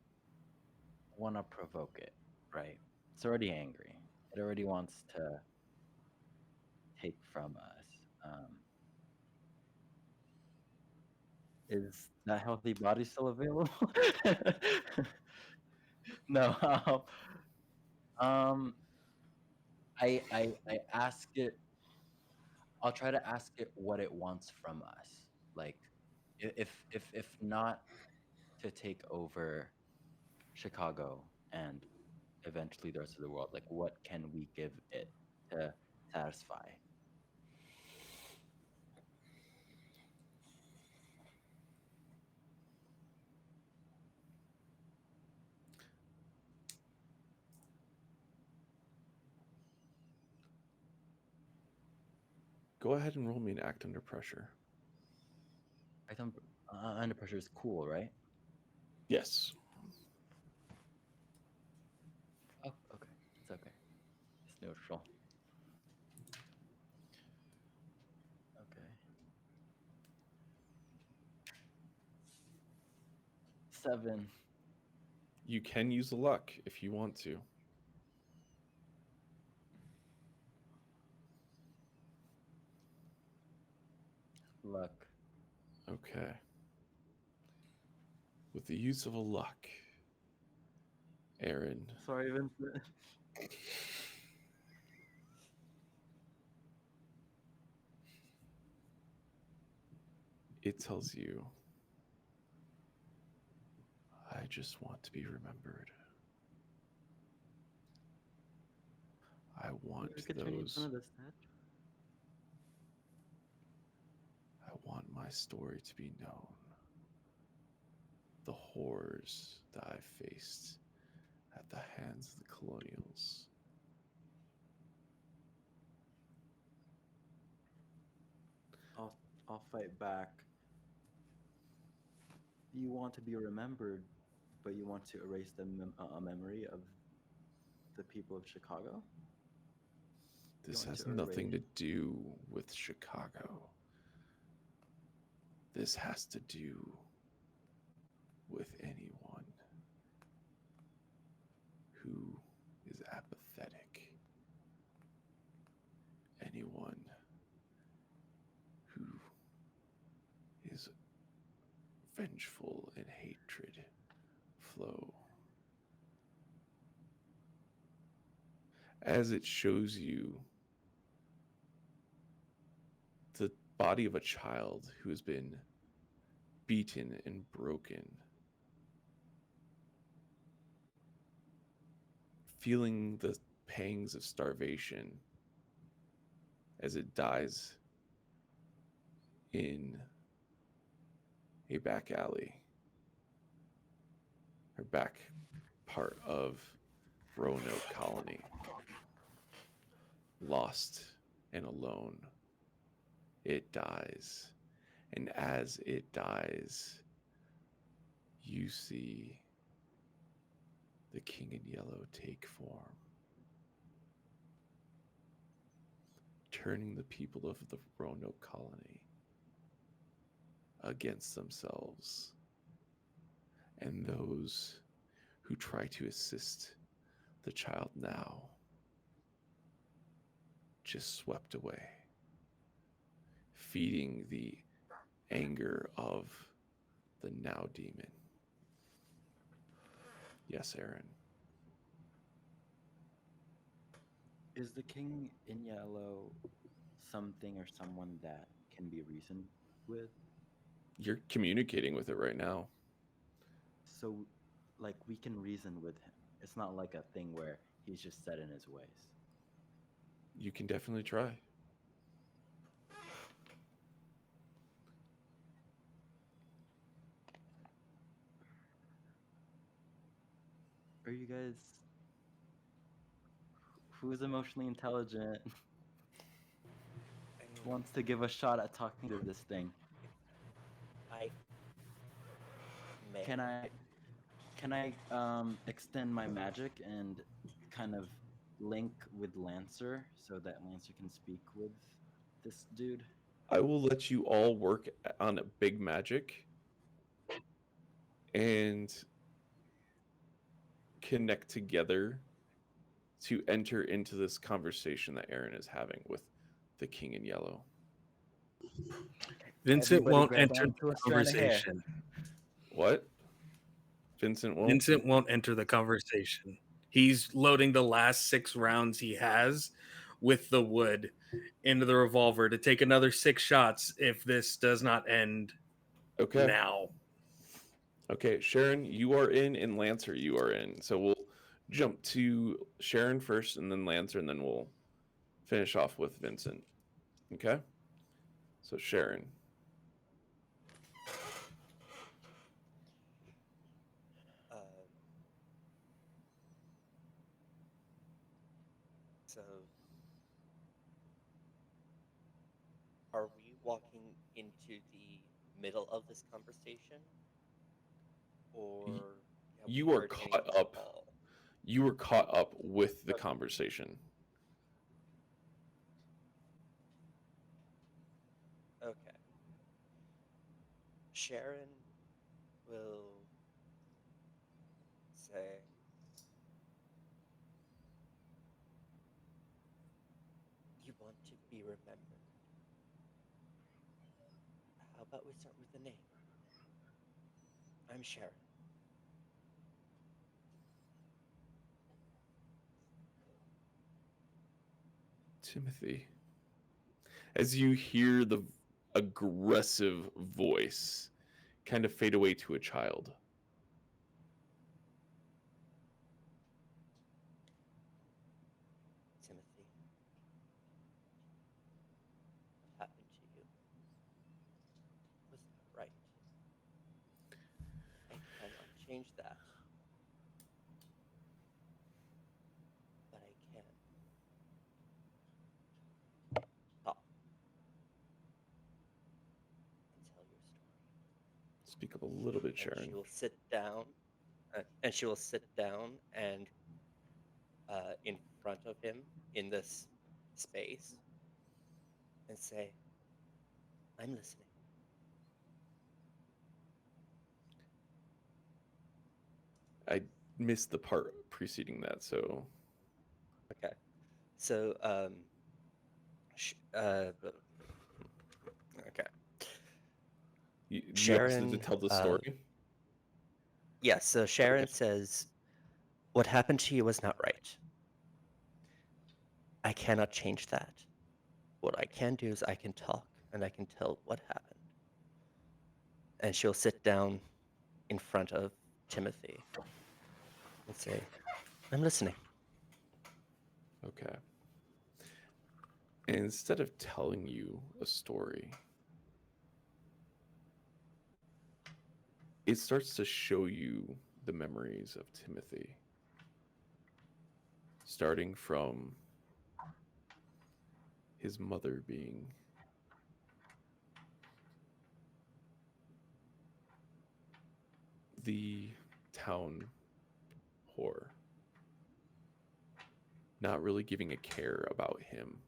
E: want to provoke it, right? It's already angry. It already wants to take from us. Is that healthy body still available? No. Um, I ask it. I'll try to ask it what it wants from us. Like, if not to take over Chicago and eventually the rest of the world, like what can we give it to satisfy?
A: Go ahead and roll me an act under pressure.
E: I think under pressure is cool, right?
A: Yes.
E: Oh, okay. It's okay. It's neutral. Okay. 7.
A: You can use the luck if you want to.
E: Luck.
A: Okay. With the use of a luck, Aaron,
E: Sorry, Vincent.
A: it tells you, I just want to be remembered. I want
E: You could turn
A: those.
E: one of the statue.
A: I want my story to be known. The horrors that I faced at the hands of the colonials.
E: I'll fight back. You want to be remembered, but you want to erase a memory of the people of Chicago?
A: This
E: want
A: has
E: to
A: nothing to
E: erase-
A: do with Chicago. This has to do with anyone who is apathetic. Anyone who is vengeful and hatred flow. As it shows you the body of a child who has been beaten and broken, feeling the pangs of starvation as it dies in a back alley or back part of Roanoke Colony, lost and alone. It dies, and as it dies, you see the King in Yellow take form, turning the people of the Roanoke Colony against themselves and those who try to assist the child now, just swept away, feeding the anger of the now demon. Yes, Aaron.
E: Is the king in yellow something or someone that can be reasoned with?
A: You're communicating with it right now.
E: So, like, we can reason with him. It's not like a thing where he's just set in his ways.
A: You can definitely try.
E: Are you guys... Who's emotionally intelligent?
C: I
E: Who wants to give a shot at talking to this thing?
C: I may.
E: Can I extend my magic and kind of link with Lancer so that Lancer can speak with this dude?
A: I will let you all work on a big magic and connect together to enter into this conversation that Aaron is having with the King in Yellow.
B: Vincent
E: Everybody
B: won't
E: grab
B: enter
E: onto
B: the
E: a strand of hair.
B: conversation.
A: What? Vincent won't?
B: Vincent won't enter the conversation. He's loading the last 6 rounds he has with the wood into the revolver to take another 6 shots if this does not end
A: Okay.
B: now.
A: Okay, Sharon, you are in, and Lancer, you are in. So we'll jump to Sharon first, and then Lancer, and then we'll finish off with Vincent. Okay? So Sharon.
C: So, are we walking into the middle of this conversation, or have we
A: You are
C: heard any
A: caught
C: at
A: up.
C: all?
A: You were caught up with the
C: Okay.
A: conversation.
C: Okay. Sharon will say, "You want to be remembered. How about we start with the name? I'm Sharon."
A: Timothy. As you hear the aggressive voice kind of fade away to a child.
C: Timothy, what happened to you? Was that right? I cannot change that. But I can. Talk.
A: Speak up a little bit,
C: and
A: Sharon.
C: she will sit down, and in front of him in this space and say, "I'm listening."
A: I missed the part preceding that, so
C: Okay. So, okay.
A: you asked it to
C: Sharon,
A: tell the story.
C: yeah, so Sharon
A: Okay.
C: says, "What happened to you was not right. I cannot change that. What I can do is I can talk and I can tell what happened." And she'll sit down in front of Timothy and say, "I'm listening."
A: Okay. And instead of telling you a story, it starts to show you the memories of Timothy, starting from his mother being the town whore, not really giving a care about him,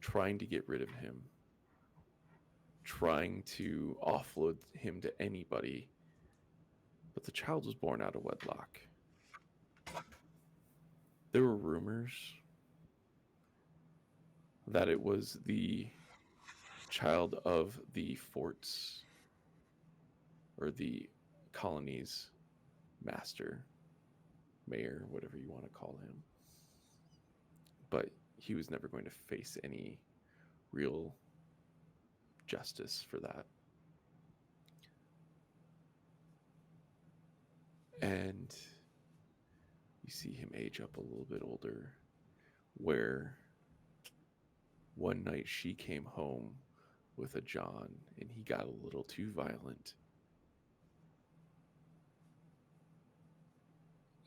A: trying to get rid of him, trying to offload him to anybody. But the child was born out of wedlock. There were rumors that it was the child of the fort's or the colony's master, mayor, whatever you want to call him. But he was never going to face any real justice for that. And you see him age up a little bit older, where one night she came home with a John and he got a little too violent.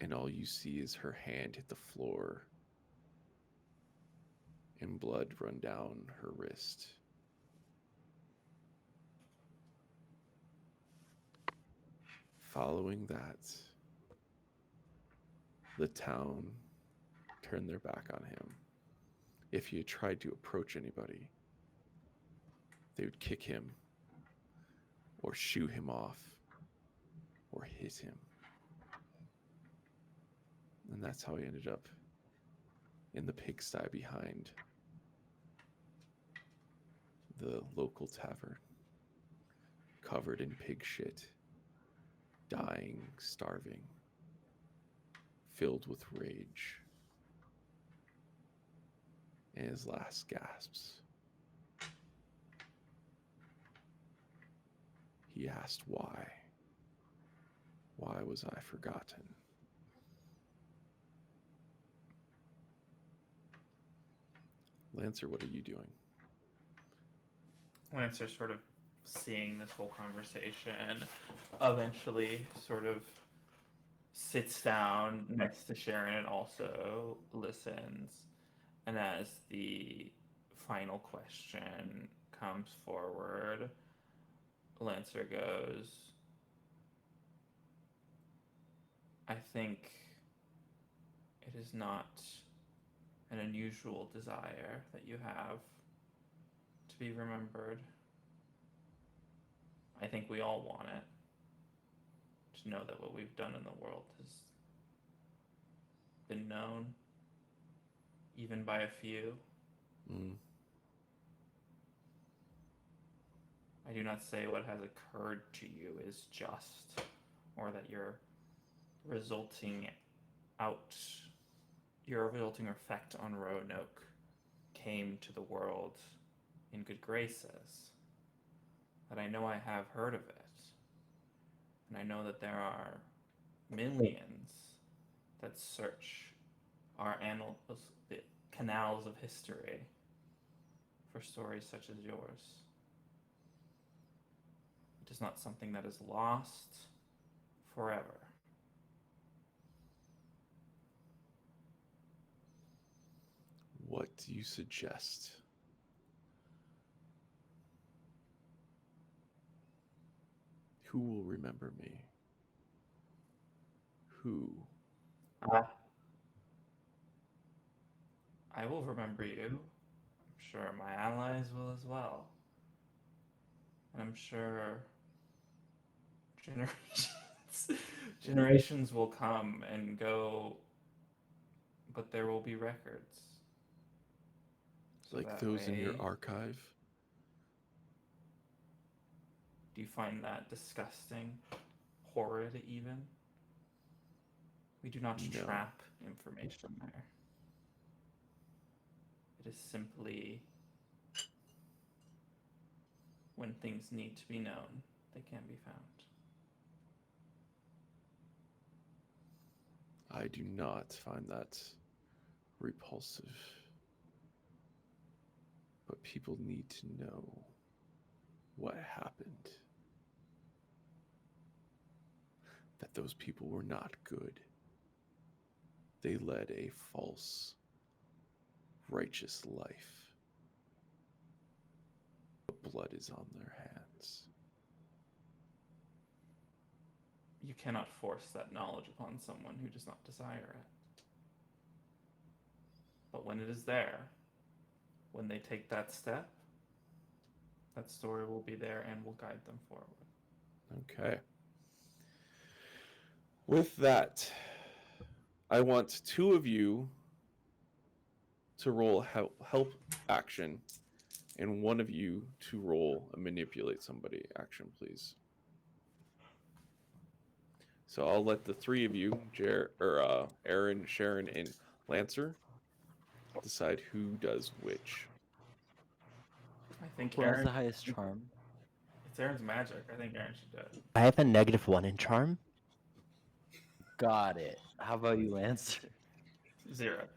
A: And all you see is her hand hit the floor and blood run down her wrist. Following that, the town turned their back on him. If he had tried to approach anybody, they would kick him or shoo him off or hit him. And that's how he ended up in the pigsty behind the local tavern, covered in pig shit, dying, starving, filled with rage. And his last gasps, he asked why. Why was I forgotten? Lancer, what are you doing?
D: Lancer sort of seeing this whole conversation eventually sort of sits down next to Sharon and also listens. And as the final question comes forward, Lancer goes, "I think it is not an unusual desire that you have to be remembered. I think we all want it. To know that what we've done in the world has been known, even by a few.
A: Mm.
D: I do not say what has occurred to you is just, or that your resulting effect on Roanoke came to the world in good graces. But I know I have heard of it. And I know that there are millions that search our annals, the canals of history, for stories such as yours. It is not something that is lost forever.
A: What do you suggest? Who will remember me? Who?
D: I will remember you. I'm sure my allies will as well. And I'm sure generations generations will come and go, but there will be records. So
A: Like
D: that
A: those in your
D: way,
A: archive?
D: do you find that disgusting? Horrid, even? We do not
A: No.
D: trap information there. It is simply when things need to be known, they can be found.
A: I do not find that repulsive. But people need to know what happened. That those people were not good. They led a false, righteous life. The blood is on their hands.
D: You cannot force that knowledge upon someone who does not desire it. But when it is there, when they take that step, that story will be there and will guide them forward.
A: Okay. With that, I want two of you to roll help action, and one of you to roll a manipulate somebody action, please. So I'll let the three of you, Aaron, Sharon, and Lancer, decide who does which.
D: I think
E: Who has
D: Aaron.
E: the highest charm?
D: It's Aaron's magic. I think Aaron should do it.
F: I have a -1 in charm.
E: Got it. How about you, Lance?
D: 0.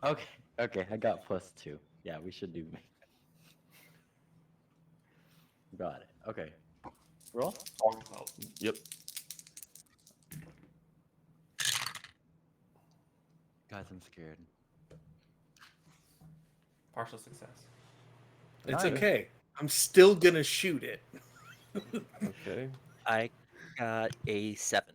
E: Okay, okay, I got +2. Yeah, we should do. Got it. Okay. Roll.
D: Well,
A: Yep.
E: Guys, I'm scared.
D: partial success.
B: It's
E: Nice.
B: okay. I'm still gonna shoot it.
A: Okay.
F: I got a 7.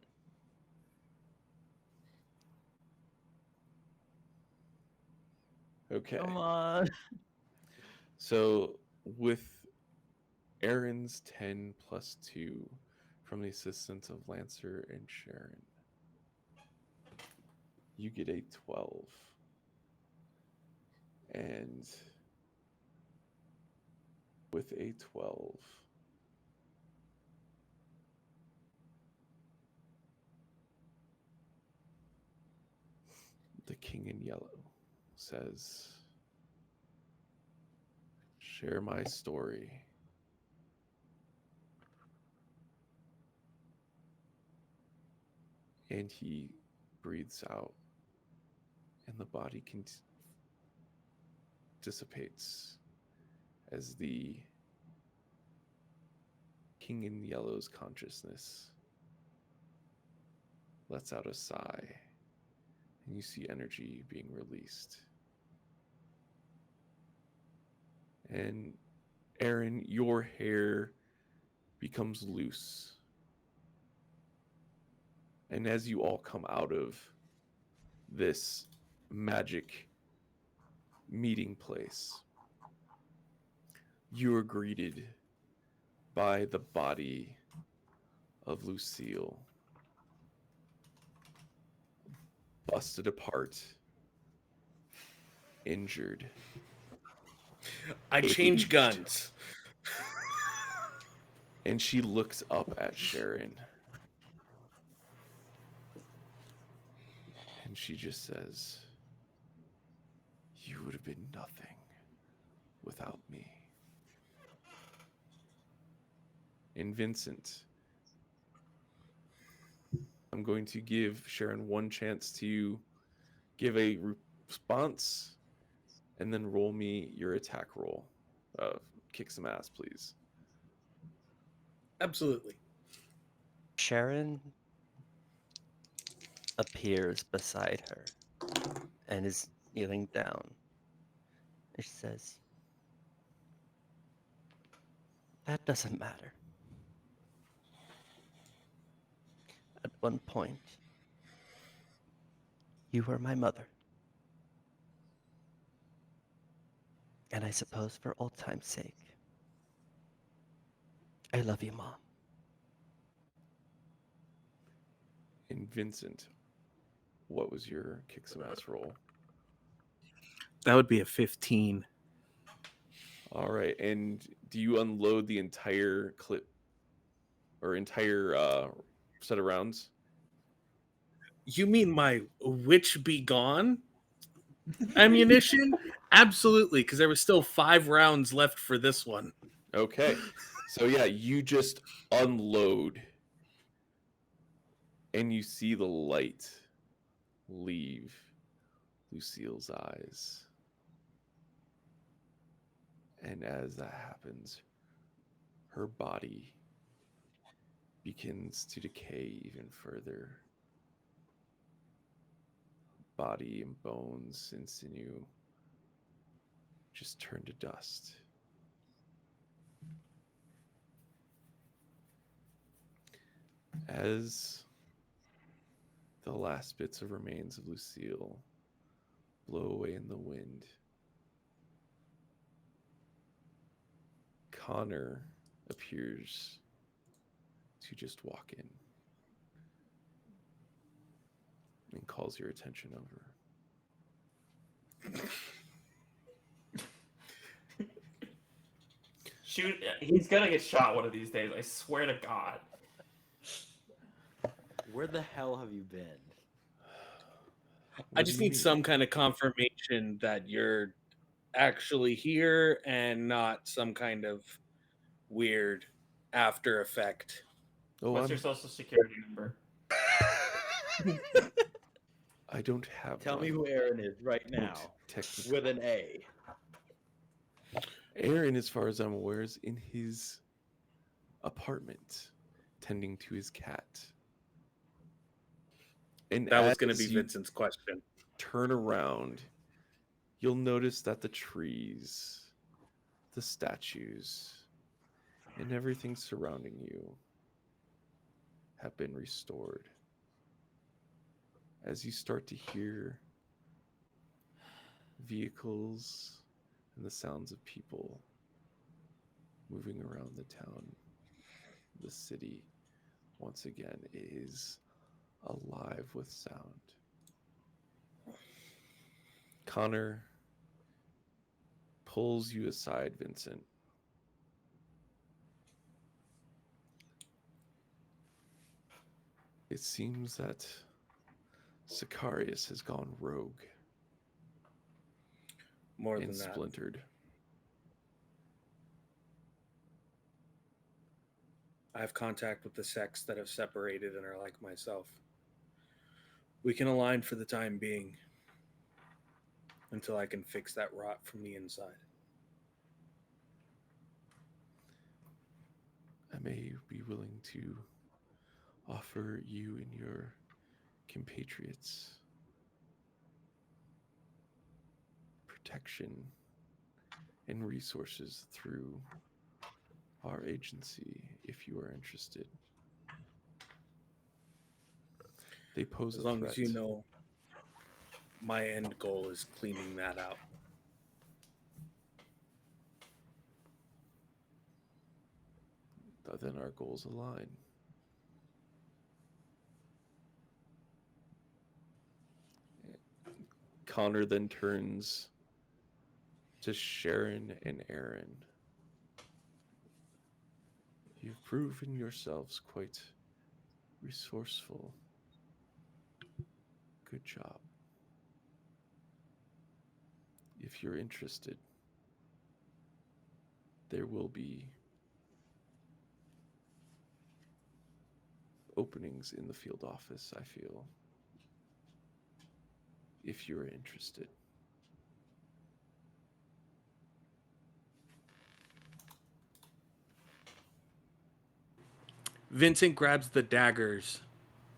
A: Okay.
E: Come on.
A: So with Aaron's 10 plus 2 from the assistance of Lancer and Sharon, you get a 12. And with a 12, the King in Yellow says, "Share my story." And he breathes out, and the body dissipates as the King in Yellow's consciousness lets out a sigh, and you see energy being released. And Aaron, your hair becomes loose. And as you all come out of this magic meeting place, you are greeted by the body of Lucille, busted apart, injured.
B: I change guns.
A: And she looks up at Sharon. And she just says, "You would have been nothing without me." And Vincent, I'm going to give Sharon one chance to give a response and then roll me your attack roll. Kick some ass, please.
B: Absolutely.
F: Sharon appears beside her and is kneeling down. She says, "That doesn't matter. one point, you were my mother. And I suppose for old time's sake, I love you, Mom.
A: And Vincent, what was your kick some ass roll?
B: That would be a 15.
A: All right, and do you unload the entire clip or entire set of rounds?
B: You mean my witch be gone ammunition? Absolutely, because there was still 5 rounds left for this one.
A: Okay, so yeah, you just unload, and you see the light leave Lucille's eyes. And as that happens, her body begins to decay even further. Body and bones and sinew just turn to dust. As the last bits of remains of Lucille blow away in the wind, Connor appears to just walk in and calls your attention over.
D: Shoot, he's gonna get shot one of these days. I swear to God.
E: Where the hell have you been?
B: I
A: What
B: just
A: do you
B: need
A: mean?
B: some kind of confirmation that you're actually here and not some kind of weird after effect.
A: Oh,
D: What's your social security number?
A: I don't have
E: Tell
A: one.
E: me who Aaron is right
A: Don't
E: now.
A: technically.
E: With an A.
A: Aaron, as far as I'm aware, is in his apartment, tending to his cat. And
B: That was going to
A: as
B: be
A: you
B: Vincent's question.
A: turn around, you'll notice that the trees, the statues, and everything surrounding you have been restored. As you start to hear vehicles and the sounds of people moving around the town, the city, once again, is alive with sound. Connor pulls you aside, Vincent. It seems that Sicarius has gone rogue
B: More
A: and
B: than that.
A: splintered.
B: I have contact with the sects that have separated and are like myself. We can align for the time being until I can fix that rot from the inside.
A: I may be willing to offer you and your compatriots protection and resources through our agency if you are interested. They pose
B: As
A: a
B: long
A: threat.
B: as you know my end goal is cleaning that out.
A: Then our goals align. Connor then turns to Sharon and Aaron. You've proven yourselves quite resourceful. Good job. If you're interested, there will be openings in the field office, I feel, if you're interested.
B: Vincent grabs the daggers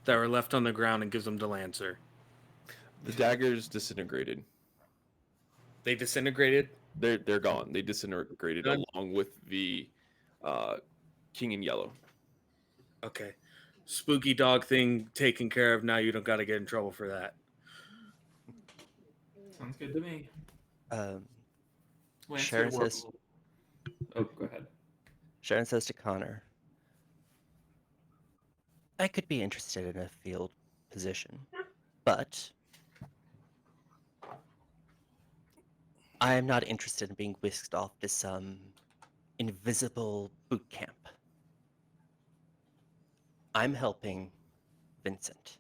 B: that were left on the ground and gives them to Lancer.
A: The daggers disintegrated.
B: They disintegrated.
A: They're gone. They disintegrated
B: Done.
A: along with the King in Yellow.
B: Okay. spooky dog thing taken care of. Now you don't got to get in trouble for that.
D: Sounds good to me.
F: Sharon
D: Sharon
F: says-
D: Oh, go ahead.
F: Sharon says to Connor, I could be interested in a field position, but I am not interested in being whisked off to some invisible boot camp. I'm helping Vincent.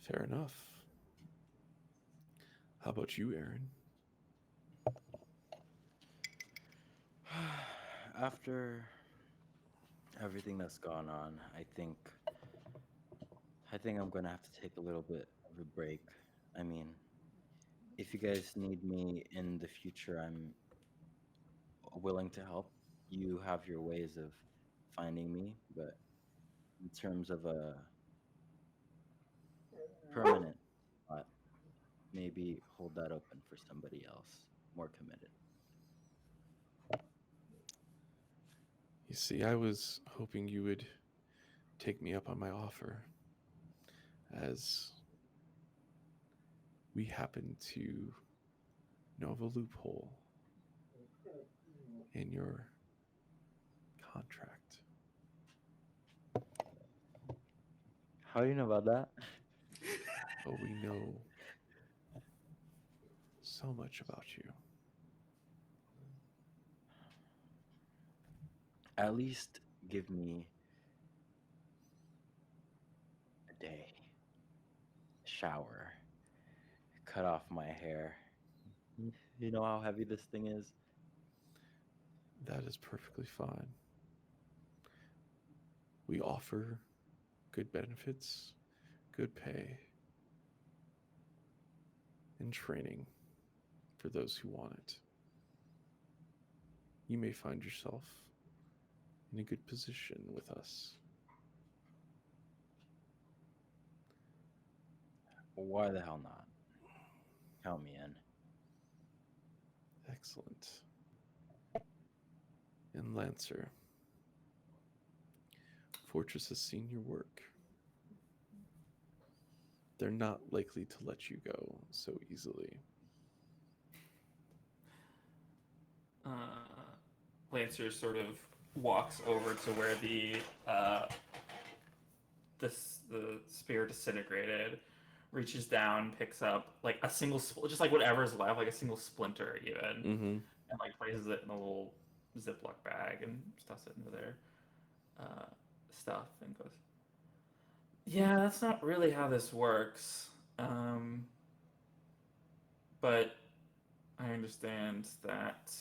A: Fair enough. How about you, Aaron?
E: After everything that's gone on, I think I'm gonna have to take a little bit of a break. I mean, if you guys need me in the future, I'm willing to help. You have your ways of finding me, but in terms of a permanent spot, maybe hold that open for somebody else more committed.
A: You see, I was hoping you would take me up on my offer, as we happen to know of a loophole in your contract.
E: How do you know about that?
A: Oh, we know so much about you.
E: At least give me a day, shower, cut off my hair. You know how heavy this thing is?
A: That is perfectly fine. We offer good benefits, good pay, and training for those who want it. You may find yourself in a good position with us.
E: Why the hell not? Count me in.
A: Excellent. And Lancer, Fortress has seen your work. They're not likely to let you go so easily.
D: Lancer sort of walks over to where the spear disintegrated, reaches down, picks up like a single just like whatever's left, like a single splinter even,
A: Mm-hmm.
D: and like places it in a little Ziploc bag and stuffs it into their stuff and goes, yeah, that's not really how this works. But I understand that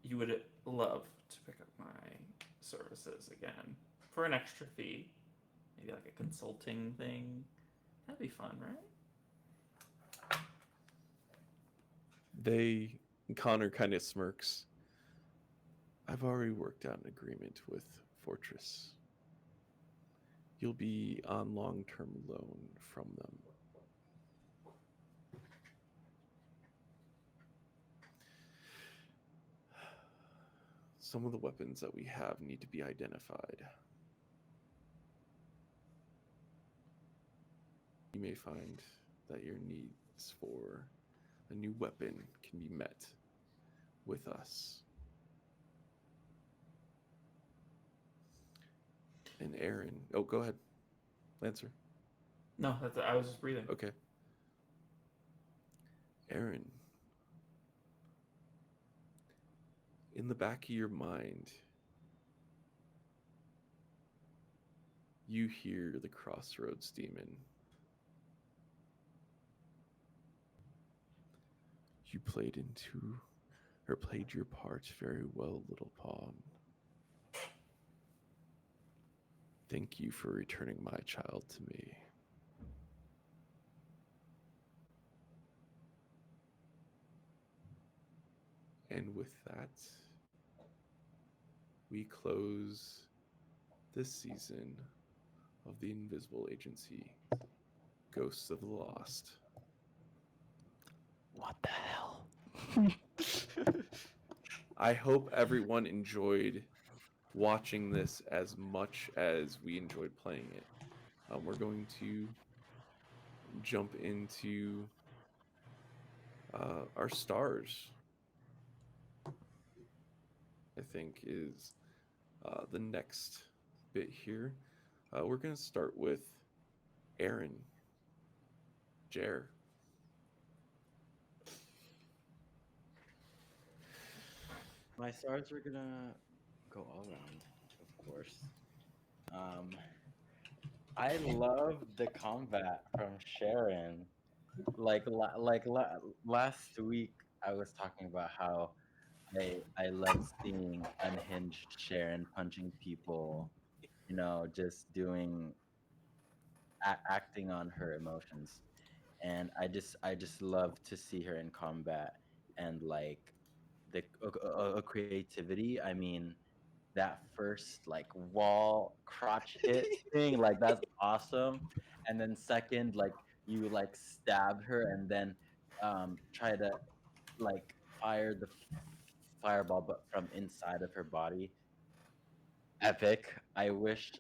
D: you would love to pick up my services again for an extra fee. Maybe like a consulting thing. That'd be fun, right?
A: Connor kind of smirks. I've already worked out an agreement with Fortress. You'll be on long-term loan from them. Some of the weapons that we have need to be identified. You may find that your needs for a new weapon can be met with us. And Aaron, oh, go ahead, Lancer.
D: No, I was just breathing.
A: Okay. Aaron, in the back of your mind, you hear the Crossroads Demon. You played your part very well, Little Pawn. Thank you for returning my child to me. And with that, we close this season of the Invisible Agency, Ghosts of the Lost.
E: What the hell?
A: I hope everyone enjoyed watching this as much as we enjoyed playing it. We're going to jump into our stars, I think, is the next bit here. We're going to start with Aaron, Jer.
E: My stars are gonna go all around, of course. Um, I love the combat from Sharon. Last week, I was talking about how I love seeing unhinged Sharon punching people, just acting on her emotions, and I just love to see her in combat and like the creativity. I mean, that first like wall crotch hit thing, like that's awesome. And then second, like you like stabbed her and then try to like fire the fireball but from inside of her body. Epic. I wish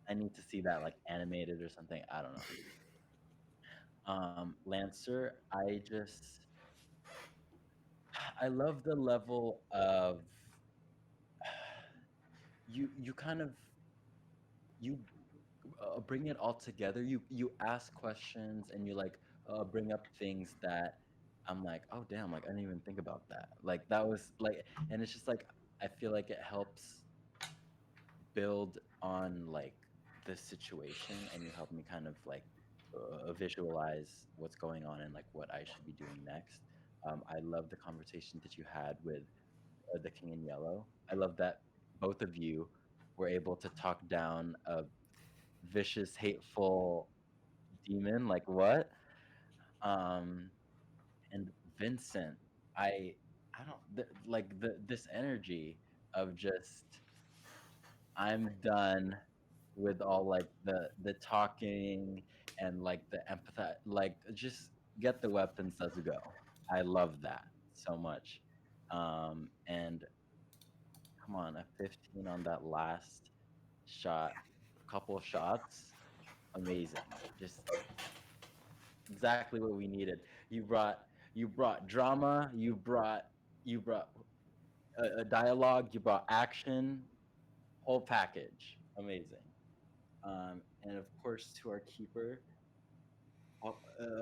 E: I need to see that like animated or something. I don't know. Lancer, I love the level of you kind of you bring it all together. You ask questions and you like bring up things that I'm like, oh damn, like I didn't even think about that. Like that was like, and it's just like I feel like it helps build on like the situation, and you help me kind of like visualize what's going on and like what I should be doing next. I love the conversation that you had with the King in Yellow. I love that both of you were able to talk down a vicious, hateful demon. Like what? Um, and Vincent, I I don't like this energy of just I'm done with all like the talking and like the empath, like just get the weapons, let's go. I love that so much. And come on, a 15 on that last shot, couple shots, amazing. Just exactly what we needed. You brought drama, you brought a dialogue, you brought action, whole package. Amazing. And of course, to our keeper,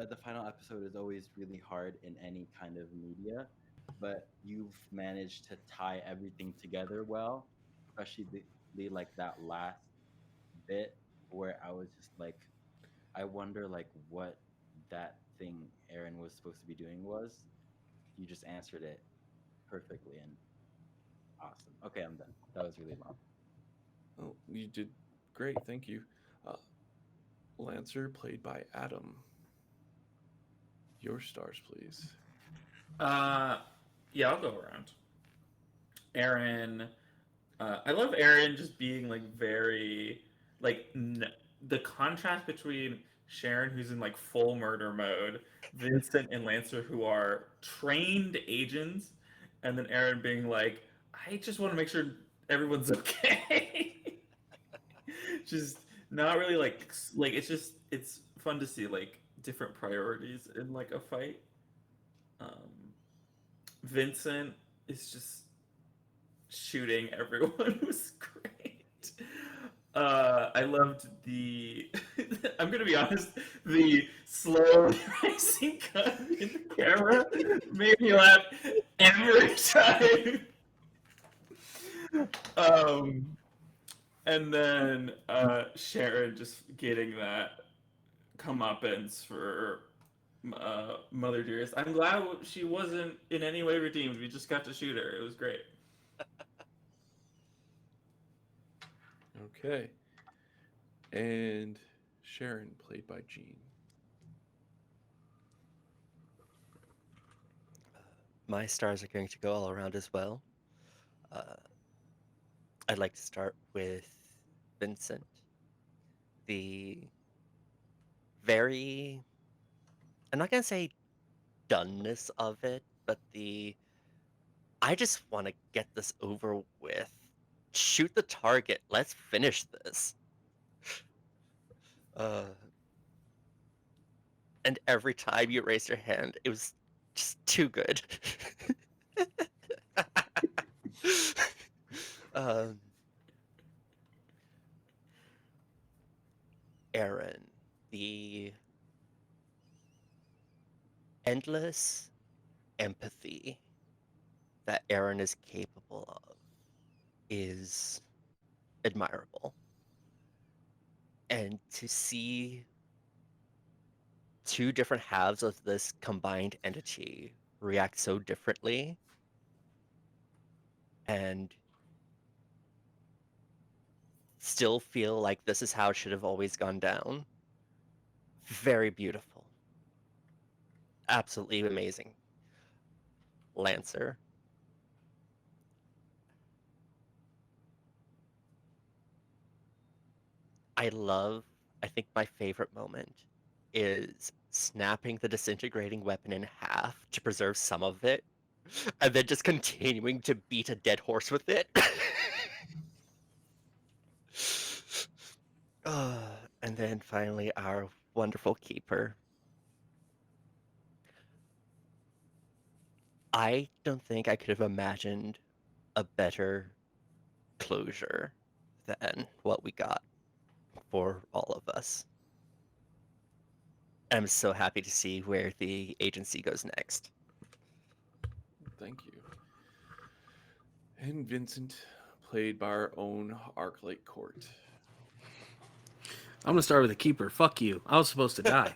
E: the final episode is always really hard in any kind of media, but you've managed to tie everything together well, especially like that last bit where I was just like, I wonder like what that thing Aaron was supposed to be doing was. You just answered it perfectly and awesome. Okay, I'm done. That was really long.
A: Oh, you did great. Thank you. Uh, Lancer, played by Adam. Your stars, please.
D: Uh, yeah, I'll go around. Aaron, I love Aaron just being like very like the contrast between Sharon, who's in like full murder mode, Vincent and Lancer, who are trained agents, and then Aaron being like, I just want to make sure everyone's okay. Just not really like it's just it's fun to see like different priorities in like a fight. Um, Vincent is just shooting everyone was great. I loved the. I'm gonna be honest. The slow rising cut in the camera made me laugh every time. Um, and then Sharon just getting that comeuppance for Mother Dearest. I'm glad she wasn't in any way redeemed. We just got to shoot her. It was great.
A: Okay. And Sharon, played by Jean.
F: My stars are going to go all around as well. Uh, I'd like to start with Vincent, the very, I'm not going to say doneness of it, but the I just want to get this over with. Shoot the target. Let's finish this. And every time you raise your hand, it was just too good. um, Aaron, the endless empathy that Aaron is capable of is admirable. And to see two different halves of this combined entity react so differently and still feel like this is how it should have always gone down. Very beautiful. Absolutely amazing. Lancer. I think my favorite moment is snapping the disintegrating weapon in half to preserve some of it, and then just continuing to beat a dead horse with it. And then finally, our wonderful keeper. I don't think I could have imagined a better closure than what we got for all of us. I'm so happy to see where the agency goes next.
A: Thank you. And Vincent, played by our own Arclight Court.
B: I'm gonna start with the keeper. Fuck you. I was supposed to die.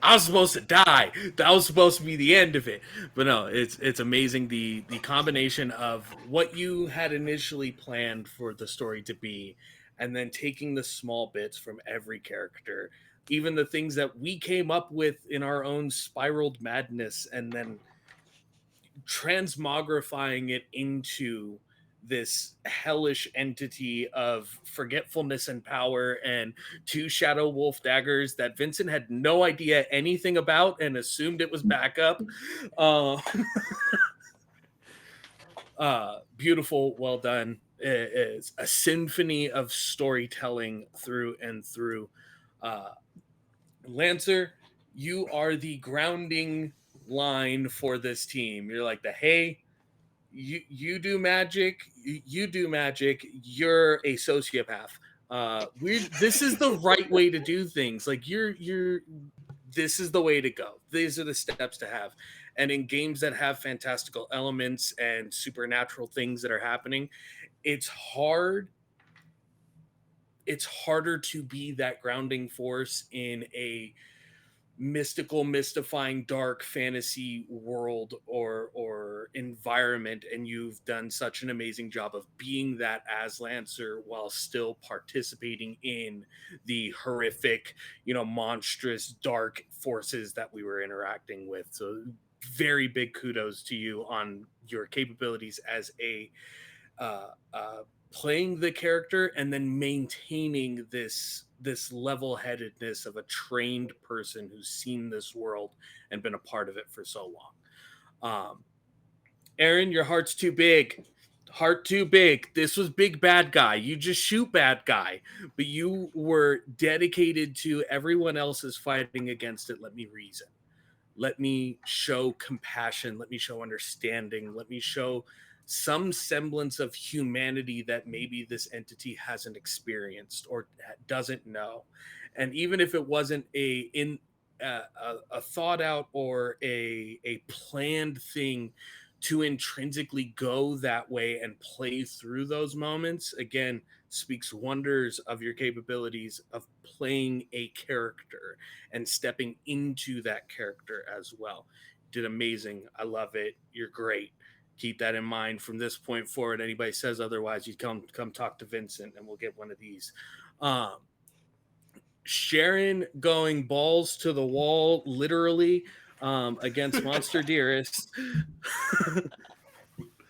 B: I was supposed to die. That was supposed to be the end of it. But no, it's amazing the combination of what you had initially planned for the story to be, and then taking the small bits from every character, even the things that we came up with in our own spiraled madness, and then transmogrifying it into this hellish entity of forgetfulness and power and two shadow wolf daggers that Vincent had no idea anything about and assumed it was backup. Beautiful, well done. It's a symphony of storytelling through and through. Lancer, you are the grounding line for this team. You're like the hey, you do magic, you do magic, you're a sociopath. This is the right way to do things. Like you're this is the way to go. These are the steps to have. And in games that have fantastical elements and supernatural things that are happening, it's hard. It's harder to be that grounding force in a mystical, mystifying, dark fantasy world or environment, and you've done such an amazing job of being that as Lancer while still participating in the horrific, monstrous dark forces that we were interacting with. So very big kudos to you on your capabilities as a playing the character and then maintaining this level-headedness of a trained person who's seen this world and been a part of it for so long. Aaron, your heart's too big. Heart too big. This was big bad guy. You just shoot bad guy, but you were dedicated to everyone else is fighting against it. Let me reason. Let me show compassion. Let me show understanding. Let me show some semblance of humanity that maybe this entity hasn't experienced or doesn't know. And even if it wasn't a thought out or a planned thing to intrinsically go that way and play through those moments, again, speaks wonders of your capabilities of playing a character and stepping into that character as well. Did amazing. I love it. You're great. Keep that in mind from this point forward. Anybody says otherwise, you come talk to Vincent and we'll get one of these. Sharon going balls to the wall, literally, against Monster Dearest.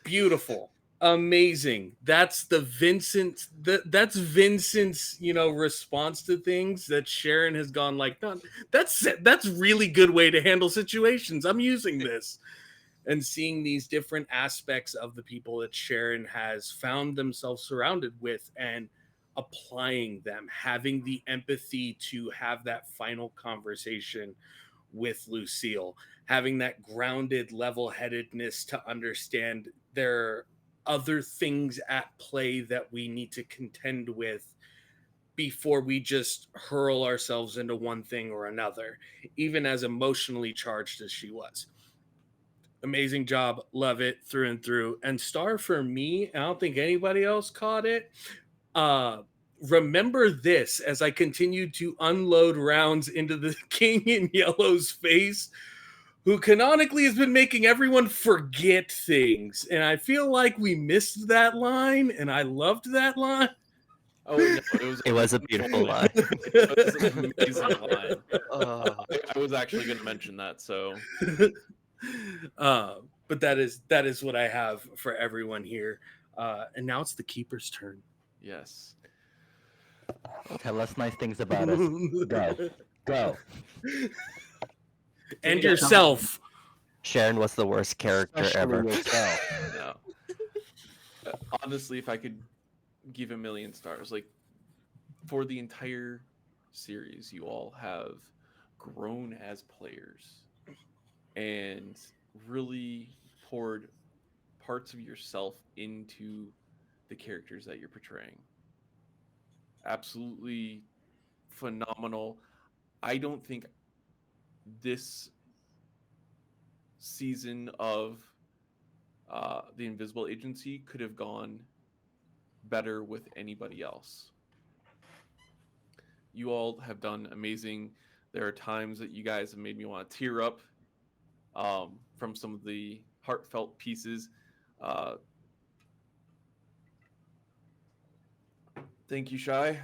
B: Beautiful. Amazing. That's the Vincent. That's Vincent's, response to things that Sharon has gone like, no, that's really good way to handle situations. I'm using this. and seeing these different aspects of the people that Sharon has found themselves surrounded with and applying them, having the empathy to have that final conversation with Lucille, having that grounded level-headedness to understand there are other things at play that we need to contend with before we just hurl ourselves into one thing or another, even as emotionally charged as she was. Amazing job. Love it through and through. And star for me, I don't think anybody else caught it. Remember this as I continued to unload rounds into the King in Yellow's face, who canonically has been making everyone forget things. And I feel like we missed that line, and I loved that line.
A: Oh no,
F: It was a beautiful line.
A: It was an amazing line.
F: Oh.
A: I was actually going to mention that. So,
B: But that is what I have for everyone here. And now it's the keeper's turn.
A: yes.
E: Tell us nice things about us. Go.
B: And
D: Yeah.
B: yourself.
F: Sharon was the worst character
E: Especially
F: ever.
E: yourself.
A: No. Honestly, if I could give 1,000,000 stars, like for the entire series, you all have grown as players and really poured parts of yourself into the characters that you're portraying. Absolutely phenomenal. I don't think this season of the Invisible Agency could have gone better with anybody else. You all have done amazing. There are times that you guys have made me want to tear up from some of the heartfelt pieces. Thank you, Shy.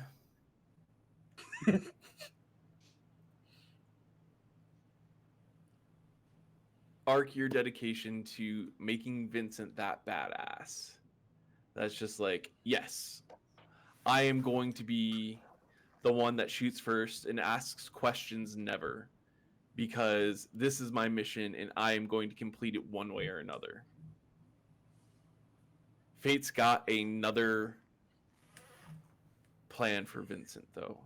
A: Arc, your dedication to making Vincent that badass. That's just like, yes, I am going to be the one that shoots first and asks questions never, because this is my mission and I am going to complete it one way or another. Fate's got another plan for Vincent, though.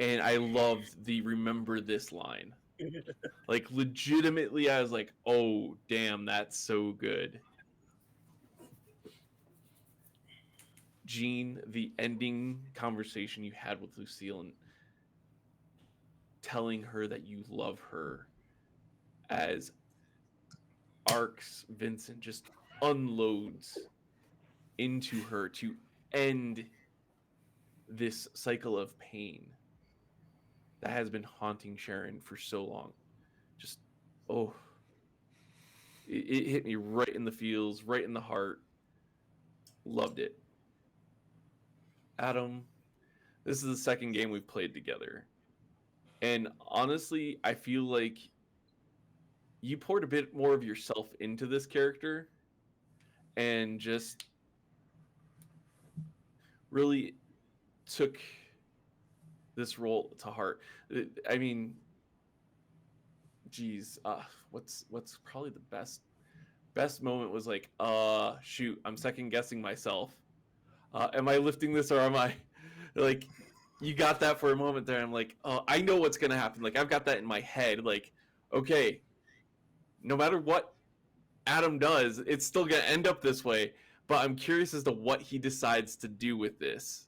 A: And I loved the remember this line. Like, legitimately, I was like, oh, damn, that's so good. Jean, the ending conversation you had with Lucille and telling her that you love her as Arc's Vincent just unloads into her to end this cycle of pain that has been haunting Sharon for so long. Just, oh, it hit me right in the feels, right in the heart. Loved it. Adam, this is the second game we've played together. And honestly, I feel like you poured a bit more of yourself into this character and just really took this role to heart. I mean, geez, what's probably the best moment was like, shoot, I'm second guessing myself. Am I lifting this or am I like? You got that for a moment there. I'm like, oh, I know what's gonna happen. Like I've got that in my head. Like, okay, no matter what Adam does, it's still gonna end up this way. But I'm curious as to what he decides to do with this.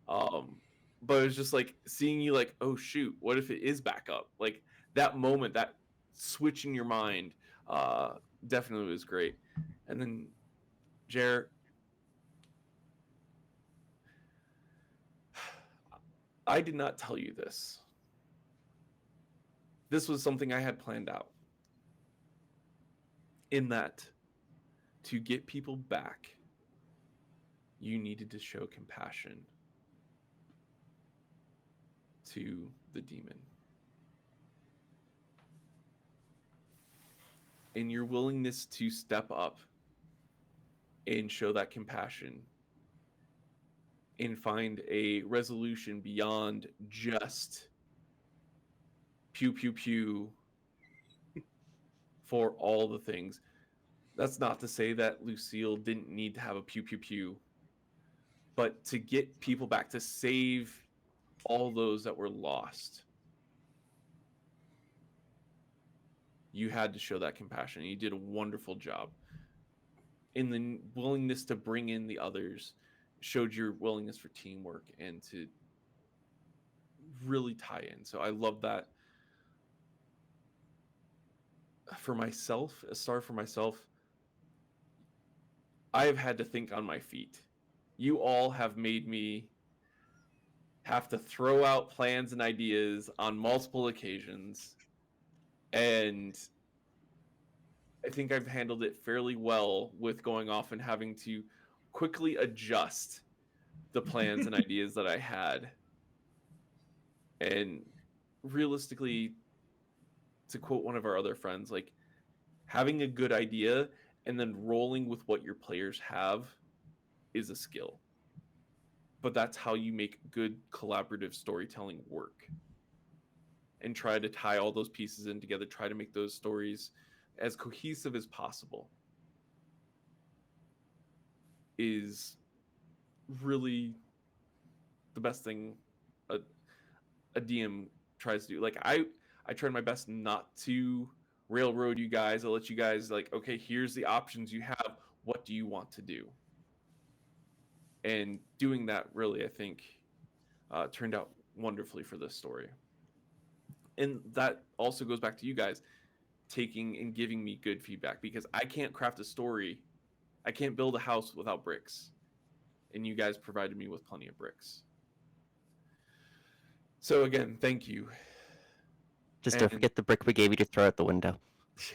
A: But it was just like seeing you like, oh shoot, what if it is back up? Like that moment, that switch in your mind, definitely was great. And then Jer, I did not tell you this. This was something I had planned out. In that, to get people back, you needed to show compassion to the demon. And your willingness to step up and show that compassion and find a resolution beyond just pew pew pew for all the things. That's not to say that Lucille didn't need to have a pew pew pew, but to get people back, to save all those that were lost, you had to show that compassion. And you did a wonderful job. In the willingness to bring in the others, showed your willingness for teamwork and to really tie in. So I love that. For myself, a star for myself, I have had to think on my feet. You all have made me have to throw out plans and ideas on multiple occasions. And I think I've handled it fairly well with going off and having to quickly adjust the plans and ideas that I had. And realistically, to quote one of our other friends, like having a good idea and then rolling with what your players have is a skill. But that's how you make good collaborative storytelling work. And try to tie all those pieces in together, try to make those stories as cohesive as possible is really the best thing a DM tries to do. Like I tried my best not to railroad you guys. I'll let you guys like, okay, here's the options you have. What do you want to do? And doing that really, I think, turned out wonderfully for this story. And that also goes back to you guys taking and giving me good feedback, because I can't craft a story. I can't build a house without bricks. And you guys provided me with plenty of bricks. So again, thank you.
F: Just don't forget the brick we gave you to throw out the window.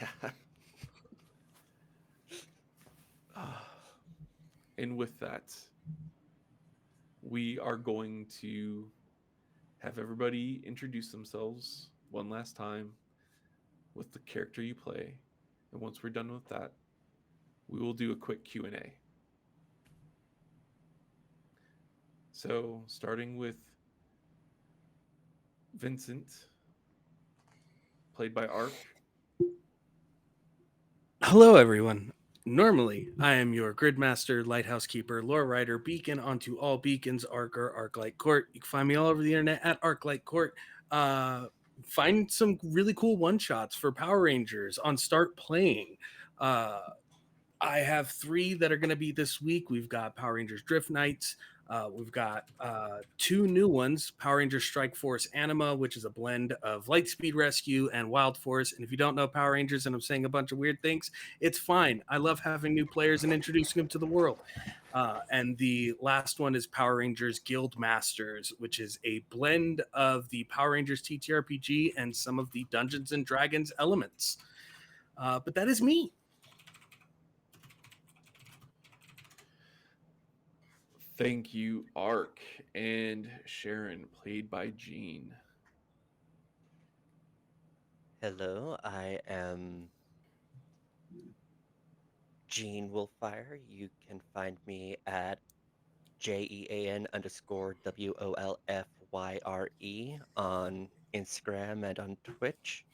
A: Yeah. And with that, we are going to have everybody introduce themselves one last time with the character you play. And once we're done with that, we will do a quick Q&A. So, starting with Vincent, played by Ark.
B: Hello, everyone. Normally, I am your Gridmaster, Lighthouse Keeper, Lore Writer, Beacon onto all beacons, Arker, Arclight Court. You can find me all over the internet at Arclight Court. Find some really cool one-shots for Power Rangers on Start Playing. I have 3 that are going to be this week. We've got Power Rangers Drift Nights. We've got 2 new ones, Power Rangers Strike Force Anima, which is a blend of Lightspeed Rescue and Wild Force. And if you don't know Power Rangers and I'm saying a bunch of weird things, it's fine. I love having new players and introducing them to the world. And the last one is Power Rangers Guild Masters, which is a blend of the Power Rangers TTRPG and some of the Dungeons and Dragons elements. But that is me.
A: Thank you, Ark. And Sharon, played by Jean.
F: Hello, I am Gene Wolfire. You can find me at JEAN_WOLFYRE on Instagram and on Twitch.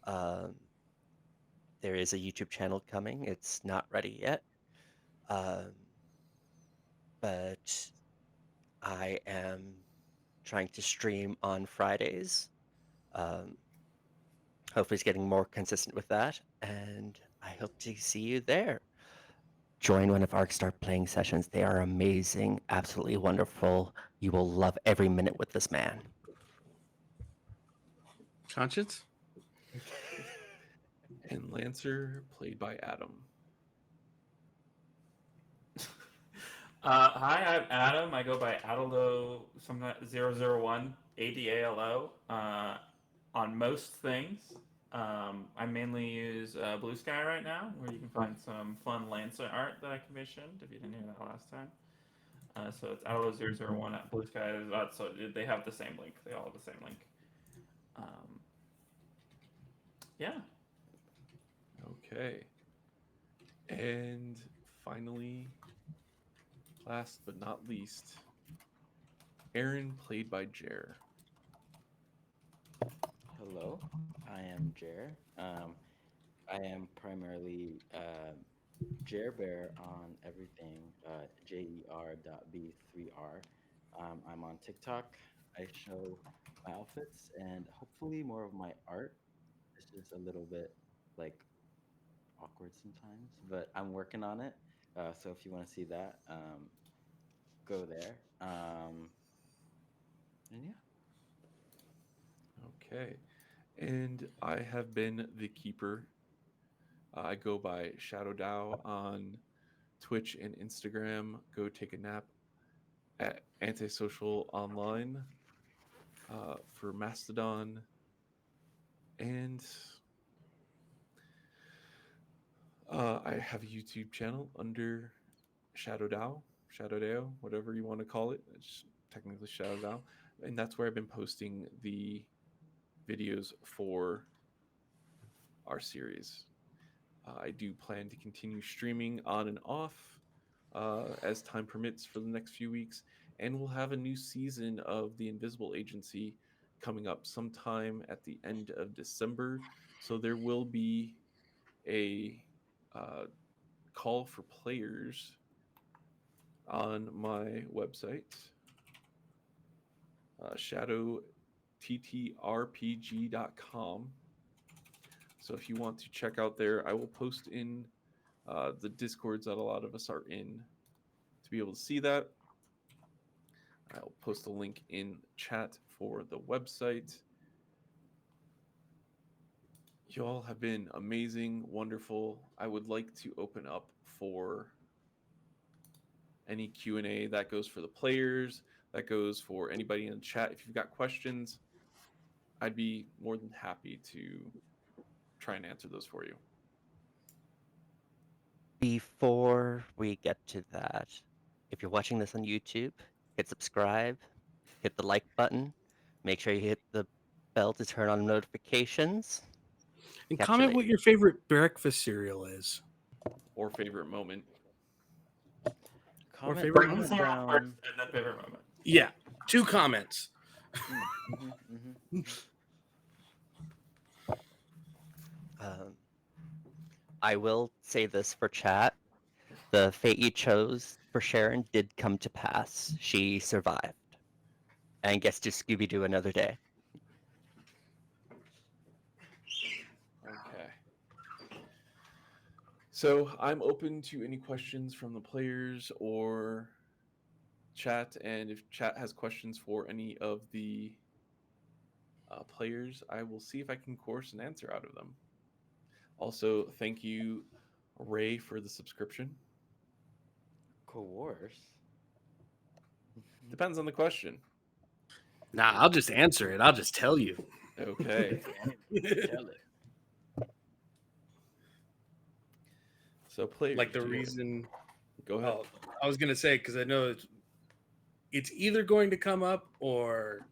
F: There is a YouTube channel coming. It's not ready yet. But I am trying to stream on Fridays. Hopefully it's getting more consistent with that, and I hope to see you there. Join one of Arc Start playing sessions. They are amazing, absolutely wonderful. You will love every minute with this man.
B: Conscience?
A: And Lancer, played by Adam.
D: Hi, I'm Adam. I go by Adalo, something 001, ADALO, on most things. I mainly use Blue Sky right now, where you can find some fun Lancer art that I commissioned, if you didn't hear that last time. So it's Adalo001 at Blue Sky. So they have the same link. They all have the same link. Yeah.
A: Okay. And finally, last but not least, Aaron, played by Jer.
E: Hello, I am Jer. I am primarily Jerbear on everything. Jer.b3r. I'm on TikTok. I show my outfits and hopefully more of my art. It's just a little bit like awkward sometimes, but I'm working on it. So if you want to see that, go there. And yeah.
A: Okay. And I have been the keeper. I go by Shadow Dow on Twitch and Instagram. Go take a nap at Antisocial Online for Mastodon. And I have a YouTube channel under Shadow Dow, Shadow Dao, whatever you want to call it. It's technically Shadow Dow. And that's where I've been posting the videos for our series. I do plan to continue streaming on and off as time permits for the next few weeks, and we'll have a new season of The Invisible Agency coming up sometime at the end of December. So there will be a uh, call for players on my website, shadowttrpg.com. So if you want to check out there, I will post in the discords that a lot of us are in to be able to see that. I'll post a link in chat for the website. You all have been amazing, wonderful. I would like to open up for any Q&A. That goes for the players, that goes for anybody in the chat. If you've got questions, I'd be more than happy to try and answer those for you.
F: Before we get to that, if you're watching this on YouTube, hit subscribe, hit the like button, make sure you hit the bell to turn on notifications.
B: And
F: Catch you
B: comment
F: later.
B: what your favorite breakfast cereal is.
A: Or favorite moment.
E: Comment
B: favorite
E: comment
B: moment.
D: Breakfast cereal
E: down.
D: first, and then favorite moment.
B: Yeah, 2 comments.
F: I will say this for chat. The fate you chose for Sharon did come to pass. She survived and gets to Scooby Doo another day.
A: Okay. So I'm open to any questions from the players or chat, and if chat has questions for any of the players, I will see if I can course an answer out of them. Also, thank you, Ray, for the subscription.
E: Coerce.
A: Depends on the question.
B: Nah, I'll just answer it. I'll just tell you.
A: Okay.
E: Tell it.
A: So players,
B: Like the
A: do you-
B: reason.
A: Go ahead.
B: Oh, I was gonna say because I know it's either going to come up or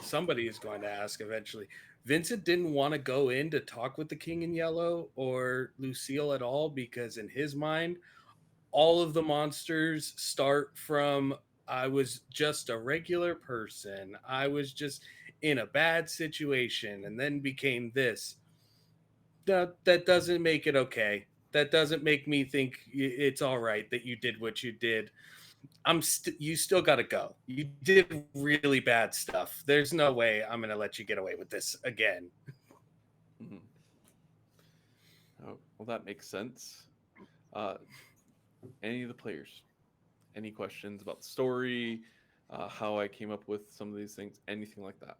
B: somebody is going to ask eventually. Vincent didn't want to go in to talk with the King in Yellow or Lucille at all because in his mind, all of the monsters start from I was just a regular person. I was just in a bad situation and then became this. That doesn't make it okay. That doesn't make me think it's all right that you did what you did. You still got to go. You did really bad stuff. There's no way I'm going to let you get away with this again.
A: Mm-hmm. Oh, well, that makes sense. Any of the players, any questions about the story, how I came up with some of these things, anything like that?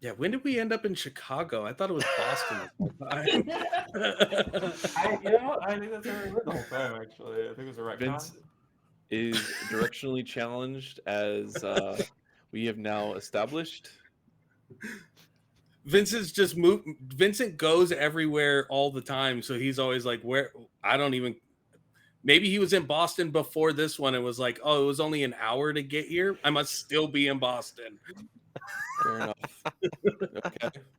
B: Yeah, when did we end up in Chicago? I thought it was Boston the whole time.
D: I think that's where we were the whole time. Actually, I think it was a retcon.
A: Vince is directionally challenged, as we have now established.
B: Vincent goes everywhere all the time, so he's always like, "Where?" I don't even. Maybe he was in Boston before this one. It was like, "Oh, it was only an hour to get here. I must still be in Boston."
A: Fair enough.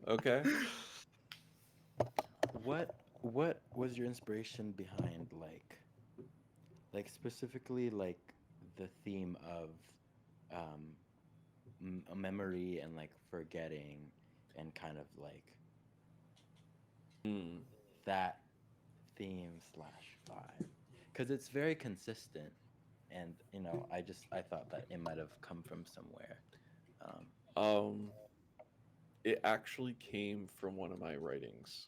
A: Okay.
E: What was your inspiration behind like specifically like the theme of a memory and like forgetting and kind of like
A: Hmm.
E: that theme slash vibe, because it's very consistent, and I thought that it might have come from somewhere.
A: Um, it actually came from one of my writings.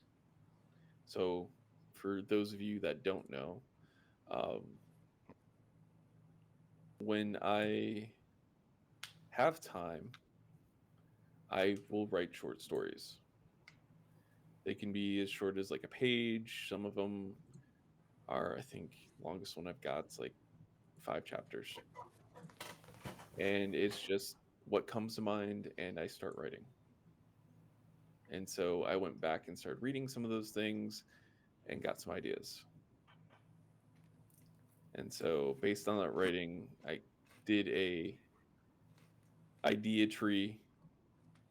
A: So, for those of you that don't know, um, when I have time, I will write short stories. They can be as short as like a page. Some of them are, I think, longest one I've got is like 5 chapters, and it's just what comes to mind, and I start writing. And so I went back and started reading some of those things and got some ideas. And so based on that writing, I did a idea tree,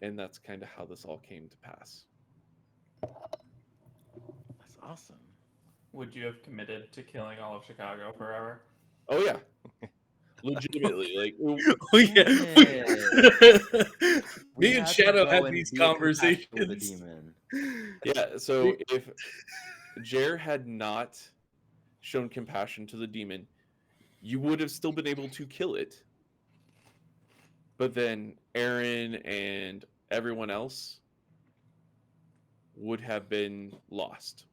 A: and that's kind of how this all came to pass.
E: That's awesome.
D: Would you have committed to killing all of Chicago forever?
A: Oh yeah, legitimately, like
B: Oh yeah.
E: We
B: Me and
E: had to
B: Shadow
E: go
B: had
E: and
B: these
E: be compassionate with the
B: conversations.
E: demon.
A: yeah. So if Jer had not shown compassion to the demon, you would have still been able to kill it. But then Aaron and everyone else would have been lost.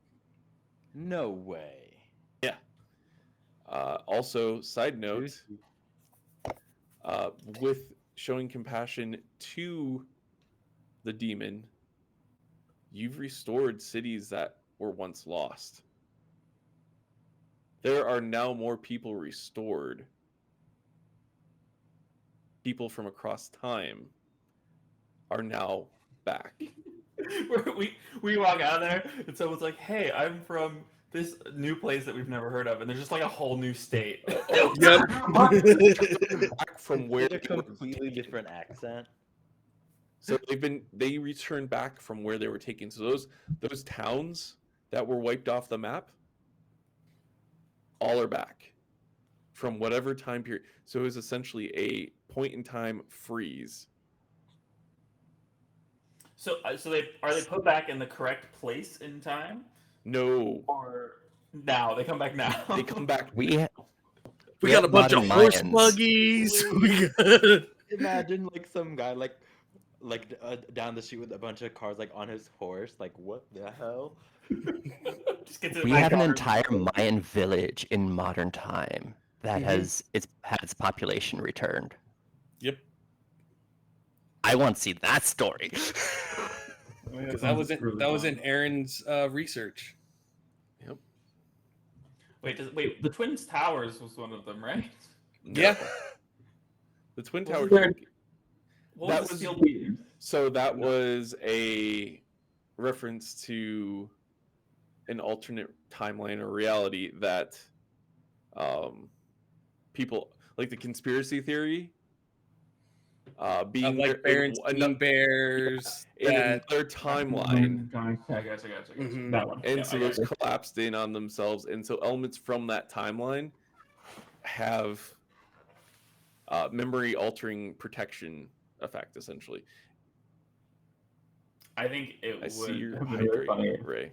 E: No way.
A: Yeah. Also, side note,
E: Juicy.
A: with showing compassion to the demon, you've restored cities that were once lost. There are now more people restored. People from across time are now back.
D: we walk out of there and someone's like, "Hey, I'm from this new place that we've never heard of," and there's just like a whole new state.
B: Yep.
A: Back from where
E: With a
A: they were
E: completely
A: taken.
E: different accent.
A: So they returned back from where they were taken. So those towns that were wiped off the map, all are back from whatever time period. So it was essentially a point in time freeze.
D: So they put back in the correct place in time,
A: No,
D: or now they come back now?
A: they come back.
F: We
B: We got
F: have
B: a bunch of
F: modern
B: horse
F: Mayans.
B: buggies.
E: Wait.
B: We got...
E: Imagine like some guy like down the street with a bunch of cars like on his horse. Like what the hell?
D: Just get to
F: We
D: my
F: have an
D: car.
F: entire Mayan village in modern time that
B: Mhm.
F: has had its population returned.
A: Yep.
F: I want to see that story.
B: Because that was in Aaron's research.
A: Yep.
D: Wait, the Twin Towers was one of them, right?
A: No.
B: Yeah.
A: The Twin
D: Wasn't
A: Towers.
D: there- What
A: That
D: was the
A: was-
D: Steel Beams?
A: So that was a reference to an alternate timeline or reality that people like the conspiracy theory being
B: Of like Berenstein Bears.
A: in
B: That...
A: another timeline,
D: I gotcha.
B: Mhm.
D: That one.
A: and
D: Yeah,
A: so
D: I
A: those
D: gotcha.
A: collapsed in on themselves, and so elements from that timeline have memory altering protection effect essentially.
D: I think it
A: I
D: would
A: see your
D: have been really funny.
A: hydrating, Ray.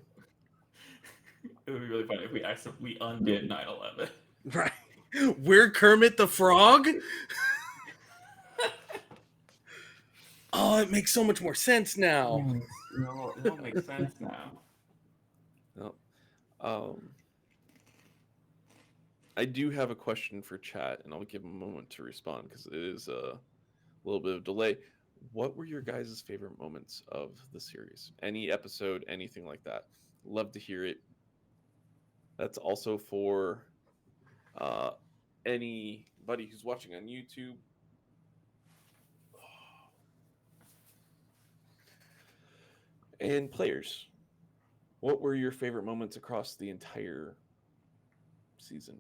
D: It would be really funny if we accidentally undid 9/11.
B: Right. We're Kermit the Frog? Oh, it makes so much more sense now.
D: It all makes sense now.
A: No. I do have a question for chat, and I'll give them a moment to respond because it is a little bit of delay. What were your guys' favorite moments of the series? Any episode, anything like that? Love to hear it. That's also for anybody who's watching on YouTube. And players. What were your favorite moments across the entire season?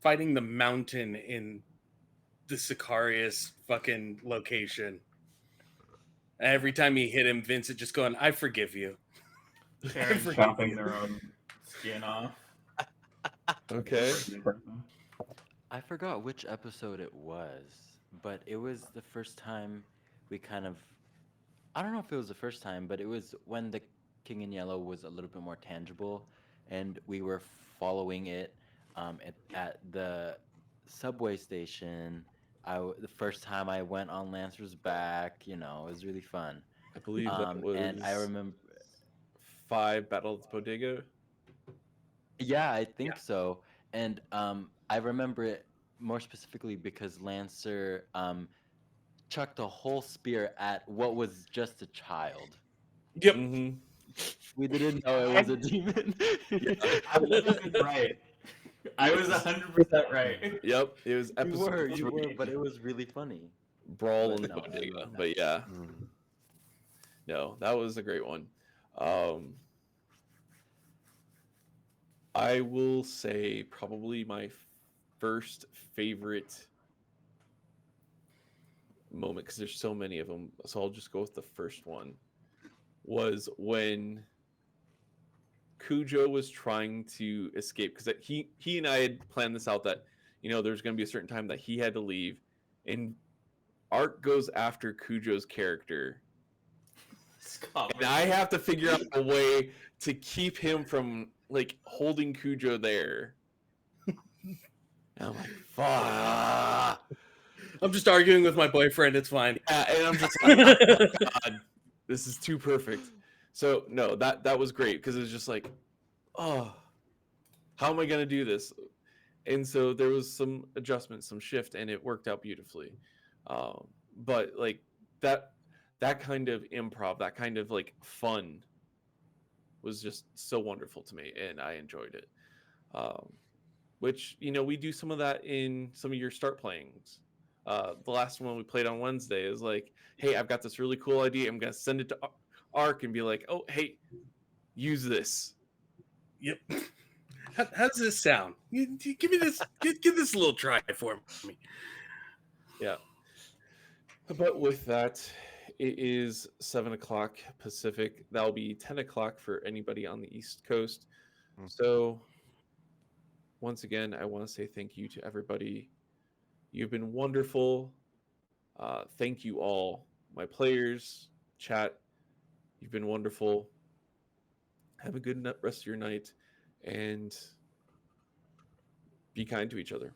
B: Fighting the mountain in the Sicarius fucking location. Every time he hit him, Vincent just going, "I forgive you."
D: Sharon chopping their own skin off.
A: Okay.
E: I forgot which episode it was. but it was the first time we kind of, I don't know if it was the first time, but it was when the King in Yellow was a little bit more tangible, and we were following it at the subway station. The first time I went on Lancer's back, you know, it was really fun.
A: I believe that
E: And I
A: was
E: remember,
A: 5 Battle of the Bodega.
E: yeah, I think so. And I remember it more specifically because Lancer chucked a whole spear at what was just a child.
B: Yep.
A: Mm-hmm.
E: We didn't know it was a demon.
D: I wasn't right. I was 100% right.
A: Yep, it was episode
E: You were,
A: 3,
E: but it was really funny.
A: Brawl
E: But
A: in the
E: no,
A: Bodega.
E: no.
A: But yeah,
F: Mm.
A: no, that was a great one. I will say probably my first favorite moment, because there's so many of them, so I'll just go with the first one, was when Cujo was trying to escape, because he and I had planned this out that, you know, there's going to be a certain time that he had to leave, and Art goes after Cujo's character, and I have to figure out a way to keep him from like holding Cujo there. And I'm like, fuck.
B: I'm just arguing with my boyfriend. It's fine.
A: Yeah, and I'm just like, oh my God, this is too perfect. So no, that was great, because it was just like, oh, how am I gonna do this? And so there was some adjustment, some shift, and it worked out beautifully. But like that kind of improv, that kind of like fun, was just so wonderful to me, and I enjoyed it. Which, you know, we do some of that in some of your start playings. The last one we played on Wednesday is like, hey, I've got this really cool idea. I'm gonna send it to Ark and be like, oh, hey, use this.
B: Yep. How does this sound? Give me this. Give this a little try for me.
A: Yeah. But with that, it is 7 o'clock Pacific. That'll be 10 o'clock for anybody on the East Coast.
F: Mm.
A: So once again, I want to say thank you to everybody. You've been wonderful. Thank you all, my players, chat. You've been wonderful. Have a good rest of your night, and be kind to each other.